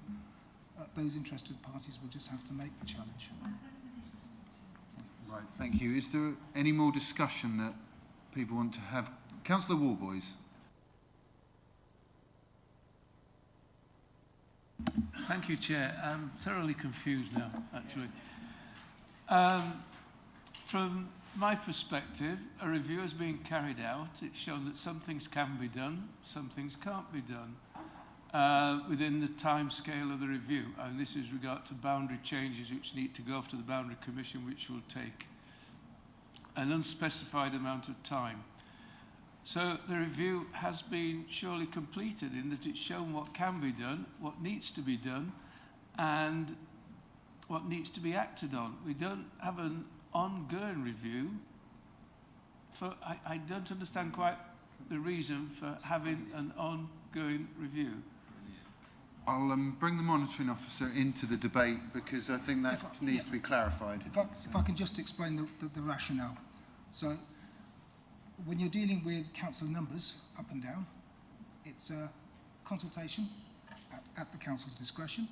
Speaker 5: those interested parties will just have to make the challenge.
Speaker 1: Right, thank you. Is there any more discussion that people want to have? Councillor Warboys.
Speaker 3: Thank you, Chair. I'm thoroughly confused now, actually. From my perspective, a review has been carried out. It's shown that some things can be done, some things can't be done within the time scale of the review. And this is regard to boundary changes which need to go off to the Boundary Commission, which will take an unspecified amount of time. So the review has been surely completed in that it's shown what can be done, what needs to be done, and what needs to be acted on. We don't have an ongoing review. I don't understand quite the reason for having an ongoing review.
Speaker 1: I'll bring the monitoring officer into the debate because I think that needs to be clarified.
Speaker 5: If I can just explain the rationale. So when you're dealing with council numbers up and down, it's a consultation at the council's discretion.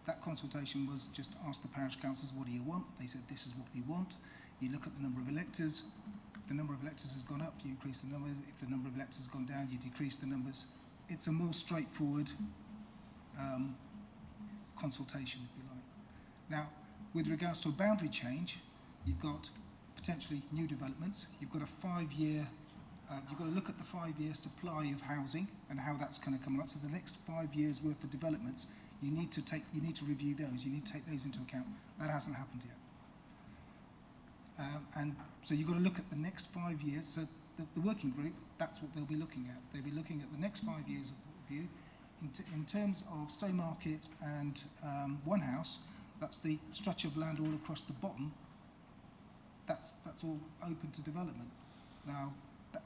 Speaker 5: That consultation was just ask the parish councils, what do you want? They said, this is what we want. You look at the number of electors. If the number of electors has gone up, you increase the number. If the number of electors has gone down, you decrease the numbers. It's a more straightforward consultation, if you like. Now, with regards to a boundary change, you've got potentially new developments. You've got a 5-year, you've got to look at the 5-year supply of housing and how that's going to come out. So the next 5 years worth of developments, you need to review those. You need to take those into account. That hasn't happened yet. And so you've got to look at the next 5 years. So the working group, that's what they'll be looking at. They'll be looking at the next 5 years of review. In terms of Staymarket and One House, that's the stretch of land all across the bottom. That's all open to development. Now,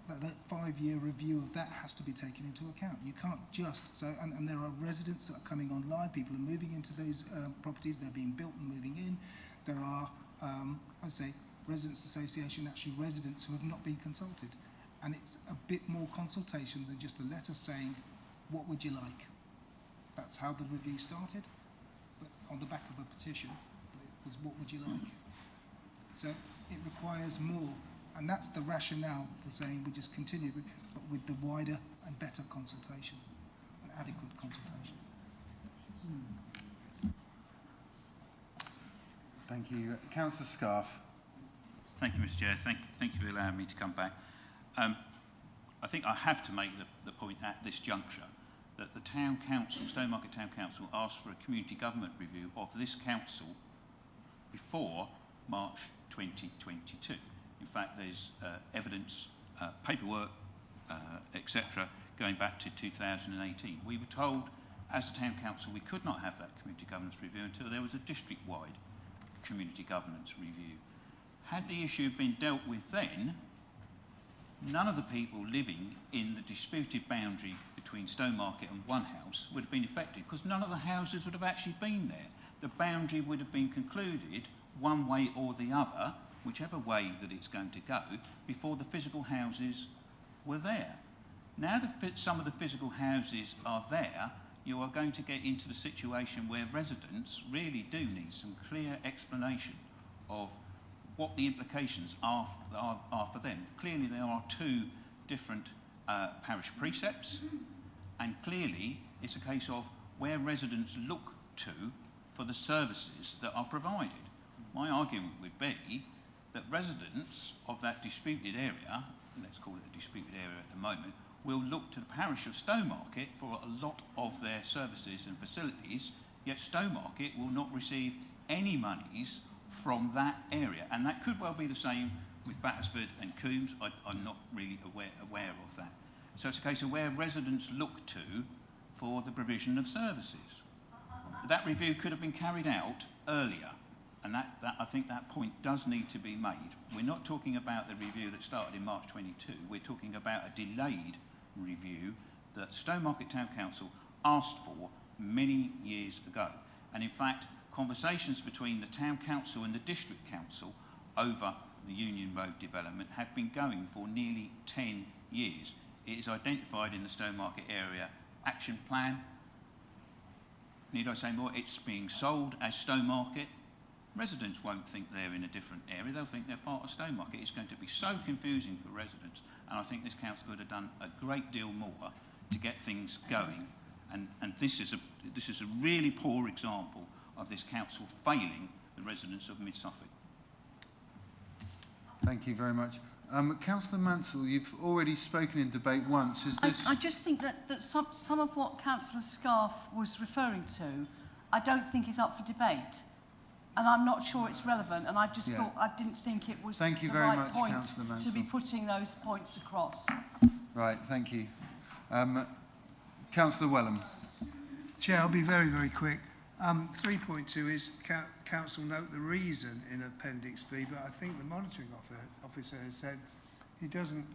Speaker 5: that 5-year review of that has to be taken into account. You can't just, and there are residents that are coming online, people are moving into those properties, they're being built and moving in. There are, residents residents association, actually residents who have not been consulted. And it's a bit more consultation than just a letter saying, what would you like? That's how the review started, but on the back of a petition, it was what would you like? So it requires more, and that's the rationale for saying we just continue, but with the wider and better consultation, and adequate consultation.
Speaker 1: Thank you. Councillor Scarf.
Speaker 23: Thank you, Mr. Chair. Thank you for allowing me to come back. I think I have to make the point at this juncture that the Town Council, Stowmarket Town Council, asked for a community government review of this council before March 2022. In fact, there's evidence, paperwork, etc., going back to 2018. We were told, as a Town Council, we could not have that community governance review until there was a district-wide community governance review. Had the issue been dealt with then, none of the people living in the disputed boundary between Stowmarket and one house would have been affected, because none of the houses would have actually been there. The boundary would have been concluded one way or the other, whichever way that it's going to go, before the physical houses were there. Now that some of the physical houses are there, you are going to get into the situation where residents really do need some clear explanation of what the implications are for them. Clearly there are two different parish precepts, and clearly it's a case of where residents look to for the services that are provided. My argument would be that residents of that disputed area, let's call it a disputed area at the moment, will look to the parish of Stowmarket for a lot of their services and facilities, yet Stowmarket will not receive any monies from that area. And that could well be the same with Battersford and Coombs. I'm not really aware of that. So it's a case of where residents look to for the provision of services. That review could have been carried out earlier, and I think that point does need to be made. We're not talking about the review that started in March 22. We're talking about a delayed review that Stowmarket Town Council asked for many years ago. And in fact, conversations between the Town Council and the District Council over the Union Road development have been going for nearly 10 years. It is identified in the Stowmarket Area Action Plan. Need I say more? It's being sold as Stowmarket. Residents won't think they're in a different area. They'll think they're part of Stowmarket. It's going to be so confusing for residents, and I think this council could have done a great deal more to get things going. And this is a really poor example of this council failing the residents of Mid-Suffolk.
Speaker 1: Thank you very much. Councillor Mansell, you've already spoken in debate once. Is this...
Speaker 11: I just think that some of what Councillor Scarf was referring to, I don't think is up for debate. And I'm not sure it's relevant, and I just thought, I didn't think it was
Speaker 1: thank you
Speaker 11: the
Speaker 1: very
Speaker 11: right
Speaker 1: much,
Speaker 11: point
Speaker 1: Councillor
Speaker 11: to
Speaker 1: Mansell.
Speaker 11: be putting those points across.
Speaker 1: Right, thank you. Councillor Wellham.
Speaker 14: Chair, I'll be very, very quick. 3.2 is council note the reason in Appendix B, but I think the monitoring officer has said he doesn't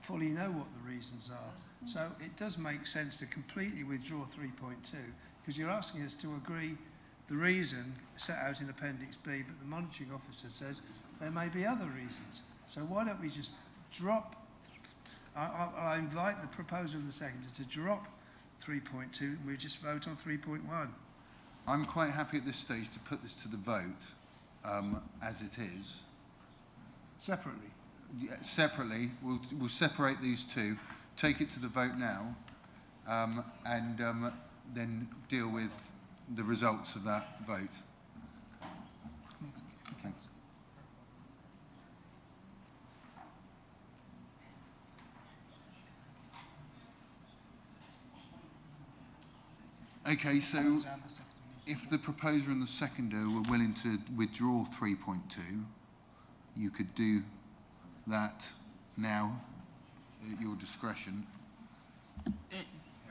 Speaker 14: fully know what the reasons are. So it does make sense to completely withdraw 3.2, because you're asking us to agree the reason set out in Appendix B, but the monitoring officer says there may be other reasons. So why don't we just drop, I invite the proposer and the seconder to drop 3.2 and we just vote on 3.1.
Speaker 1: I'm quite happy at this stage to put this to the vote as it is.
Speaker 14: Separately?
Speaker 1: Yeah, separately. We'll separate these two, take it to the vote now, and then deal with the results of that vote. Okay, so if the proposer and the seconder were willing to withdraw 3.2, you could do that now at your discretion.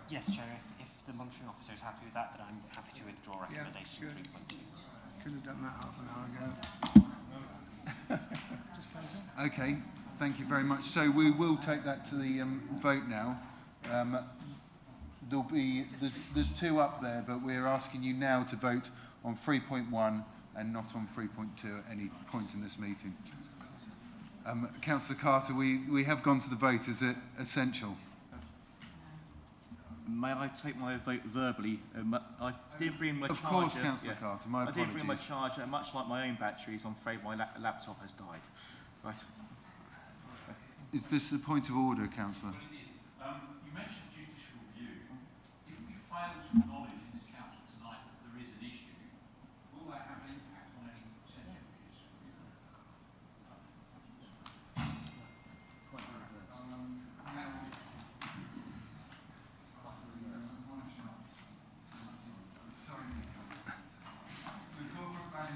Speaker 20: Yes, Chair, if the monitoring officer is happy with that, then I'm happy to withdraw recommendation 3.2.
Speaker 14: Could have done that half an hour ago.
Speaker 1: Okay, thank you very much. So we will take that to the vote now. There's two up there, but we're asking you now to vote on 3.1 and not on 3.2 at any point in this meeting. Councillor Carter, we have gone to the vote. Is it essential?
Speaker 16: May I take my vote verbally? I did bring my charger.
Speaker 1: Of course, Councillor Carter. My apologies.
Speaker 16: I did bring my charger, and much like my own batteries, I'm afraid my laptop has died. Right.
Speaker 1: Is this a point of order, Councillor?
Speaker 23: You mentioned judicial review. If we fail to acknowledge in this council tonight that there is an issue, will that have an impact on any potential judicial review?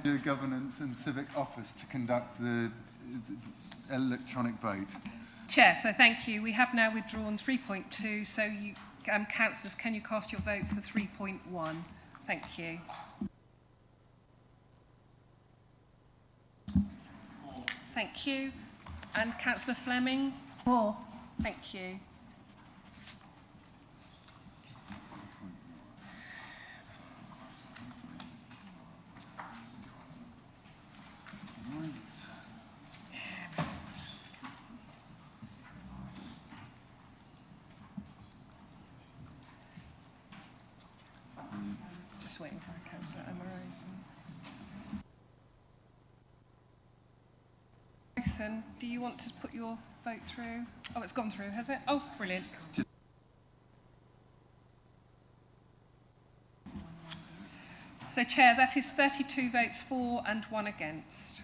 Speaker 1: The Governance and Civic Office to conduct the electronic vote.
Speaker 2: Chair, so thank you. We have now withdrawn 3.2, so you, councillors, can you cast your vote for 3.1? Thank you. Thank you. And Councillor Fleming?
Speaker 9: For.
Speaker 2: Thank you. Just waiting for Councillor Amoros. Listen, do you want to put your vote through? Oh, it's gone through, has it? Oh, brilliant. So, Chair, that is 32 votes for and 1 against.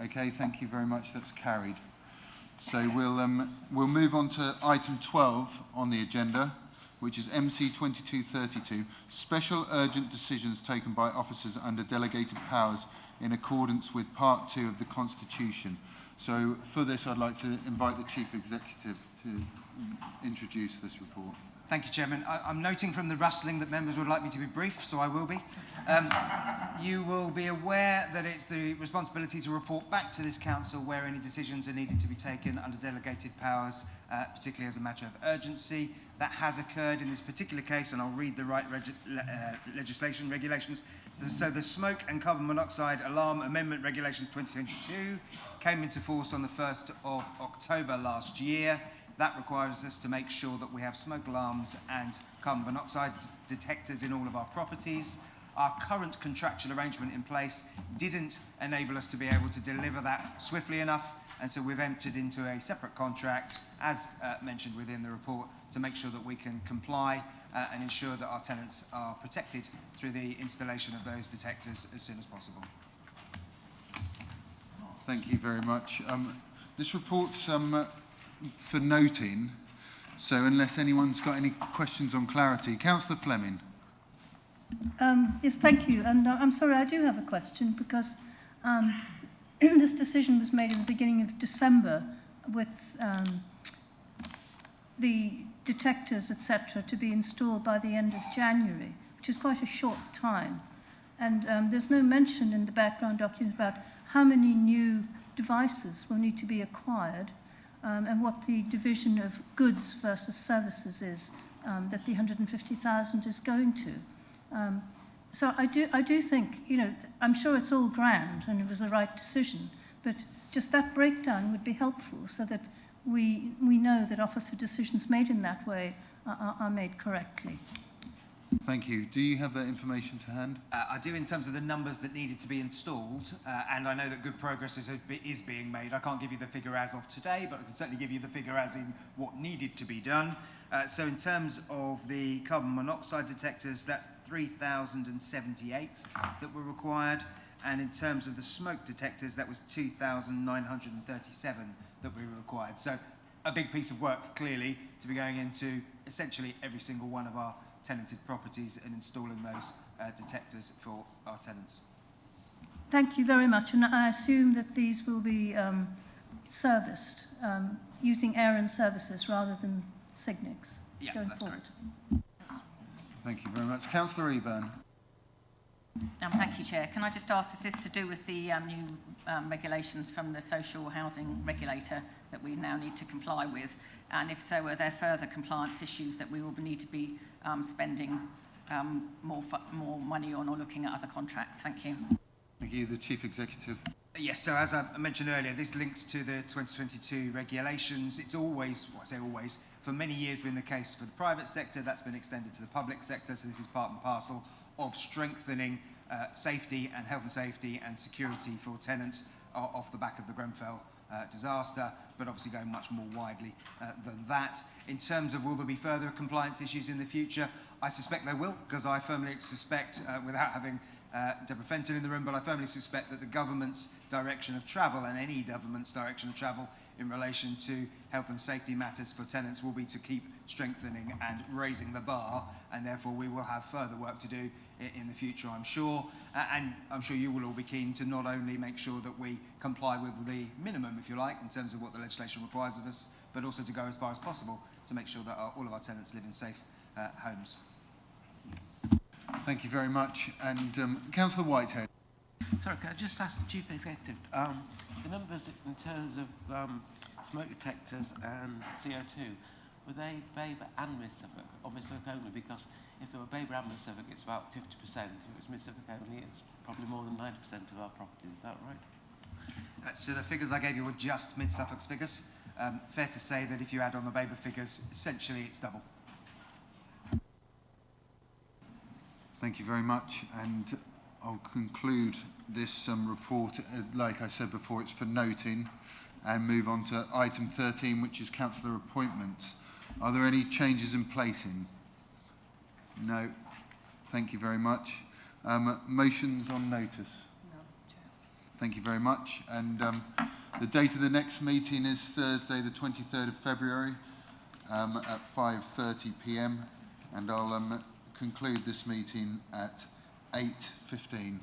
Speaker 1: Okay, thank you very much. That's carried. So we'll move on to item 12 on the agenda, which is MC 2232, special urgent decisions taken by officers under delegated powers in accordance with Part 2 of the Constitution. So for this, I'd like to invite the Chief Executive to introduce this report.
Speaker 6: Thank you, Chairman. I'm noting from the rustling that members would like me to be brief, so I will be. You will be aware that it's the responsibility to report back to this council where any decisions are needed to be taken under delegated powers, particularly as a matter of urgency. That has occurred in this particular case, and I'll read the right legislation regulations. So the Smoke and Carbon Monoxide Alarm Amendment Regulations 2022 came into force on the 1st of October last year. That requires us to make sure that we have smoke alarms and carbon monoxide detectors in all of our properties. Our current contractual arrangement in place didn't enable us to be able to deliver that swiftly enough, and so we've entered into a separate contract, as mentioned within the report, to make sure that we can comply and ensure that our tenants are protected through the installation of those detectors as soon as possible.
Speaker 1: Thank you very much. This report's for noting, so unless anyone's got any questions on clarity. Councillor Fleming.
Speaker 9: Yes, thank you. And I'm sorry, I do have a question because this decision was made in the beginning of December with the detectors, etc., to be installed by the end of January, which is quite a short time. And there's no mention in the background document about how many new devices will need to be acquired and what the division of goods versus services is that the 150,000 is going to. So I do think, you know, I'm sure it's all grand and it was the right decision, but just that breakdown would be helpful so that we know that officer decisions made in that way are made correctly.
Speaker 1: Thank you. Do you have that information to hand?
Speaker 6: I do, in terms of the numbers that needed to be installed, and I know that good progress is being made. I can't give you the figure as of today, but I can certainly give you the figure as in what needed to be done. So in terms of the carbon monoxide detectors, that's 3,078 that were required. And in terms of the smoke detectors, that was 2,937 that were required. So a big piece of work, clearly, to be going into essentially every single one of our tenanted properties and installing those detectors for our tenants.
Speaker 9: Thank you very much. And I assume that these will be serviced using Aaron services rather than Signix going forward.
Speaker 6: Correct.
Speaker 1: Thank you very much. Councillor Eburn.
Speaker 13: Thank you, Chair. Can I just ask, is this to do with the new regulations from the social housing regulator that we now need to comply with? And if so, are there further compliance issues that we will need to be spending more money on or looking at other contracts? Thank you.
Speaker 1: Thank you. The Chief Executive.
Speaker 6: Yes, so as I mentioned earlier, this links to the 2022 regulations. It's always, well, I say always, for many years been the case for the private sector. That's been extended to the public sector. So this is part and parcel of strengthening safety and health and safety and security for tenants off the back of the Grenfell disaster, but obviously going much more widely than that. In terms of will there be further compliance issues in the future, I suspect there will, because I firmly suspect, without having Deborah Fenton in the room, but I firmly suspect that the government's direction of travel and any government's direction of travel in relation to health and safety matters for tenants will be to keep strengthening and raising the bar, and therefore we will have further work to do in the future, I'm sure. And I'm sure you will all be keen to not only make sure that we comply with the minimum, if you like, in terms of what the legislation requires of us, but also to go as far as possible to make sure that all of our tenants live in safe homes.
Speaker 1: Thank you very much. And Councillor Whitehead.
Speaker 7: Sorry, can I just ask the Chief Executive, the numbers in terms of smoke detectors and CO2, were they Baber and Mid Suffolk, or Mid Suffolk only? Because if they were Baber and Mid Suffolk, it's about 50%. If it was Mid Suffolk only, it's probably more than 90% of our properties. Is that right?
Speaker 6: So the figures I gave you were just Mid Suffolk's figures. Fair to say that if you add on the Baber figures, essentially it's double.
Speaker 1: Thank you very much, and I'll conclude this report, like I said before, it's for noting, and move on to item 13, which is councillor appointments. Are there any changes in placing? No. Thank you very much. Motions on notice?
Speaker 2: No, Chair.
Speaker 1: Thank you very much. And the date of the next meeting is Thursday, the 23rd of February at 5:30 p.m. And I'll conclude this meeting at 8:15.